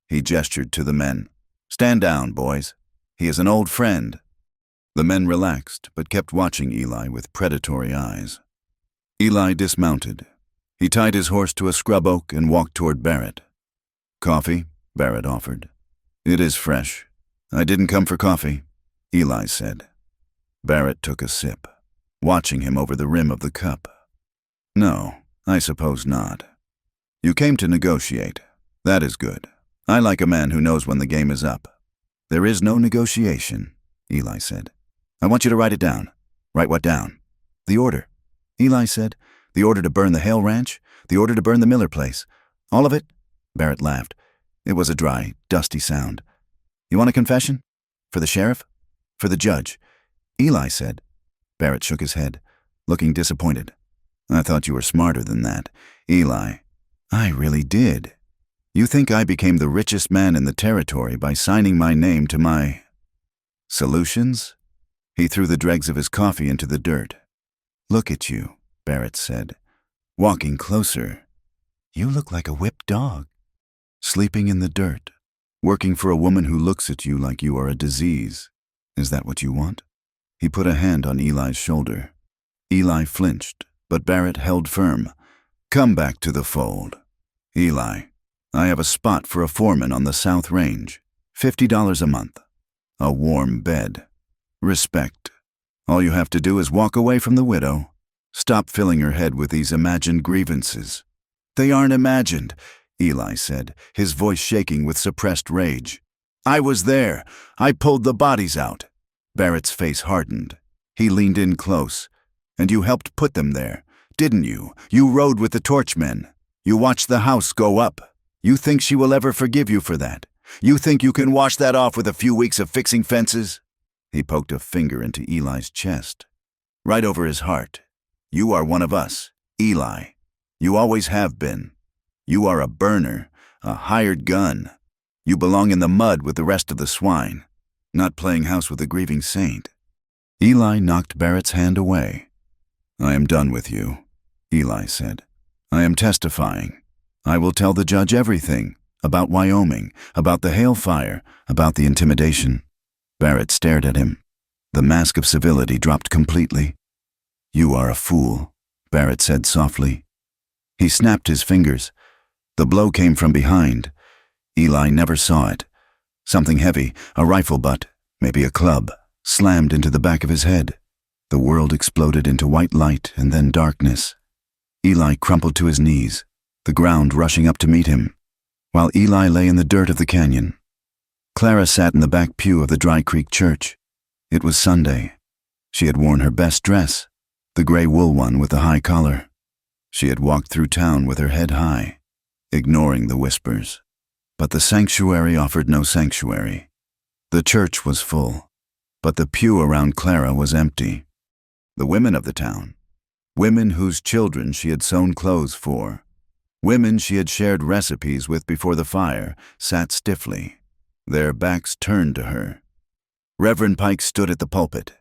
He gestured to the men. "Stand down, boys. He is an old friend." The men relaxed, but kept watching Eli with predatory eyes. Eli dismounted. He tied his horse to a scrub oak and walked toward Barrett. "Coffee?" Barrett offered. "It is fresh." "I didn't come for coffee," Eli said. Barrett took a sip, watching him over the rim of the cup. "No, I suppose not. You came to negotiate. That is good. I like a man who knows when the game is up." "There is no negotiation," Eli said. "I want you to write it down." "Write what down?" "The order," Eli said. "The order to burn the Hale Ranch, the order to burn the Miller place. All of it?" Barrett laughed. It was a dry, dusty sound. "You want a confession? For the sheriff? For the judge?" Eli said. Barrett shook his head, looking disappointed. "I thought you were smarter than that." "Eli, I really did. You think I became the richest man in the territory by signing my name to my solutions?" He threw the dregs of his coffee into the dirt. "Look at you," Barrett said, walking closer. "You look like a whipped dog. Sleeping in the dirt, working for a woman who looks at you like you are a disease. Is that what you want?" He put a hand on Eli's shoulder. Eli flinched, but Barrett held firm. "Come back to the fold. Eli, I have a spot for a foreman on the South Range. $50 a month. A warm bed. Respect. All you have to do is walk away from the widow. Stop filling her head with these imagined grievances." "They aren't imagined," Eli said, his voice shaking with suppressed rage. "I was there. I pulled the bodies out." Barrett's face hardened. He leaned in close. "And you helped put them there, didn't you? You rode with the torchmen. You watched the house go up. You think she will ever forgive you for that? You think you can wash that off with a few weeks of fixing fences?" He poked a finger into Eli's chest, right over his heart. "You are one of us, Eli. You always have been. You are a burner, a hired gun. You belong in the mud with the rest of the swine, not playing house with a grieving saint." Eli knocked Barrett's hand away. "I am done with you," Eli said. "I am testifying. I will tell the judge everything, about Wyoming, about the Hale fire, about the intimidation." Barrett stared at him. The mask of civility dropped completely. "You are a fool," Barrett said softly. He snapped his fingers. The blow came from behind. Eli never saw it. Something heavy, a rifle butt, maybe a club, slammed into the back of his head. The world exploded into white light and then darkness. Eli crumpled to his knees, the ground rushing up to meet him, while Eli lay in the dirt of the canyon. Clara sat in the back pew of the Dry Creek Church. It was Sunday. She had worn her best dress, the gray wool one with the high collar. She had walked through town with her head high, ignoring the whispers. But the sanctuary offered no sanctuary. The church was full, but the pew around Clara was empty. The women of the town, women whose children she had sewn clothes for, women she had shared recipes with before the fire, sat stiffly, their backs turned to her. Reverend Pike stood at the pulpit.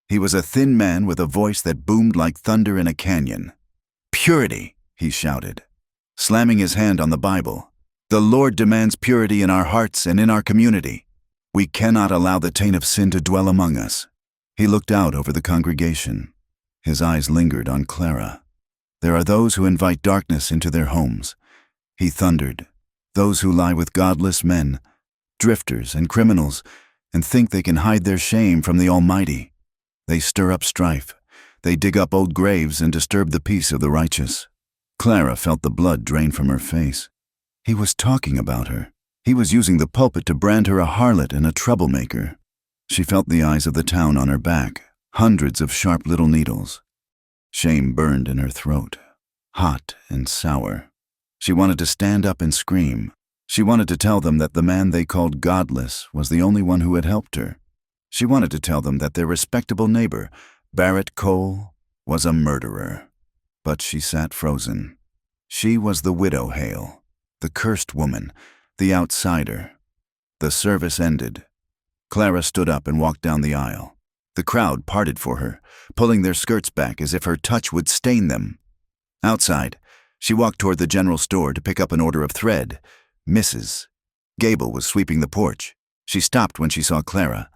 He was a thin man with a voice that boomed like thunder in a canyon. "Purity," he shouted, slamming his hand on the Bible. "The Lord demands purity in our hearts and in our community. We cannot allow the taint of sin to dwell among us." He looked out over the congregation. His eyes lingered on Clara. "There are those who invite darkness into their homes," he thundered. "Those who lie with godless men, drifters and criminals, and think they can hide their shame from the Almighty. They stir up strife. They dig up old graves and disturb the peace of the righteous." Clara felt the blood drain from her face. He was talking about her. He was using the pulpit to brand her a harlot and a troublemaker. She felt the eyes of the town on her back, hundreds of sharp little needles. Shame burned in her throat, hot and sour. She wanted to stand up and scream. She wanted to tell them that the man they called godless was the only one who had helped her. She wanted to tell them that their respectable neighbor, Barrett Cole, was a murderer. But she sat frozen. She was the widow Hale, the cursed woman, the outsider. The service ended. Clara stood up and walked down the aisle. The crowd parted for her, pulling their skirts back as if her touch would stain them. Outside, she walked toward the general store to pick up an order of thread. Mrs. Gable was sweeping the porch. She stopped when she saw Clara.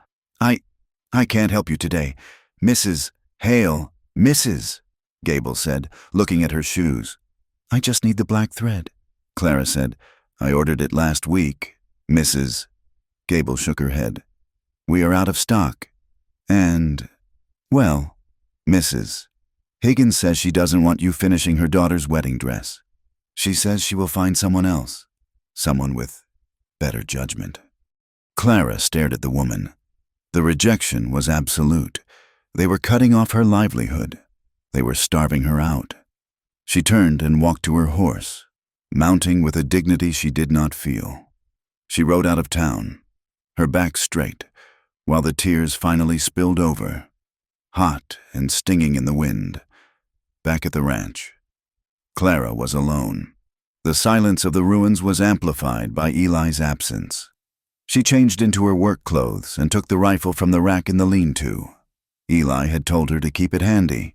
I can't help you today. Mrs. Hale, Mrs. Gable said, looking at her shoes. I just need the black thread, Clara said. I ordered it last week. Mrs. Gable shook her head. We are out of stock. And, well, Mrs. Higgins says she doesn't want you finishing her daughter's wedding dress. She says she will find someone else, someone with better judgment. Clara stared at the woman. The rejection was absolute. They were cutting off her livelihood. They were starving her out. She turned and walked to her horse, mounting with a dignity she did not feel. She rode out of town, her back straight, while the tears finally spilled over, hot and stinging in the wind. Back at the ranch, Clara was alone. The silence of the ruins was amplified by Eli's absence. She changed into her work clothes and took the rifle from the rack in the lean-to. Eli had told her to keep it handy.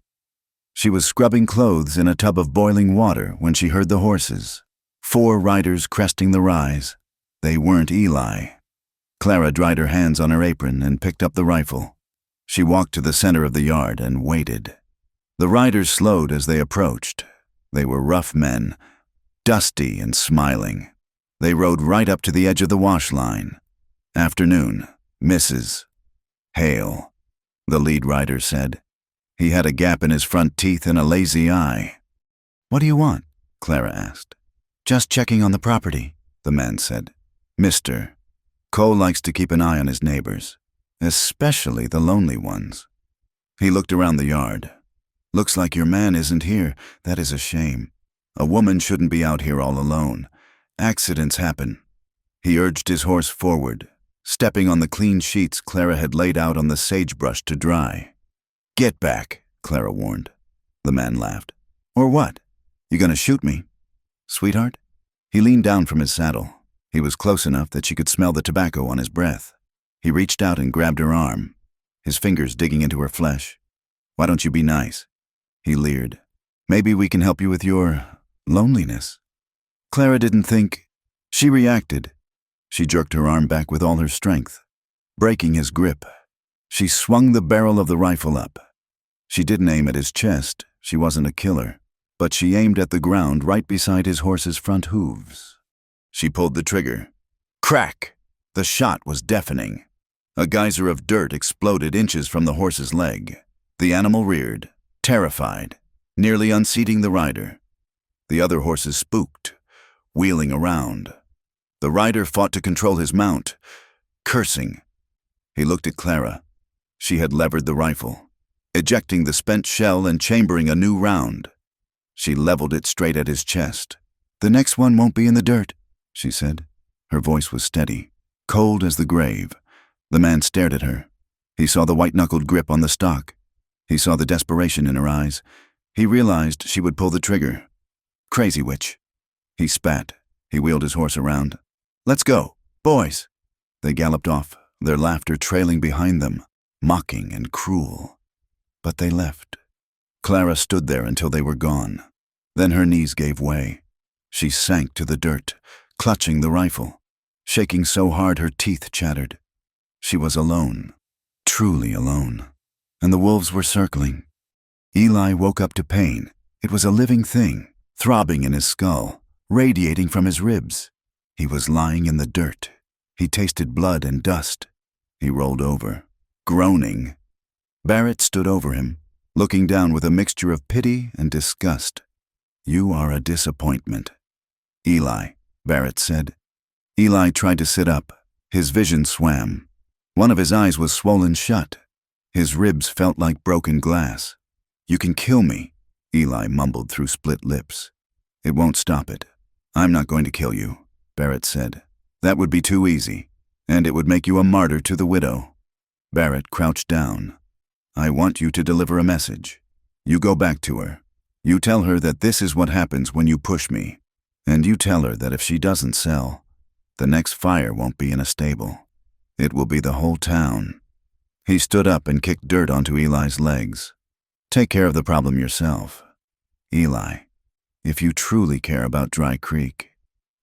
She was scrubbing clothes in a tub of boiling water when she heard the horses. 4 riders cresting the rise. They weren't Eli. Clara dried her hands on her apron and picked up the rifle. She walked to the center of the yard and waited. The riders slowed as they approached. They were rough men, dusty and smiling. They rode right up to the edge of the wash line. Afternoon, Mrs. Hale, the lead rider said. He had a gap in his front teeth and a lazy eye. What do you want? Clara asked. Just checking on the property, the man said. Mr. Cole likes to keep an eye on his neighbors, especially the lonely ones. He looked around the yard. Looks like your man isn't here. That is a shame. A woman shouldn't be out here all alone. Accidents happen. He urged his horse forward, stepping on the clean sheets Clara had laid out on the sagebrush to dry. Get back, Clara warned. The man laughed. Or what? You gonna shoot me? Sweetheart? He leaned down from his saddle. He was close enough that she could smell the tobacco on his breath. He reached out and grabbed her arm, his fingers digging into her flesh. Why don't you be nice? He leered. Maybe we can help you with your loneliness. Clara didn't think. She reacted. She jerked her arm back with all her strength, breaking his grip. She swung the barrel of the rifle up. She didn't aim at his chest. She wasn't a killer. But she aimed at the ground right beside his horse's front hooves. She pulled the trigger. Crack! The shot was deafening. A geyser of dirt exploded inches from the horse's leg. The animal reared, terrified, nearly unseating the rider. The other horses spooked, wheeling around. The rider fought to control his mount, cursing. He looked at Clara. She had levered the rifle, ejecting the spent shell and chambering a new round. She leveled it straight at his chest. The next one won't be in the dirt, she said. Her voice was steady, cold as the grave. The man stared at her. He saw the white-knuckled grip on the stock. He saw the desperation in her eyes. He realized she would pull the trigger. Crazy witch. He spat. He wheeled his horse around. Let's go, boys. They galloped off, their laughter trailing behind them, mocking and cruel. But they left. Clara stood there until they were gone. Then her knees gave way. She sank to the dirt, clutching the rifle, shaking so hard her teeth chattered. She was alone, truly alone, and the wolves were circling. Eli woke up to pain. It was a living thing, throbbing in his skull, radiating from his ribs. He was lying in the dirt. He tasted blood and dust. He rolled over, groaning. Barrett stood over him, looking down with a mixture of pity and disgust. You are a disappointment. Eli, Barrett said. Eli tried to sit up. His vision swam. One of his eyes was swollen shut. His ribs felt like broken glass. You can kill me, Eli mumbled through split lips. It won't stop it. I'm not going to kill you, Barrett said. That would be too easy, and it would make you a martyr to the widow. Barrett crouched down. "I want you to deliver a message. You go back to her. You tell her that this is what happens when you push me. And you tell her that if she doesn't sell, the next fire won't be in a stable. It will be the whole town." He stood up and kicked dirt onto Eli's legs. "Take care of the problem yourself. Eli, if you truly care about Dry Creek,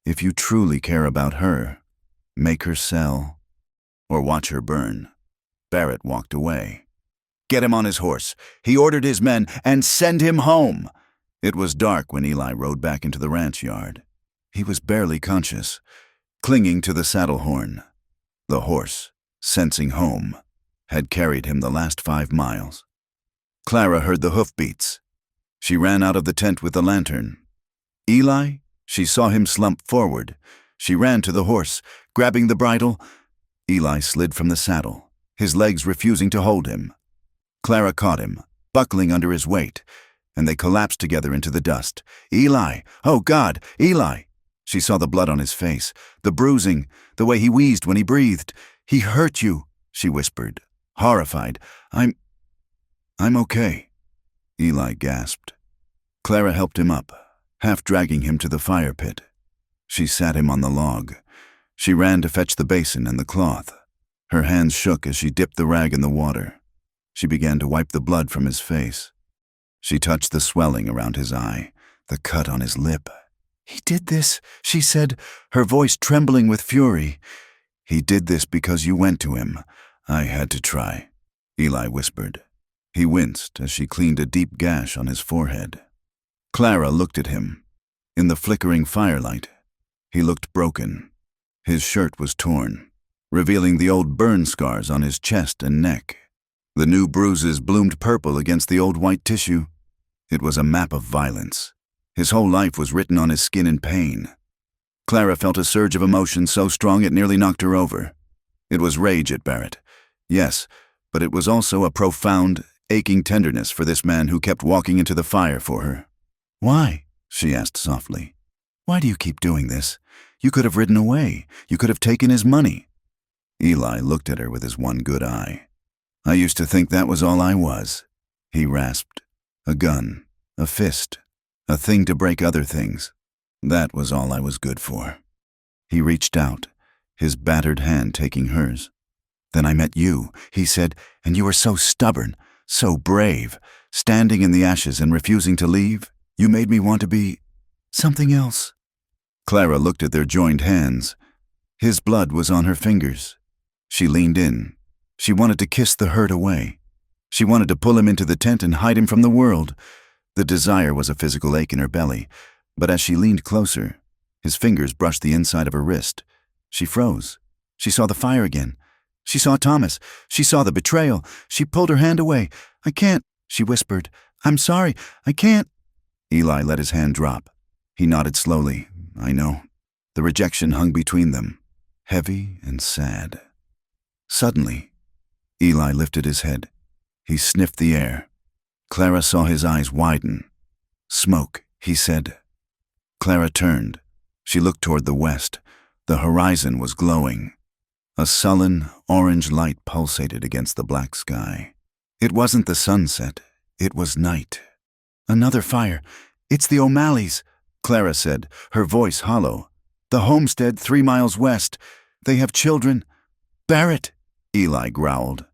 if you truly care about her, make her sell or watch her burn." Barrett walked away. "Get him on his horse," he ordered his men, "and send him home." It was dark when Eli rode back into the ranch yard. He was barely conscious, clinging to the saddle horn. The horse, sensing home, had carried him the last 5 miles. Clara heard the hoofbeats. She ran out of the tent with the lantern. Eli? She saw him slump forward. She ran to the horse, grabbing the bridle. Eli slid from the saddle, his legs refusing to hold him. Clara caught him, buckling under his weight, and they collapsed together into the dust. "Eli! Oh, God! Eli!" She saw the blood on his face, the bruising, the way he wheezed when he breathed. "He hurt you," she whispered, horrified. I'm okay," Eli gasped. Clara helped him up, half dragging him to the fire pit. She sat him on the log. She ran to fetch the basin and the cloth. Her hands shook as she dipped the rag in the water. She began to wipe the blood from his face. She touched the swelling around his eye, the cut on his lip. "He did this," she said, her voice trembling with fury. "He did this because you went to him. I had to try," Eli whispered. He winced as she cleaned a deep gash on his forehead. Clara looked at him. In the flickering firelight, he looked broken. His shirt was torn, revealing the old burn scars on his chest and neck. The new bruises bloomed purple against the old white tissue. It was a map of violence. His whole life was written on his skin in pain. Clara felt a surge of emotion so strong it nearly knocked her over. It was rage at Barrett. Yes, but it was also a profound, aching tenderness for this man who kept walking into the fire for her. "Why?" she asked softly. "Why do you keep doing this? You could have ridden away. You could have taken his money." Eli looked at her with his one good eye. "I used to think that was all I was," he rasped. "A gun, a fist, a thing to break other things. That was all I was good for." He reached out, his battered hand taking hers. "Then I met you," he said, "and you were so stubborn, so brave, standing in the ashes and refusing to leave. You made me want to be something else." Clara looked at their joined hands. His blood was on her fingers. She leaned in. She wanted to kiss the hurt away. She wanted to pull him into the tent and hide him from the world. The desire was a physical ache in her belly, but as she leaned closer, his fingers brushed the inside of her wrist. She froze. She saw the fire again. She saw Thomas. She saw the betrayal. She pulled her hand away. "I can't," she whispered. "I'm sorry. I can't." Eli let his hand drop. He nodded slowly. "I know." The rejection hung between them, heavy and sad. Suddenly, Eli lifted his head. He sniffed the air. Clara saw his eyes widen. "Smoke," he said. Clara turned. She looked toward the west. The horizon was glowing. A sullen, orange light pulsated against the black sky. It wasn't the sunset. It was night. "Another fire. It's the O'Malleys," Clara said, her voice hollow. "The homestead 3 miles west. They have children." "Barrett," Eli growled.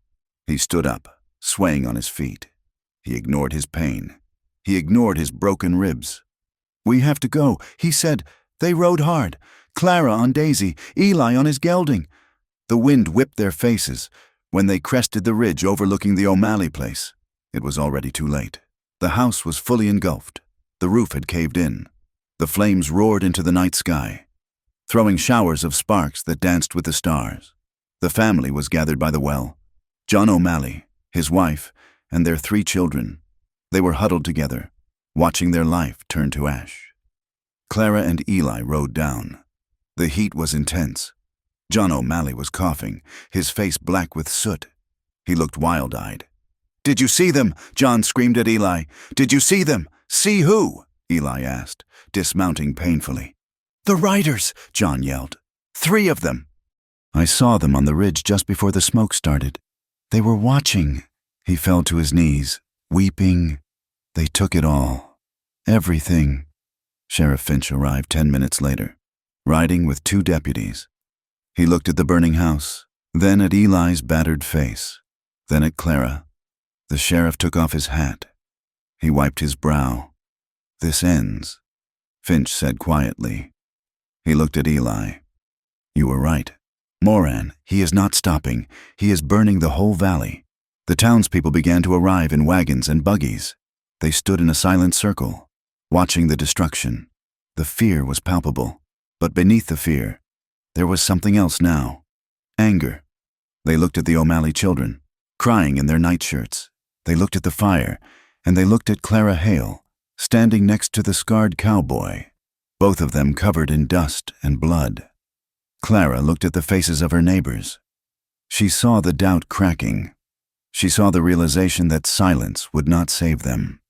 He stood up, swaying on his feet. He ignored his pain. He ignored his broken ribs. "We have to go," he said. "They rode hard. Clara on Daisy, Eli on his gelding." The wind whipped their faces. When they crested the ridge overlooking the O'Malley place, it was already too late. The house was fully engulfed. The roof had caved in. The flames roared into the night sky, throwing showers of sparks that danced with the stars. The family was gathered by the well. John O'Malley, his wife, and their 3 children. They were huddled together, watching their life turn to ash. Clara and Eli rode down. The heat was intense. John O'Malley was coughing, his face black with soot. He looked wild-eyed. "Did you see them?" John screamed at Eli. "Did you see them?" "See who?" Eli asked, dismounting painfully. "The riders," John yelled. 3 of them. "I saw them on the ridge just before the smoke started." They were watching. He fell to his knees, weeping. They took it all. Everything. Sheriff Finch arrived 10 minutes later, riding with 2 deputies. He looked at the burning house, then at Eli's battered face, then at Clara. The sheriff took off his hat. He wiped his brow. "This ends," Finch said quietly. He looked at Eli. "You were right. Moran, he is not stopping. He is burning the whole valley." The townspeople began to arrive in wagons and buggies. They stood in a silent circle, watching the destruction. The fear was palpable, but beneath the fear, there was something else now. Anger. They looked at the O'Malley children, crying in their nightshirts. They looked at the fire, and they looked at Clara Hale, standing next to the scarred cowboy, both of them covered in dust and blood. Clara looked at the faces of her neighbors. She saw the doubt cracking. She saw the realization that silence would not save them.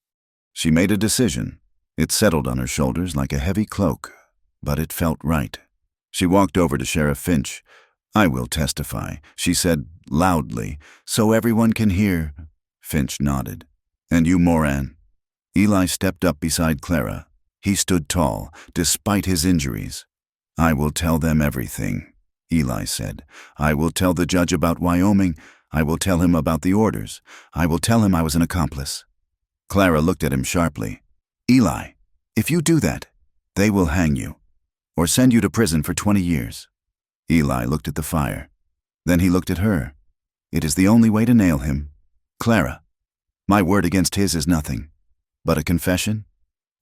She made a decision. It settled on her shoulders like a heavy cloak, but it felt right. She walked over to Sheriff Finch. "I will testify," she said loudly, "so everyone can hear." Finch nodded. "And you, Moran?" Eli stepped up beside Clara. He stood tall, despite his injuries. "I will tell them everything," Eli said. "I will tell the judge about Wyoming. I will tell him about the orders. I will tell him I was an accomplice." Clara looked at him sharply. "Eli, if you do that, they will hang you, or send you to prison for 20 years. Eli looked at the fire. Then he looked at her. "It is the only way to nail him. Clara, my word against his is nothing. But a confession?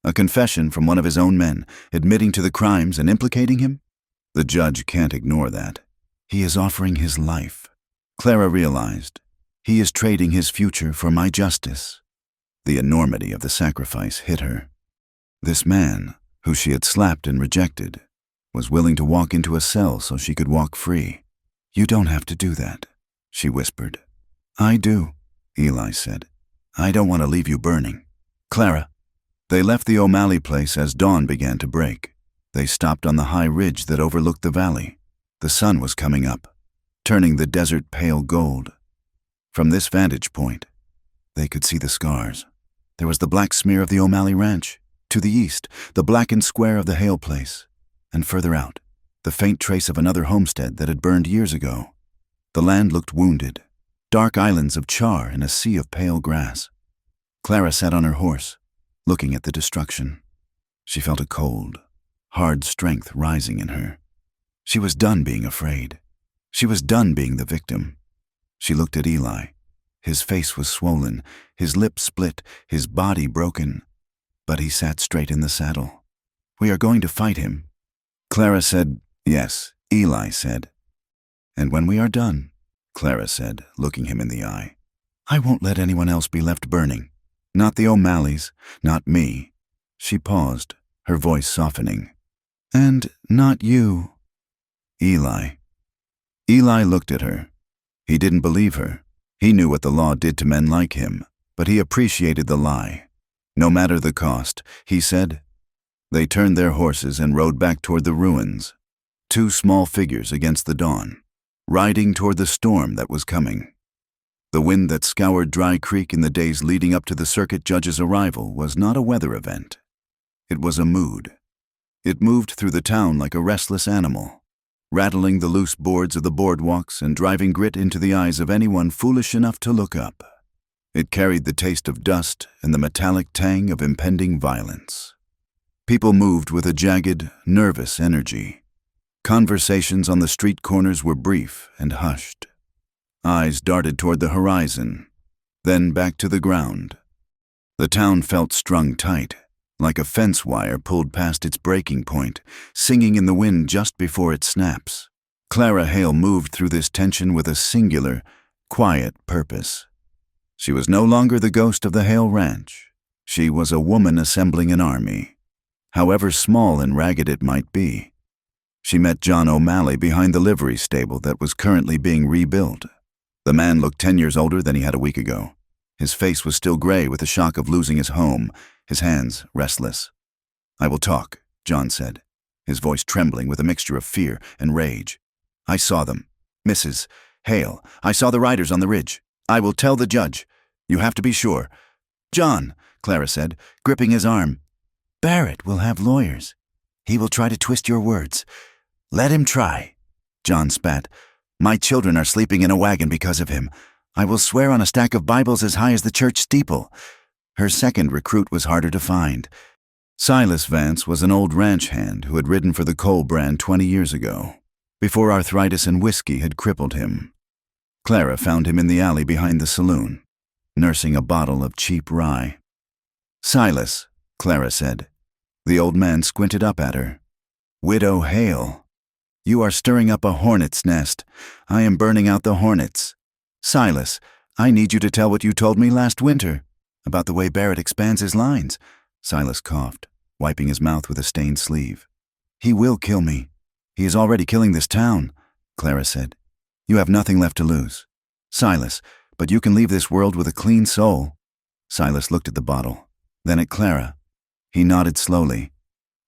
A confession from one of his own men, admitting to the crimes and implicating him? The judge can't ignore that. He is offering his life." Clara realized. He is trading his future for my justice. The enormity of the sacrifice hit her. This man, who she had slapped and rejected, was willing to walk into a cell so she could walk free. "You don't have to do that," she whispered. "I do," Eli said. "I don't want to leave you burning." "Clara." They left the O'Malley place as dawn began to break. They stopped on the high ridge that overlooked the valley. The sun was coming up, turning the desert pale gold. From this vantage point, they could see the scars. There was the black smear of the O'Malley ranch. To the east, the blackened square of the Hale place. And further out, the faint trace of another homestead that had burned years ago. The land looked wounded, dark islands of char in a sea of pale grass. Clara sat on her horse, looking at the destruction. She felt a cold, hard strength rising in her. She was done being afraid. She was done being the victim. She looked at Eli. His face was swollen, his lips split, his body broken. But he sat straight in the saddle. "We are going to fight him." Clara said, "Yes," Eli said. "And when we are done," Clara said, looking him in the eye, "I won't let anyone else be left burning. Not the O'Malleys, not me." She paused, her voice softening. "And not you." Eli. Eli looked at her. He didn't believe her. He knew what the law did to men like him, but he appreciated the lie. "No matter the cost," he said. They turned their horses and rode back toward the ruins, 2 small figures against the dawn, riding toward the storm that was coming. The wind that scoured Dry Creek in the days leading up to the circuit judge's arrival was not a weather event. It was a mood. It moved through the town like a restless animal, rattling the loose boards of the boardwalks and driving grit into the eyes of anyone foolish enough to look up. It carried the taste of dust and the metallic tang of impending violence. People moved with a jagged, nervous energy. Conversations on the street corners were brief and hushed. Eyes darted toward the horizon, then back to the ground. The town felt strung tight, like a fence wire pulled past its breaking point, singing in the wind just before it snaps. Clara Hale moved through this tension with a singular, quiet purpose. She was no longer the ghost of the Hale Ranch. She was a woman assembling an army, however small and ragged it might be. She met John O'Malley behind the livery stable that was currently being rebuilt. The man looked 10 years older than he had a week ago. His face was still gray with the shock of losing his home, his hands restless. "I will talk," John said, his voice trembling with a mixture of fear and rage. "I saw them. Mrs. Hale, I saw the riders on the ridge." I will tell the judge. You have to be sure. John, Clara said, gripping his arm. Barrett will have lawyers. He will try to twist your words. Let him try. John spat. My children are sleeping in a wagon because of him. I will swear on a stack of Bibles as high as the church steeple. Her second recruit was harder to find. Silas Vance was an old ranch hand who had ridden for the Cole brand 20 years ago, before arthritis and whiskey had crippled him. Clara found him in the alley behind the saloon, nursing a bottle of cheap rye. Silas, Clara said. The old man squinted up at her. Widow Hale. You are stirring up a hornet's nest. I am burning out the hornets. Silas, I need you to tell what you told me last winter, about the way Barrett expands his lines. Silas coughed, wiping his mouth with a stained sleeve. He will kill me. He is already killing this town, Clara said. You have nothing left to lose. Silas, but you can leave this world with a clean soul. Silas looked at the bottle, then at Clara. He nodded slowly.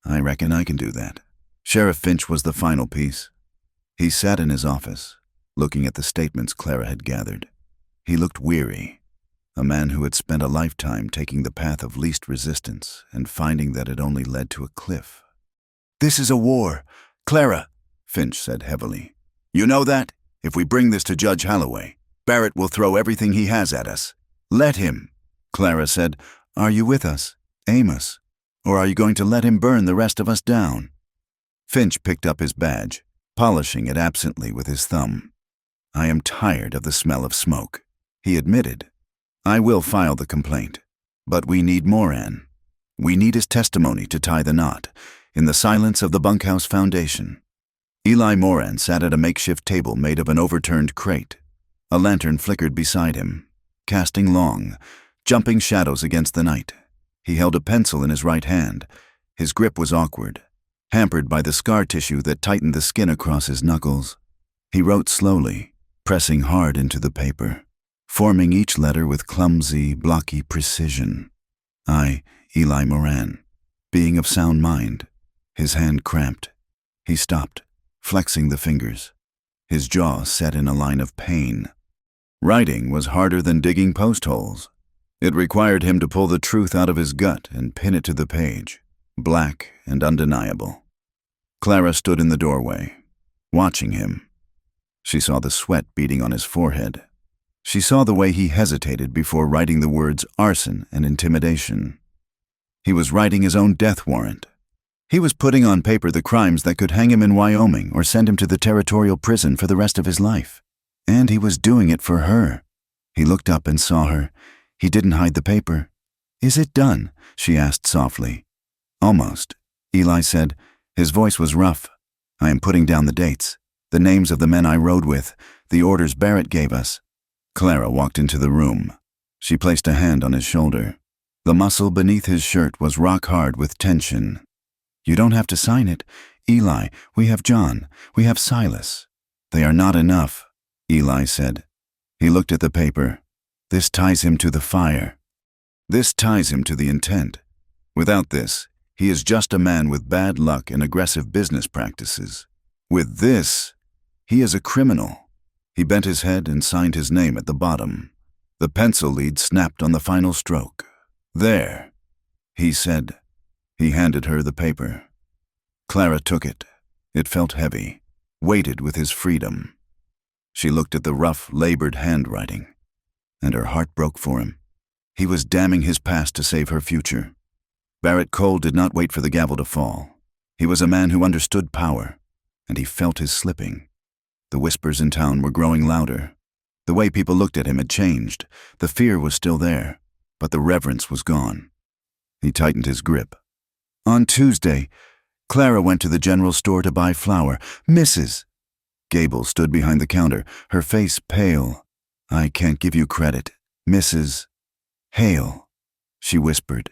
I reckon I can do that. Sheriff Finch was the final piece. He sat in his office, looking at the statements Clara had gathered. He looked weary, a man who had spent a lifetime taking the path of least resistance and finding that it only led to a cliff. This is a war. Clara, Finch said heavily. You know that? If we bring this to Judge Holloway, Barrett will throw everything he has at us. Let him. Clara said, Are you with us, Amos? Or are you going to let him burn the rest of us down? Finch picked up his badge, polishing it absently with his thumb. I am tired of the smell of smoke, he admitted. I will file the complaint, but we need Moran. We need his testimony to tie the knot, in the silence of the bunkhouse foundation. Eli Moran sat at a makeshift table made of an overturned crate. A lantern flickered beside him, casting long, jumping shadows against the night. He held a pencil in his right hand. His grip was awkward, hampered by the scar tissue that tightened the skin across his knuckles. He wrote slowly, pressing hard into the paper, forming each letter with clumsy, blocky precision. I, Eli Moran, being of sound mind. His hand cramped. He stopped, flexing the fingers. His jaw set in a line of pain. Writing was harder than digging post holes. It required him to pull the truth out of his gut and pin it to the page, black and undeniable. Clara stood in the doorway, watching him. She saw the sweat beading on his forehead. She saw the way he hesitated before writing the words arson and intimidation. He was writing his own death warrant. He was putting on paper the crimes that could hang him in Wyoming or send him to the territorial prison for the rest of his life. And he was doing it for her. He looked up and saw her. He didn't hide the paper. Is it done? She asked softly. Almost, Eli said. His voice was rough. I am putting down the dates, the names of the men I rode with, the orders Barrett gave us. Clara walked into the room. She placed a hand on his shoulder. The muscle beneath his shirt was rock hard with tension. You don't have to sign it. Eli, we have John. We have Silas. They are not enough, Eli said. He looked at the paper. This ties him to the fire. This ties him to the intent. Without this, he is just a man with bad luck and aggressive business practices. With this, he is a criminal. He bent his head and signed his name at the bottom. The pencil lead snapped on the final stroke. There, he said. He handed her the paper. Clara took it. It felt heavy, weighted with his freedom. She looked at the rough, labored handwriting, and her heart broke for him. He was damning his past to save her future. Barrett Cole did not wait for the gavel to fall. He was a man who understood power, and he felt his slipping. The whispers in town were growing louder. The way people looked at him had changed. The fear was still there, but the reverence was gone. He tightened his grip. On Tuesday, Clara went to the general store to buy flour. Mrs. Gable stood behind the counter, her face pale. I can't give you credit. Mrs. Hale, she whispered.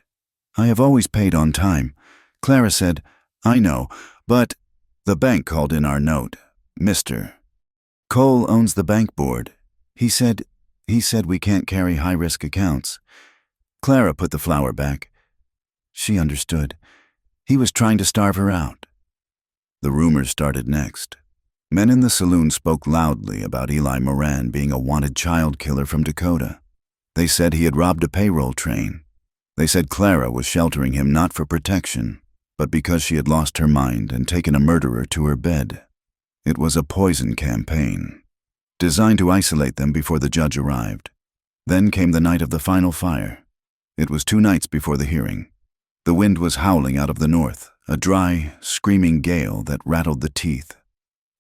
I have always paid on time. Clara said, I know, but the bank called in our note. Mr. Cole owns the bank board. He said we can't carry high-risk accounts. Clara put the flour back. She understood. He was trying to starve her out. The rumors started next. Men in the saloon spoke loudly about Eli Moran being a wanted child killer from Dakota. They said he had robbed a payroll train. They said Clara was sheltering him not for protection, but because she had lost her mind and taken a murderer to her bed. It was a poison campaign, designed to isolate them before the judge arrived. Then came the night of the final fire. It was 2 nights before the hearing. The wind was howling out of the north, a dry, screaming gale that rattled the teeth.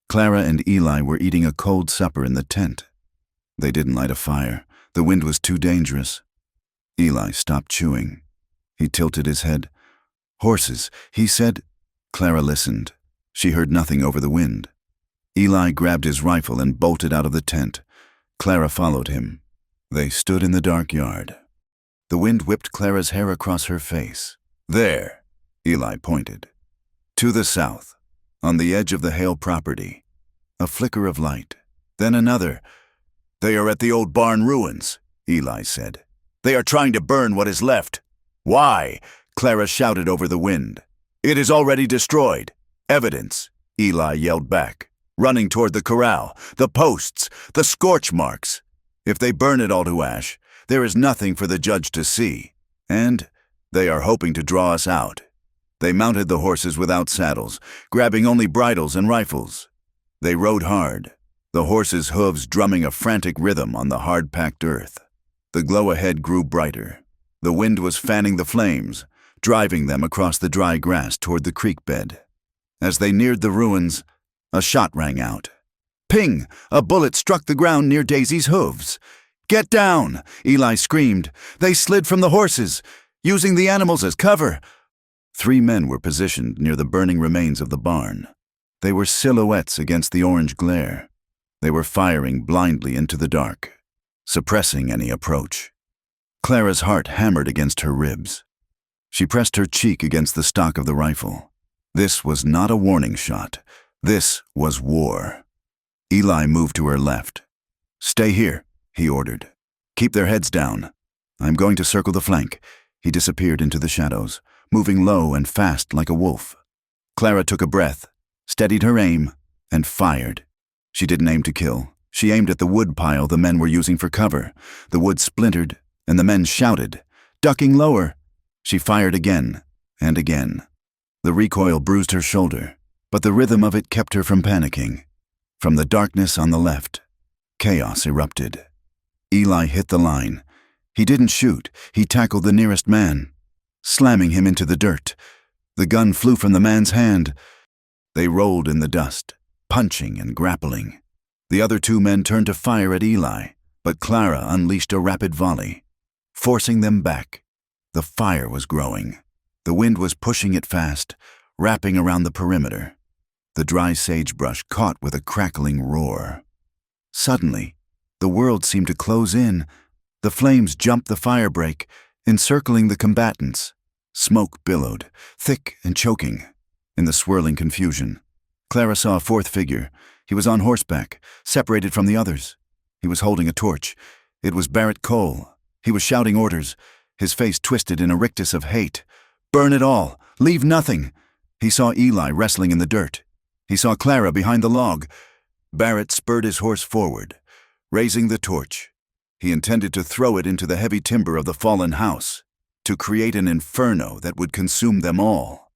Clara and Eli were eating a cold supper in the tent. They didn't light a fire. The wind was too dangerous. Eli stopped chewing. He tilted his head. "Horses," he said. Clara listened. She heard nothing over the wind. Eli grabbed his rifle and bolted out of the tent. Clara followed him. They stood in the dark yard. The wind whipped Clara's hair across her face. "There," Eli pointed. "To the south, on the edge of the Hale property." A flicker of light. Then another. "They are at the old barn ruins," Eli said. "They are trying to burn what is left." "Why?" Clara shouted over the wind. "It is already destroyed." "Evidence," Eli yelled back, running toward the corral, the posts, the scorch marks. "If they burn it all to ash, there is nothing for the judge to see. And they are hoping to draw us out." They mounted the horses without saddles, grabbing only bridles and rifles. They rode hard, the horses' hooves drumming a frantic rhythm on the hard-packed earth. The glow ahead grew brighter. The wind was fanning the flames, driving them across the dry grass toward the creek bed. As they neared the ruins, a shot rang out. Ping! A bullet struck the ground near Daisy's hooves. "Get down!" Eli screamed. They slid from the horses, using the animals as cover. 3 men were positioned near the burning remains of the barn. They were silhouettes against the orange glare. They were firing blindly into the dark, suppressing any approach. Clara's heart hammered against her ribs. She pressed her cheek against the stock of the rifle. This was not a warning shot. This was war. Eli moved to her left. "Stay here," he ordered. "Keep their heads down. I'm going to circle the flank." He disappeared into the shadows, moving low and fast like a wolf. Clara took a breath, steadied her aim, and fired. She didn't aim to kill. She aimed at the wood pile the men were using for cover. The wood splintered, and the men shouted, ducking lower. She fired again and again. The recoil bruised her shoulder, but the rhythm of it kept her from panicking. From the darkness on the left, chaos erupted. Eli hit the line. He didn't shoot. He tackled the nearest man, slamming him into the dirt. The gun flew from the man's hand. They rolled in the dust, punching and grappling. The other 2 men turned to fire at Eli, but Clara unleashed a rapid volley, forcing them back. The fire was growing. The wind was pushing it fast, wrapping around the perimeter. The dry sagebrush caught with a crackling roar. Suddenly, the world seemed to close in. The flames jumped the firebreak, encircling the combatants. Smoke billowed, thick and choking. In the swirling confusion, Clara saw a 4th figure. He was on horseback, separated from the others. He was holding a torch. It was Barrett Cole. He was shouting orders, his face twisted in a rictus of hate. "Burn it all! Leave nothing!" He saw Eli wrestling in the dirt. He saw Clara behind the log. Barrett spurred his horse forward, raising the torch. He intended to throw it into the heavy timber of the fallen house, to create an inferno that would consume them all.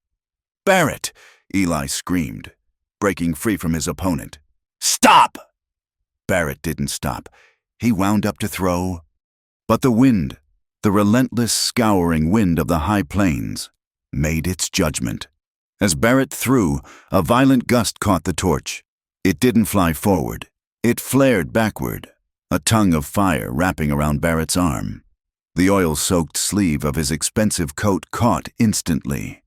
"Barrett!" Eli screamed, breaking free from his opponent. "Stop!" Barrett didn't stop. He wound up to throw. But the wind, the relentless, scouring wind of the high plains, made its judgment. As Barrett threw, a violent gust caught the torch. It didn't fly forward. It flared backward, a tongue of fire wrapping around Barrett's arm. The oil-soaked sleeve of his expensive coat caught instantly.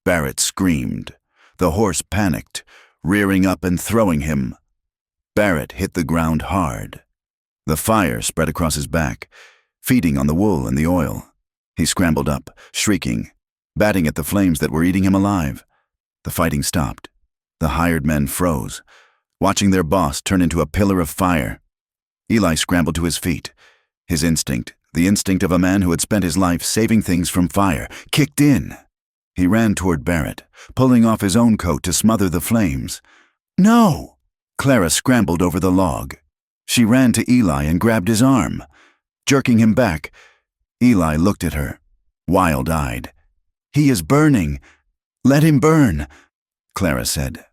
Barrett screamed. The horse panicked, rearing up and throwing him. Barrett hit the ground hard. The fire spread across his back, feeding on the wool and the oil. He scrambled up, shrieking, batting at the flames that were eating him alive. The fighting stopped. The hired men froze, watching their boss turn into a pillar of fire. Eli scrambled to his feet. His instinct, the instinct of a man who had spent his life saving things from fire, kicked in. He ran toward Barrett, pulling off his own coat to smother the flames. "No!" Clara scrambled over the log. She ran to Eli and grabbed his arm. Jerking him back, Eli looked at her, wild-eyed. "He is burning. Let him burn," Clara said.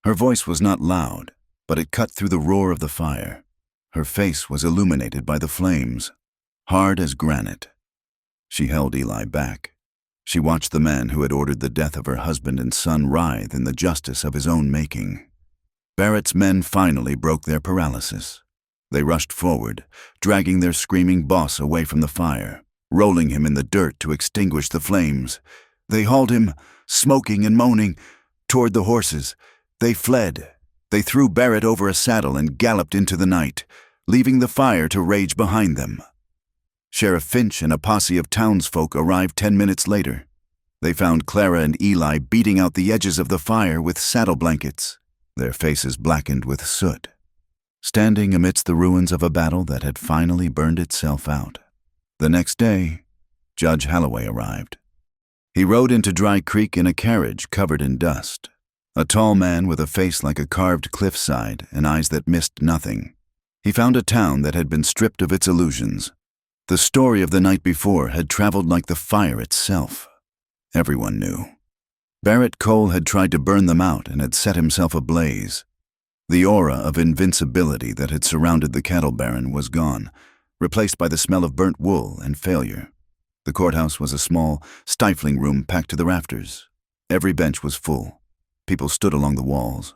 Her voice was not loud, but it cut through the roar of the fire. Her face was illuminated by the flames, hard as granite. She held Eli back. She watched the man who had ordered the death of her husband and son writhe in the justice of his own making. Barrett's men finally broke their paralysis. They rushed forward, dragging their screaming boss away from the fire, rolling him in the dirt to extinguish the flames. They hauled him, smoking and moaning, toward the horses. They fled. They threw Barrett over a saddle and galloped into the night, leaving the fire to rage behind them. Sheriff Finch and a posse of townsfolk arrived 10 minutes later. They found Clara and Eli beating out the edges of the fire with saddle blankets, their faces blackened with soot, standing amidst the ruins of a battle that had finally burned itself out. The next day, Judge Holloway arrived. He rode into Dry Creek in a carriage covered in dust, a tall man with a face like a carved cliffside and eyes that missed nothing. He found a town that had been stripped of its illusions. The story of the night before had traveled like the fire itself. Everyone knew. Barrett Cole had tried to burn them out and had set himself ablaze. The aura of invincibility that had surrounded the cattle baron was gone, replaced by the smell of burnt wool and failure. The courthouse was a small, stifling room packed to the rafters. Every bench was full. People stood along the walls.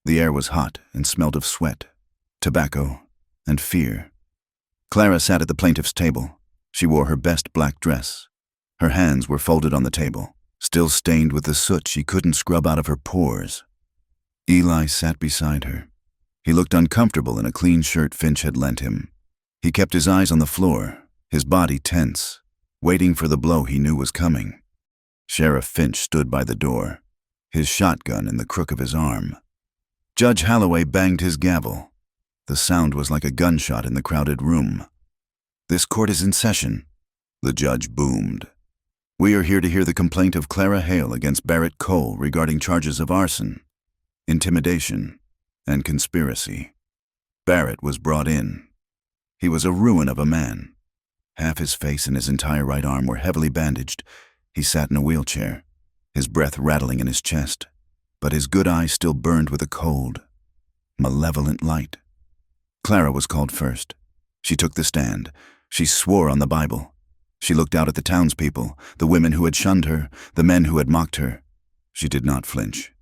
The air was hot and smelled of sweat, tobacco, and fear. Clara sat at the plaintiff's table. She wore her best black dress. Her hands were folded on the table, still stained with the soot she couldn't scrub out of her pores. Eli sat beside her. He looked uncomfortable in a clean shirt Finch had lent him. He kept his eyes on the floor, his body tense, waiting for the blow he knew was coming. Sheriff Finch stood by the door, his shotgun in the crook of his arm. Judge Holloway banged his gavel. The sound was like a gunshot in the crowded room. "This court is in session," the judge boomed. "We are here to hear the complaint of Clara Hale against Barrett Cole regarding charges of arson, intimidation, and conspiracy." Barrett was brought in. He was a ruin of a man. Half his face and his entire right arm were heavily bandaged. He sat in a wheelchair, his breath rattling in his chest, but his good eye still burned with a cold, malevolent light. Clara was called first. She took the stand. She swore on the Bible. She looked out at the townspeople, the women who had shunned her, the men who had mocked her. She did not flinch.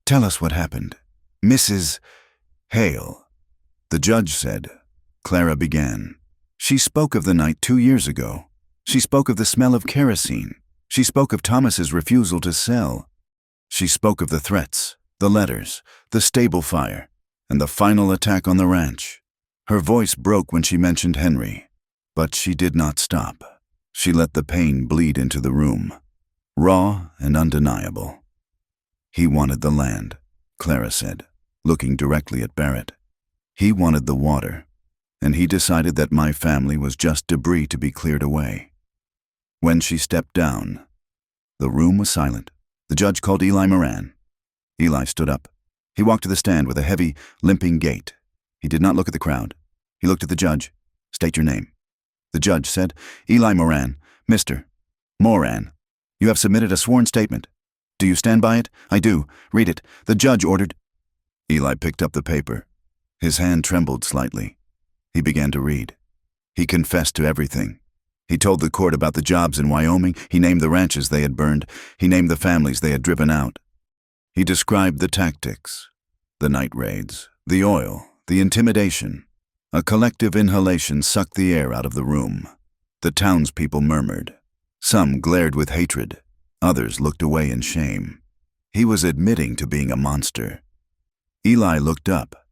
"Tell us what happened, Mrs. Hale," the judge said. Clara began. She spoke of the night 2 years ago. She spoke of the smell of kerosene. She spoke of Thomas's refusal to sell. She spoke of the threats, the letters, the stable fire, and the final attack on the ranch. Her voice broke when she mentioned Henry, but she did not stop. She let the pain bleed into the room, raw and undeniable. "He wanted the land," Clara said, looking directly at Barrett. "He wanted the water, and he decided that my family was just debris to be cleared away." When she stepped down, the room was silent. The judge called Eli Moran. Eli stood up. He walked to the stand with a heavy, limping gait. He did not look at the crowd. He looked at the judge. "State your name." The judge said, "Eli Moran, Mr. Moran. You have submitted a sworn statement. Do you stand by it?" "I do. Read it." The judge ordered. Eli picked up the paper. His hand trembled slightly. He began to read. He confessed to everything. He told the court about the jobs in Wyoming. He named the ranches they had burned. He named the families they had driven out. He described the tactics, the night raids, the oil, the intimidation. A collective inhalation sucked the air out of the room. The townspeople murmured. Some glared with hatred. Others looked away in shame. He was admitting to being a monster. Eli looked up.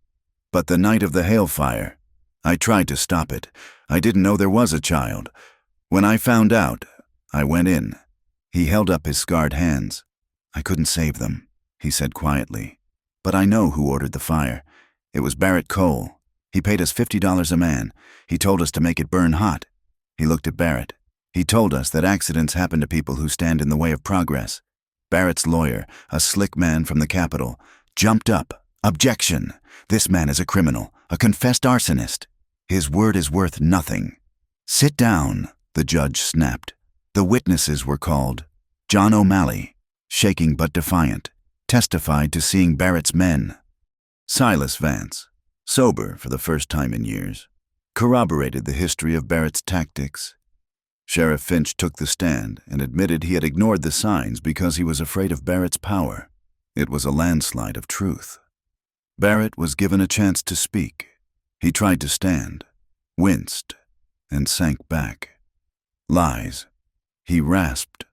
"But the night of the hail fire, I tried to stop it. I didn't know there was a child. When I found out, I went in." He held up his scarred hands. "I couldn't save them," he said quietly. "But I know who ordered the fire. It was Barrett Cole. He paid us $50 a man. He told us to make it burn hot." He looked at Barrett. "He told us that accidents happen to people who stand in the way of progress." Barrett's lawyer, a slick man from the Capitol, jumped up, "Objection! This man is a criminal, a confessed arsonist. His word is worth nothing." "Sit down," the judge snapped. The witnesses were called. John O'Malley, shaking but defiant, testified to seeing Barrett's men. Silas Vance, sober for the first time in years, corroborated the history of Barrett's tactics. Sheriff Finch took the stand and admitted he had ignored the signs because he was afraid of Barrett's power. It was a landslide of truth. Barrett was given a chance to speak. He tried to stand, winced, and sank back. "Lies," he rasped.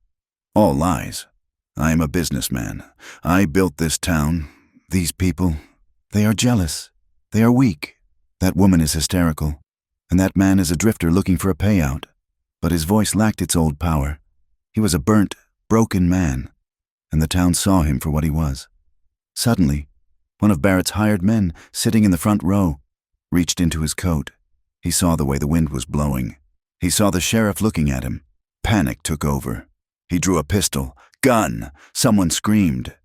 "All lies. I am a businessman. I built this town. These people, they are jealous. They are weak. That woman is hysterical. And that man is a drifter looking for a payout." But his voice lacked its old power. He was a burnt, broken man, and the town saw him for what he was. Suddenly, one of Barrett's hired men, sitting in the front row, reached into his coat. He saw the way the wind was blowing. He saw the sheriff looking at him. Panic took over. He drew a pistol. "Gun!" Someone screamed.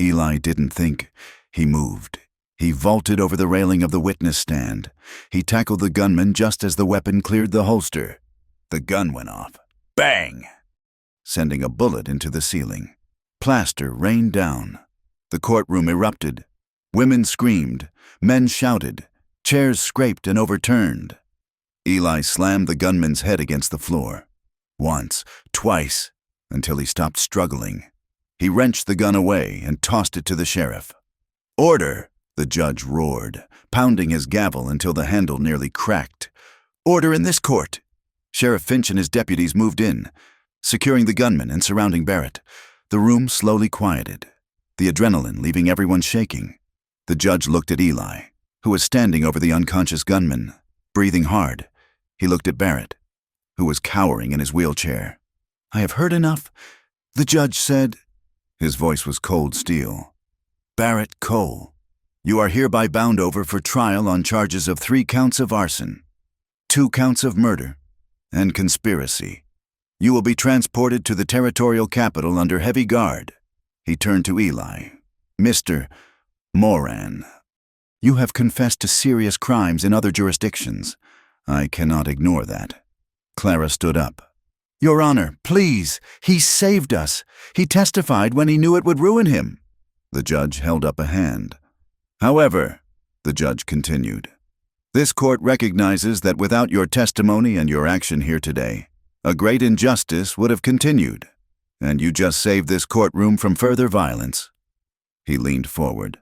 Eli didn't think. He moved. He vaulted over the railing of the witness stand. He tackled the gunman just as the weapon cleared the holster. The gun went off. Bang! Sending a bullet into the ceiling. Plaster rained down. The courtroom erupted. Women screamed. Men shouted. Chairs scraped and overturned. Eli slammed the gunman's head against the floor. Once, twice, until he stopped struggling. He wrenched the gun away and tossed it to the sheriff. "Order!" the judge roared, pounding his gavel until the handle nearly cracked. "Order in this court!" Sheriff Finch and his deputies moved in, securing the gunman and surrounding Barrett. The room slowly quieted, the adrenaline leaving everyone shaking. The judge looked at Eli, who was standing over the unconscious gunman, breathing hard. He looked at Barrett, who was cowering in his wheelchair. "I have heard enough," the judge said. His voice was cold steel. "Barrett Cole, you are hereby bound over for trial on charges of 3 counts of arson, 2 counts of murder, and conspiracy. You will be transported to the territorial capital under heavy guard." He turned to Eli. "Mr. Moran, you have confessed to serious crimes in other jurisdictions. I cannot ignore that." Clara stood up. "Your Honor, please, he saved us. He testified when he knew it would ruin him." The judge held up a hand. "However," the judge continued, "this court recognizes that without your testimony and your action here today, a great injustice would have continued, and you just saved this courtroom from further violence." He leaned forward.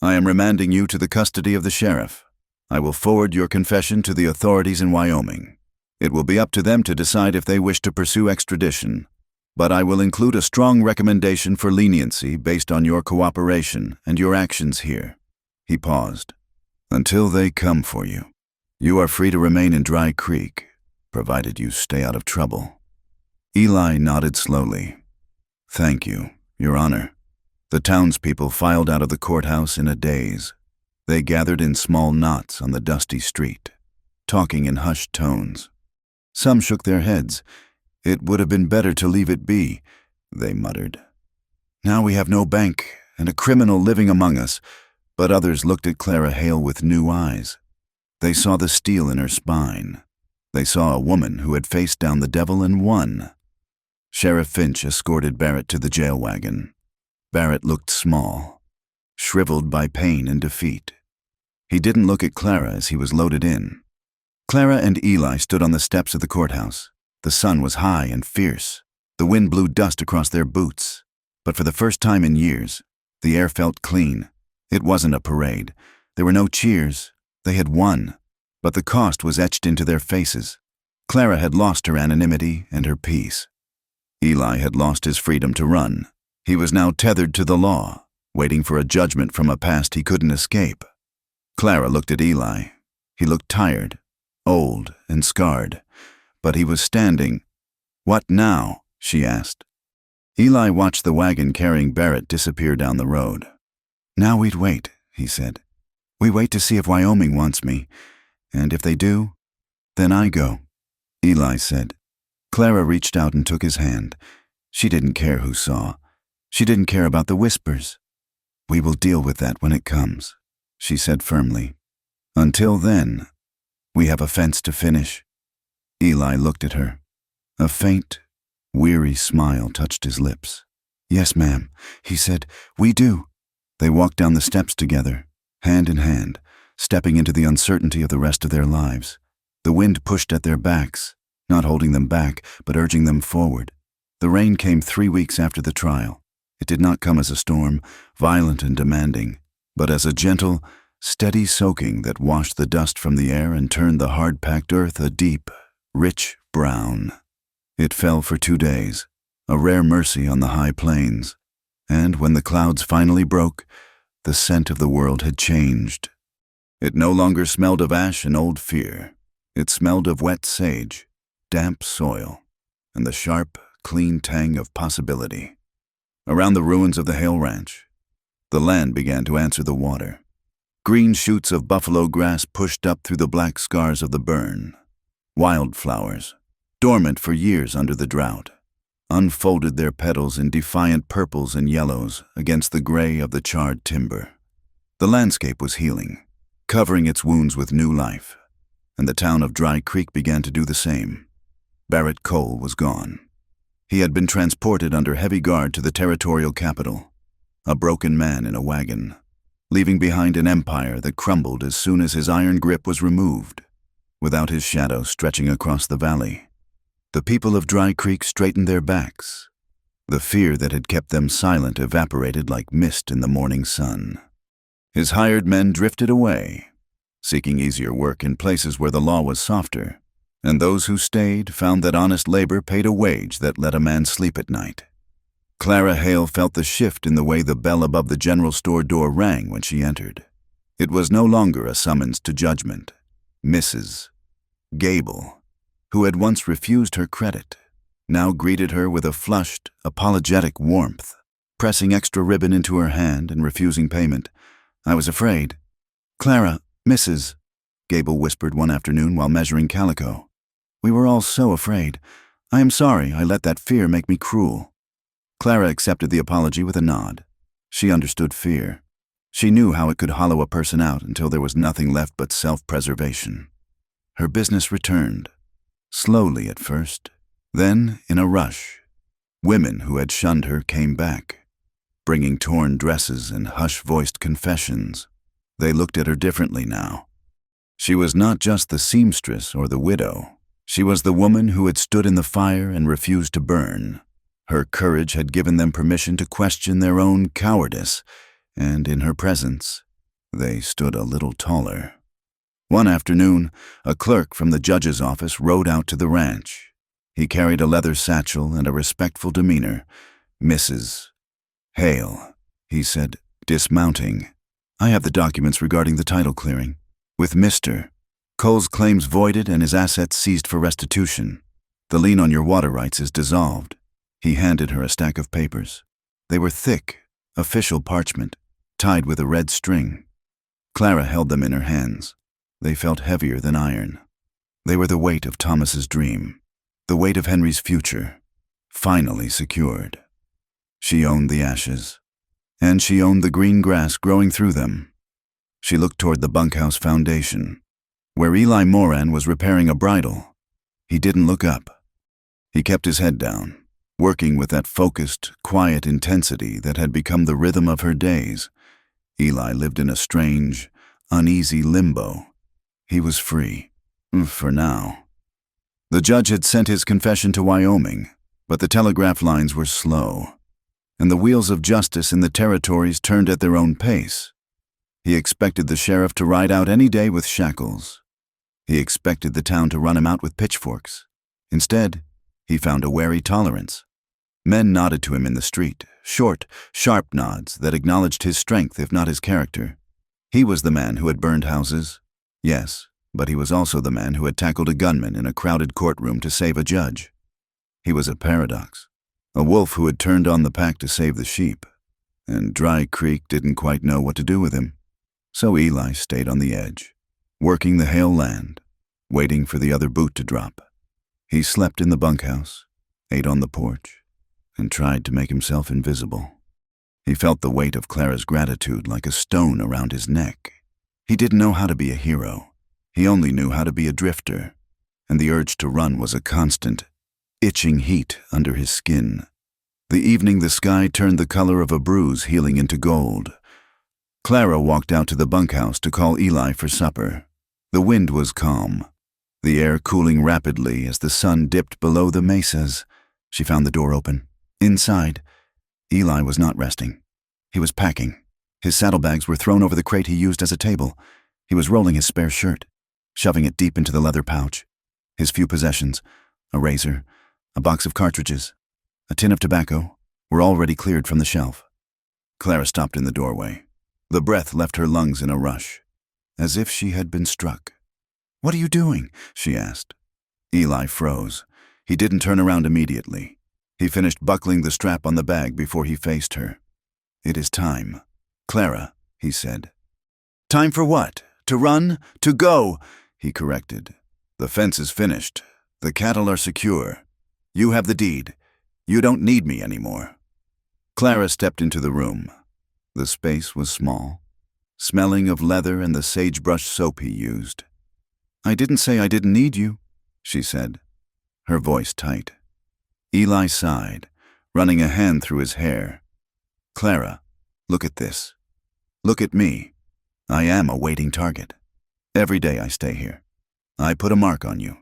"I am remanding you to the custody of the sheriff. I will forward your confession to the authorities in Wyoming. It will be up to them to decide if they wish to pursue extradition, but I will include a strong recommendation for leniency based on your cooperation and your actions here." He paused. "Until they come for you, you are free to remain in Dry Creek, provided you stay out of trouble." Eli nodded slowly. "Thank you, Your Honor." The townspeople filed out of the courthouse in a daze. They gathered in small knots on the dusty street, talking in hushed tones. Some shook their heads. "It would have been better to leave it be," they muttered. "Now we have no bank and a criminal living among us." But others looked at Clara Hale with new eyes. They saw the steel in her spine. They saw a woman who had faced down the devil and won. Sheriff Finch escorted Barrett to the jail wagon. Barrett looked small, shriveled by pain and defeat. He didn't look at Clara as he was loaded in. Clara and Eli stood on the steps of the courthouse. The sun was high and fierce. The wind blew dust across their boots. But for the first time in years, the air felt clean. It wasn't a parade. There were no cheers. They had won. But the cost was etched into their faces. Clara had lost her anonymity and her peace. Eli had lost his freedom to run. He was now tethered to the law, waiting for a judgment from a past he couldn't escape. Clara looked at Eli. He looked tired, old, and scarred. But he was standing. "What now?" she asked. Eli watched the wagon carrying Barrett disappear down the road. "Now we'd wait," he said. "We wait to see if Wyoming wants me, and if they do, then I go," Eli said. Clara reached out and took his hand. She didn't care who saw. She didn't care about the whispers. "We will deal with that when it comes," she said firmly. "Until then, we have a fence to finish." Eli looked at her. A faint, weary smile touched his lips. "Yes, ma'am," he said, "we do." They walked down the steps together, hand in hand, stepping into the uncertainty of the rest of their lives. The wind pushed at their backs, not holding them back, but urging them forward. The rain came 3 weeks after the trial. It did not come as a storm, violent and demanding, but as a gentle, steady soaking that washed the dust from the air and turned the hard-packed earth a deep, rich brown. It fell for 2 days, a rare mercy on the high plains, and when the clouds finally broke, the scent of the world had changed. It no longer smelled of ash and old fear. It smelled of wet sage, damp soil, and the sharp, clean tang of possibility. Around the ruins of the Hale Ranch, the land began to answer the water. Green shoots of buffalo grass pushed up through the black scars of the burn. Wildflowers, dormant for years under the drought, unfolded their petals in defiant purples and yellows against the gray of the charred timber. The landscape was healing, covering its wounds with new life, and the town of Dry Creek began to do the same. Barrett Cole was gone. He had been transported under heavy guard to the territorial capital, a broken man in a wagon, leaving behind an empire that crumbled as soon as his iron grip was removed, without his shadow stretching across the valley. The people of Dry Creek straightened their backs. The fear that had kept them silent evaporated like mist in the morning sun. His hired men drifted away, seeking easier work in places where the law was softer, and those who stayed found that honest labor paid a wage that let a man sleep at night. Clara Hale felt the shift in the way the bell above the general store door rang when she entered. It was no longer a summons to judgment. Mrs. Gable, who had once refused her credit, now greeted her with a flushed, apologetic warmth, pressing extra ribbon into her hand and refusing payment. "I was afraid." "Clara, Mrs." Gable whispered one afternoon while measuring calico. "We were all so afraid. I am sorry I let that fear make me cruel." Clara accepted the apology with a nod. She understood fear. She knew how it could hollow a person out until there was nothing left but self-preservation. Her business returned, slowly at first, then in a rush. Women who had shunned her came back, bringing torn dresses and hush-voiced confessions. They looked at her differently now. She was not just the seamstress or the widow. She was the woman who had stood in the fire and refused to burn. Her courage had given them permission to question their own cowardice, and in her presence, they stood a little taller. One afternoon, a clerk from the judge's office rode out to the ranch. He carried a leather satchel and a respectful demeanor. "Mrs. Hale," he said, dismounting. "I have the documents regarding the title clearing. With Mr. Cole's claims voided and his assets seized for restitution. The lien on your water rights is dissolved." He handed her a stack of papers. They were thick, official parchment, tied with a red string. Clara held them in her hands. They felt heavier than iron. They were the weight of Thomas's dream, the weight of Henry's future, finally secured. She owned the ashes, and she owned the green grass growing through them. She looked toward the bunkhouse foundation, where Eli Moran was repairing a bridle. He didn't look up. He kept his head down, working with that focused, quiet intensity that had become the rhythm of her days. Eli lived in a strange, uneasy limbo. He was free, for now. The judge had sent his confession to Wyoming, but the telegraph lines were slow, and the wheels of justice in the territories turned at their own pace. He expected the sheriff to ride out any day with shackles. He expected the town to run him out with pitchforks. Instead, he found a wary tolerance. Men nodded to him in the street, short, sharp nods that acknowledged his strength if not his character. He was the man who had burned houses. Yes, but he was also the man who had tackled a gunman in a crowded courtroom to save a judge. He was a paradox, a wolf who had turned on the pack to save the sheep, and Dry Creek didn't quite know what to do with him. So Eli stayed on the edge, working the Hale land, waiting for the other boot to drop. He slept in the bunkhouse, ate on the porch, and tried to make himself invisible. He felt the weight of Clara's gratitude like a stone around his neck. He didn't know how to be a hero. He only knew how to be a drifter, and the urge to run was a constant, itching heat under his skin. The evening the sky turned the color of a bruise healing into gold. Clara walked out to the bunkhouse to call Eli for supper. The wind was calm, the air cooling rapidly as the sun dipped below the mesas. She found the door open. Inside, Eli was not resting. He was packing. His saddlebags were thrown over the crate he used as a table. He was rolling his spare shirt, shoving it deep into the leather pouch. His few possessions, a razor, a box of cartridges, a tin of tobacco, were already cleared from the shelf. Clara stopped in the doorway. The breath left her lungs in a rush, as if she had been struck. "What are you doing?" she asked. Eli froze. He didn't turn around immediately. He finished buckling the strap on the bag before he faced her. "It is time." "Clara," he said. "Time for what? To run? To go?" he corrected. "The fence is finished. The cattle are secure. You have the deed. You don't need me anymore." Clara stepped into the room. The space was small, smelling of leather and the sagebrush soap he used. "I didn't say I didn't need you," she said, her voice tight. Eli sighed, running a hand through his hair. "Clara, look at this. Look at me. I am a waiting target. Every day I stay here. I put a mark on you.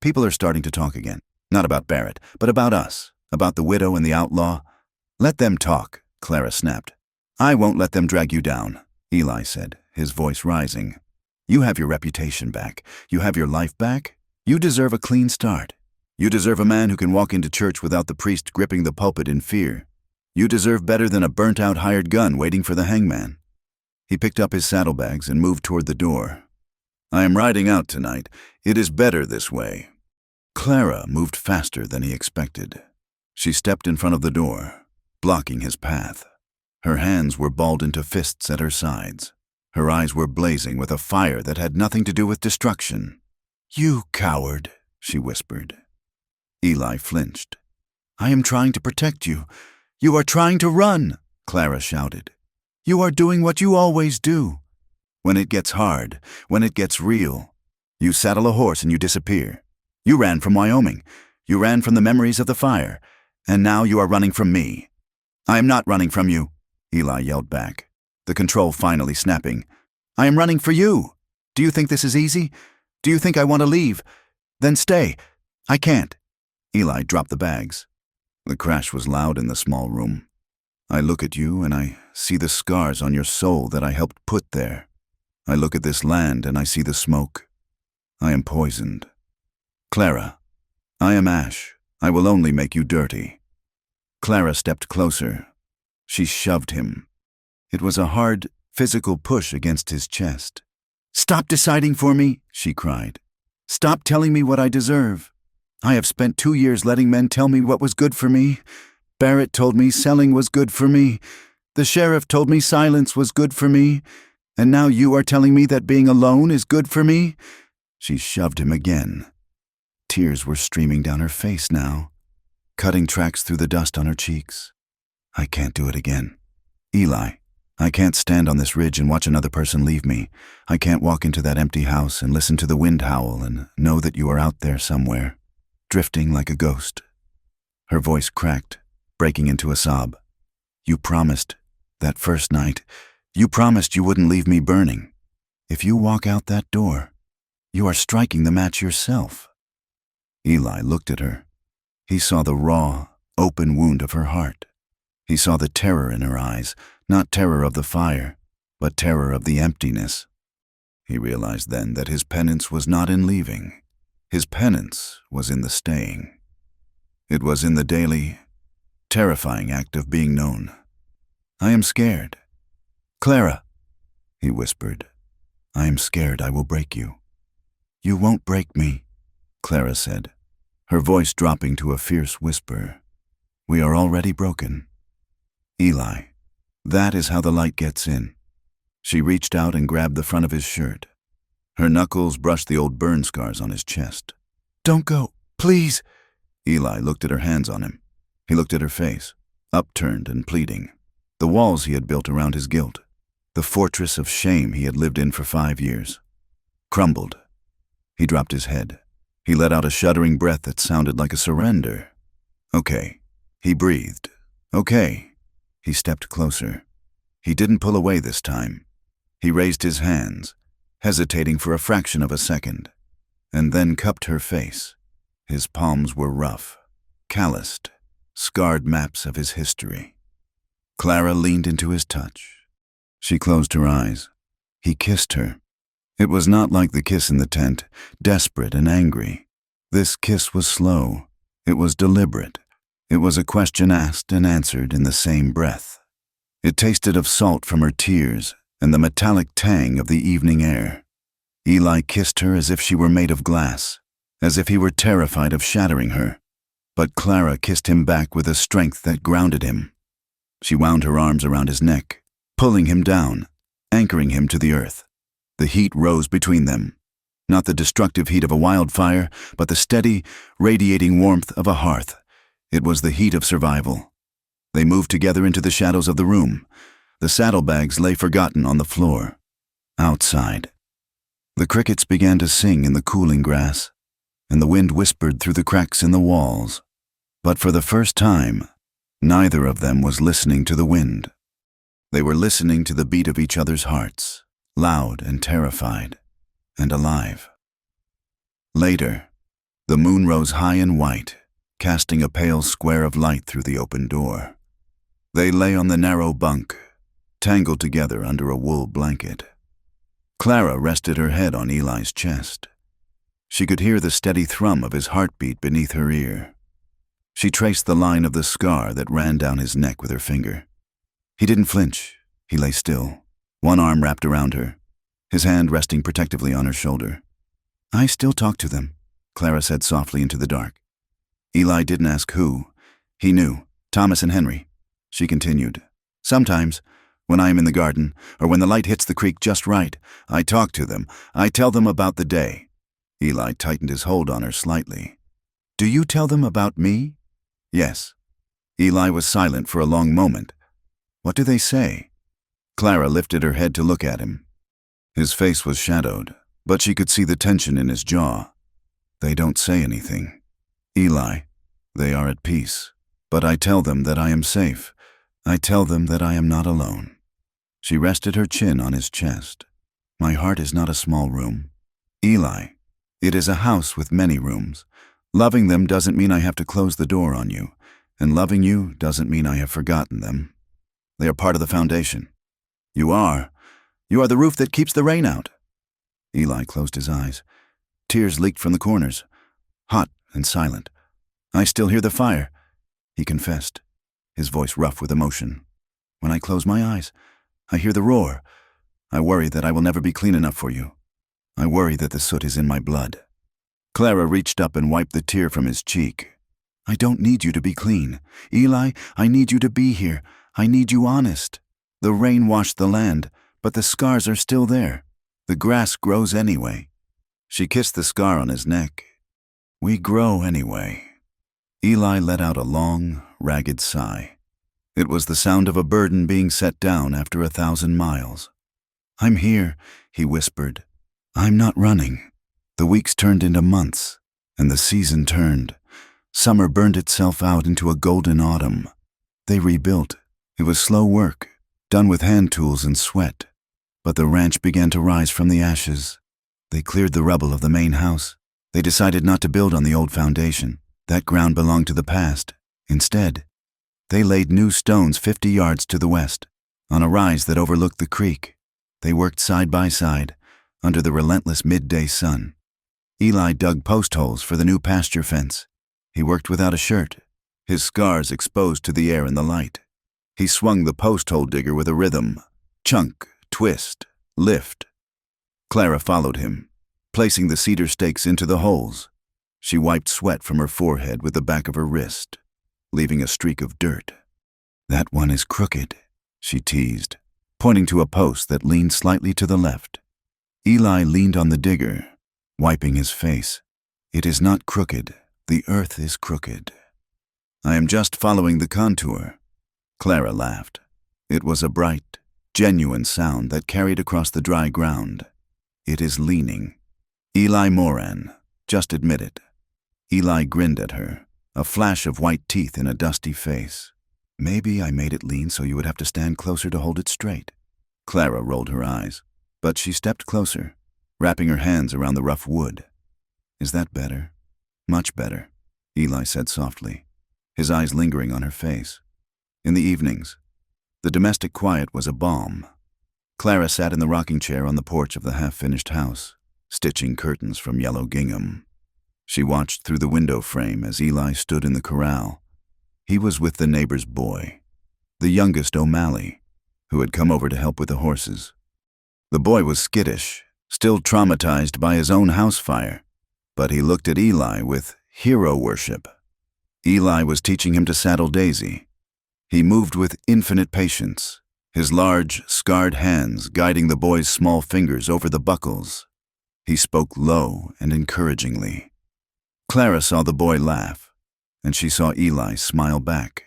People are starting to talk again. Not about Barrett, but about us, about the widow and the outlaw. Let them talk," Clara snapped. "I won't let them drag you down," Eli said, his voice rising. "You have your reputation back. You have your life back. You deserve a clean start. You deserve a man who can walk into church without the priest gripping the pulpit in fear. You deserve better than a burnt-out hired gun waiting for the hangman." He picked up his saddlebags and moved toward the door. "I am riding out tonight. It is better this way." Clara moved faster than he expected. She stepped in front of the door, blocking his path. Her hands were balled into fists at her sides. Her eyes were blazing with a fire that had nothing to do with destruction. "You coward," she whispered. Eli flinched. "I am trying to protect you. You are trying to run," Clara shouted. "You are doing what you always do. When it gets hard, when it gets real, you saddle a horse and you disappear. You ran from Wyoming. You ran from the memories of the fire. And now you are running from me." "I am not running from you," Eli yelled back, the control finally snapping. "I am running for you. Do you think this is easy? Do you think I want to leave? Then stay. I can't." Eli dropped the bags. The crash was loud in the small room. "I look at you and I see the scars on your soul that I helped put there. I look at this land and I see the smoke. I am poisoned. Clara, I am ash. I will only make you dirty." Clara stepped closer. She shoved him. It was a hard, physical push against his chest. "Stop deciding for me," she cried. "Stop telling me what I deserve. I have spent 2 years letting men tell me what was good for me. Barrett told me selling was good for me. The sheriff told me silence was good for me. And now you are telling me that being alone is good for me?" She shoved him again. Tears were streaming down her face now, cutting tracks through the dust on her cheeks. "I can't do it again. Eli, I can't stand on this ridge and watch another person leave me. I can't walk into that empty house and listen to the wind howl and know that you are out there somewhere, drifting like a ghost." Her voice cracked, breaking into a sob. "You promised, that first night, you promised you wouldn't leave me burning. If you walk out that door, you are striking the match yourself." Eli looked at her. He saw the raw, open wound of her heart. He saw the terror in her eyes, not terror of the fire, but terror of the emptiness. He realized then that his penance was not in leaving. His penance was in the staying. It was in the daily, terrifying act of being known. "I am scared. Clara," he whispered, "I am scared I will break you." "You won't break me," Clara said, her voice dropping to a fierce whisper. "We are already broken. Eli, that is how the light gets in." She reached out and grabbed the front of his shirt. Her knuckles brushed the old burn scars on his chest. "Don't go, please." Eli looked at her hands on him. He looked at her face, upturned and pleading. The walls he had built around his guilt, the fortress of shame he had lived in for 5 years, crumbled. He dropped his head. He let out a shuddering breath that sounded like a surrender. Okay, he breathed. Okay. He stepped closer. He didn't pull away this time. He raised his hands, hesitating for a fraction of a second, and then cupped her face. His palms were rough, calloused, scarred maps of his history. Clara leaned into his touch. She closed her eyes. He kissed her. It was not like the kiss in the tent, desperate and angry. This kiss was slow. It was deliberate. It was a question asked and answered in the same breath. It tasted of salt from her tears and the metallic tang of the evening air. Eli kissed her as if she were made of glass, as if he were terrified of shattering her. But Clara kissed him back with a strength that grounded him. She wound her arms around his neck, pulling him down, anchoring him to the earth. The heat rose between them. Not the destructive heat of a wildfire, but the steady, radiating warmth of a hearth. It was the heat of survival. They moved together into the shadows of the room. The saddlebags lay forgotten on the floor. Outside, the crickets began to sing in the cooling grass, and the wind whispered through the cracks in the walls. But for the first time, neither of them was listening to the wind. They were listening to the beat of each other's hearts, loud and terrified, and alive. Later, the moon rose high and white, casting a pale square of light through the open door. They lay on the narrow bunk, tangled together under a wool blanket. Clara rested her head on Eli's chest. She could hear the steady thrum of his heartbeat beneath her ear. She traced the line of the scar that ran down his neck with her finger. He didn't flinch. He lay still, one arm wrapped around her, his hand resting protectively on her shoulder. "I still talk to them," Clara said softly into the dark. Eli didn't ask who. He knew. Thomas and Henry. She continued. "Sometimes, when I am in the garden, or when the light hits the creek just right, I talk to them. I tell them about the day." Eli tightened his hold on her slightly. "Do you tell them about me?" "Yes." Eli was silent for a long moment. "What do they say?" Clara lifted her head to look at him. His face was shadowed, but she could see the tension in his jaw. "They don't say anything. Eli, they are at peace. But I tell them that I am safe. I tell them that I am not alone." She rested her chin on his chest. "My heart is not a small room. Eli, it is a house with many rooms. Loving them doesn't mean I have to close the door on you, and loving you doesn't mean I have forgotten them. They are part of the foundation. You are the roof that keeps the rain out." Eli closed his eyes. Tears leaked from the corners, hot and silent. "I still hear the fire," he confessed, his voice rough with emotion. "When I close my eyes, I hear the roar. I worry that I will never be clean enough for you. I worry that the soot is in my blood." Clara reached up and wiped the tear from his cheek. "I don't need you to be clean. Eli, I need you to be here. I need you honest. The rain washed the land, but the scars are still there. The grass grows anyway." She kissed the scar on his neck. "We grow anyway." Eli let out a long, ragged sigh. It was the sound of a burden being set down after 1,000 miles. "I'm here," he whispered. "I'm not running." The weeks turned into months, and the season turned. Summer burned itself out into a golden autumn. They rebuilt. It was slow work, done with hand tools and sweat. But the ranch began to rise from the ashes. They cleared the rubble of the main house. They decided not to build on the old foundation. That ground belonged to the past. Instead, they laid new stones 50 yards to the west, on a rise that overlooked the creek. They worked side by side, under the relentless midday sun. Eli dug post holes for the new pasture fence. He worked without a shirt, his scars exposed to the air and the light. He swung the post hole digger with a rhythm. Chunk, twist, lift. Clara followed him, placing the cedar stakes into the holes. She wiped sweat from her forehead with the back of her wrist, leaving a streak of dirt. "That one is crooked," she teased, pointing to a post that leaned slightly to the left. Eli leaned on the digger, wiping his face. "It is not crooked. The earth is crooked." "I am just following the contour." Clara laughed. It was a bright, genuine sound that carried across the dry ground. "It is leaning." "Eli Moran, just admit it." Eli grinned at her, a flash of white teeth in a dusty face. "Maybe I made it lean so you would have to stand closer to hold it straight." Clara rolled her eyes, but she stepped closer, wrapping her hands around the rough wood. "Is that better?" "Much better," Eli said softly, his eyes lingering on her face. In the evenings, the domestic quiet was a balm. Clara sat in the rocking chair on the porch of the half-finished house, stitching curtains from yellow gingham. She watched through the window frame as Eli stood in the corral. He was with the neighbor's boy, the youngest O'Malley, who had come over to help with the horses. The boy was skittish, still traumatized by his own house fire, but he looked at Eli with hero worship. Eli was teaching him to saddle Daisy. He moved with infinite patience, his large, scarred hands guiding the boy's small fingers over the buckles. He spoke low and encouragingly. Clara saw the boy laugh, and she saw Eli smile back.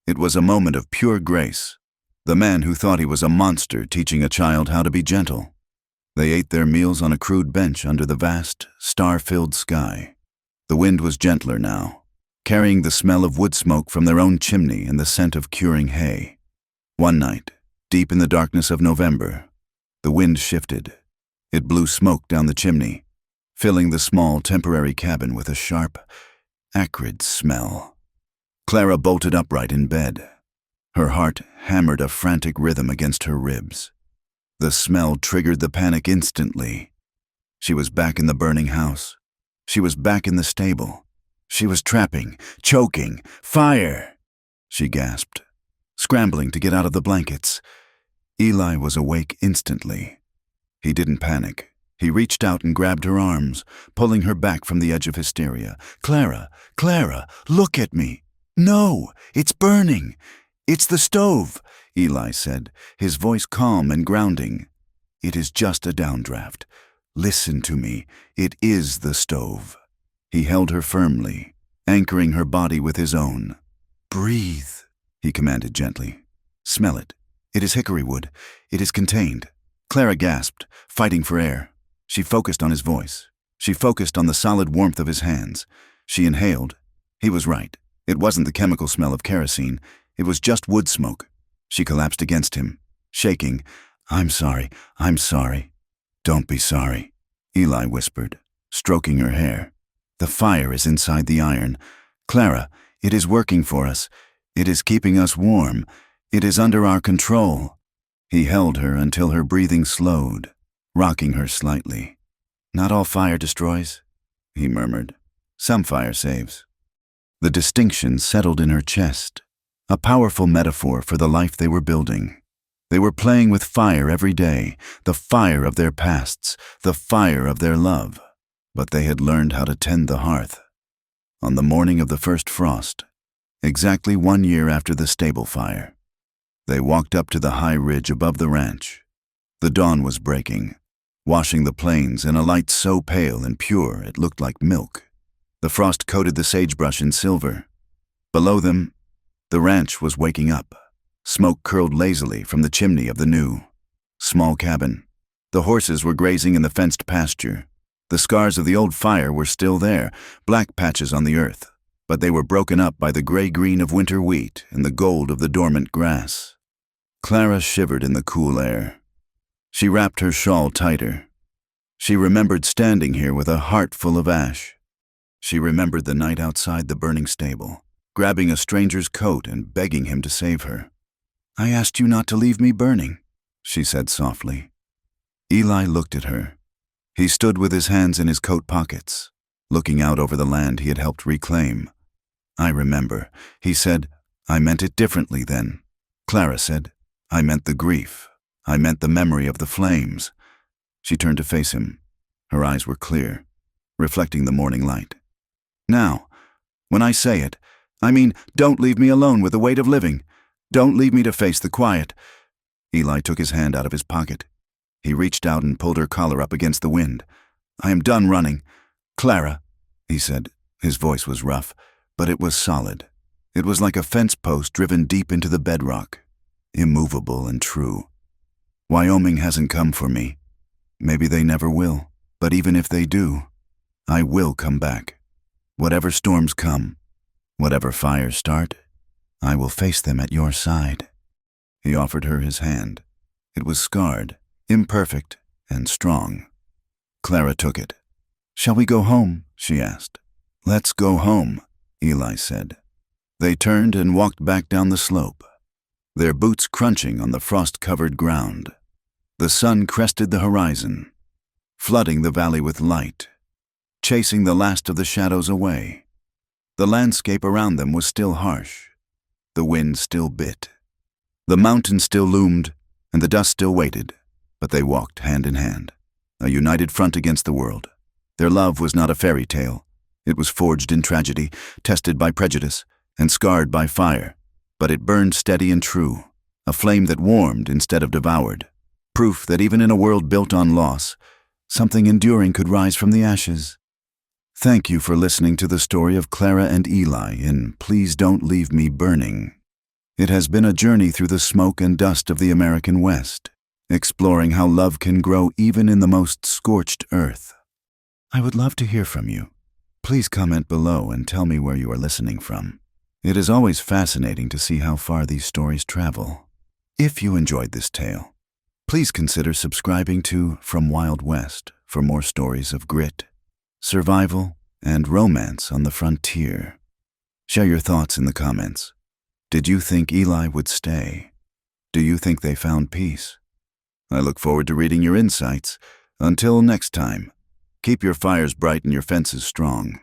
It was a moment of pure grace, the man who thought he was a monster teaching a child how to be gentle. They ate their meals on a crude bench under the vast, star-filled sky. The wind was gentler now, carrying the smell of wood smoke from their own chimney and the scent of curing hay. One night, deep in the darkness of November, the wind shifted. It blew smoke down the chimney, filling the small temporary cabin with a sharp, acrid smell. Clara bolted upright in bed. Her heart hammered a frantic rhythm against her ribs. The smell triggered the panic instantly. She was back in the burning house. She was back in the stable. She was trapping, choking. "Fire!" she gasped, scrambling to get out of the blankets. Eli was awake instantly. He didn't panic. He reached out and grabbed her arms, pulling her back from the edge of hysteria. "Clara, Clara, look at me." "No, it's burning. It's the stove," Eli said, his voice calm and grounding. "It is just a downdraft. Listen to me. It is the stove." He held her firmly, anchoring her body with his own. "Breathe," he commanded gently. "Smell it. It is hickory wood. It is contained." Clara gasped, fighting for air. She focused on his voice. She focused on the solid warmth of his hands. She inhaled. He was right. It wasn't the chemical smell of kerosene. It was just wood smoke. She collapsed against him, shaking. I'm sorry. "Don't be sorry," Eli whispered, stroking her hair. "The fire is inside the iron. Clara, it is working for us. It is keeping us warm. It is under our control." He held her until her breathing slowed, rocking her slightly. "Not all fire destroys," he murmured. "Some fire saves." The distinction settled in her chest, a powerful metaphor for the life they were building. They were playing with fire every day, the fire of their pasts, the fire of their love. But they had learned how to tend the hearth. On the morning of the first frost, exactly 1 year after the stable fire, they walked up to the high ridge above the ranch. The dawn was breaking, washing the plains in a light so pale and pure it looked like milk. The frost coated the sagebrush in silver. Below them, the ranch was waking up. Smoke curled lazily from the chimney of the new, small cabin. The horses were grazing in the fenced pasture. The scars of the old fire were still there, black patches on the earth, but they were broken up by the gray-green of winter wheat and the gold of the dormant grass. Clara shivered in the cool air. She wrapped her shawl tighter. She remembered standing here with a heart full of ash. She remembered the night outside the burning stable, grabbing a stranger's coat and begging him to save her. "I asked you not to leave me burning," she said softly. Eli looked at her. He stood with his hands in his coat pockets, looking out over the land he had helped reclaim. "I remember," he said. "I meant it differently then." Clara said, "I meant the grief. I meant the memory of the flames." She turned to face him. Her eyes were clear, reflecting the morning light. "Now, when I say it, I mean don't leave me alone with the weight of living. Don't leave me to face the quiet." Eli took his hand out of his pocket. He reached out and pulled her collar up against the wind. "I am done running. Clara," he said. His voice was rough, but it was solid. It was like a fence post driven deep into the bedrock. immovable and true. Wyoming hasn't come for me. Maybe they never will. But even if they do, I will come back. Whatever storms come, whatever fires start, I will face them at your side. He offered her his hand. It was scarred, imperfect, and strong. Clara took it. "Shall we go home?" she asked. "Let's go home," Eli said. They turned and walked back down the slope, their boots crunching on the frost-covered ground. The sun crested the horizon, flooding the valley with light, chasing the last of the shadows away. The landscape around them was still harsh. The wind still bit. The mountain still loomed, and the dust still waited, but they walked hand in hand, a united front against the world. Their love was not a fairy tale. It was forged in tragedy, tested by prejudice, and scarred by fire, but it burned steady and true, a flame that warmed instead of devoured, proof that even in a world built on loss, something enduring could rise from the ashes. Thank you for listening to the story of Clara and Eli in Please Don't Leave Me Burning. It has been a journey through the smoke and dust of the American West, exploring how love can grow even in the most scorched earth. I would love to hear from you. Please comment below and tell me where you are listening from. It is always fascinating to see how far these stories travel. If you enjoyed this tale, please consider subscribing to From Wild West for more stories of grit, survival, and romance on the frontier. Share your thoughts in the comments. Did you think Eli would stay? Do you think they found peace? I look forward to reading your insights. Until next time, keep your fires bright and your fences strong.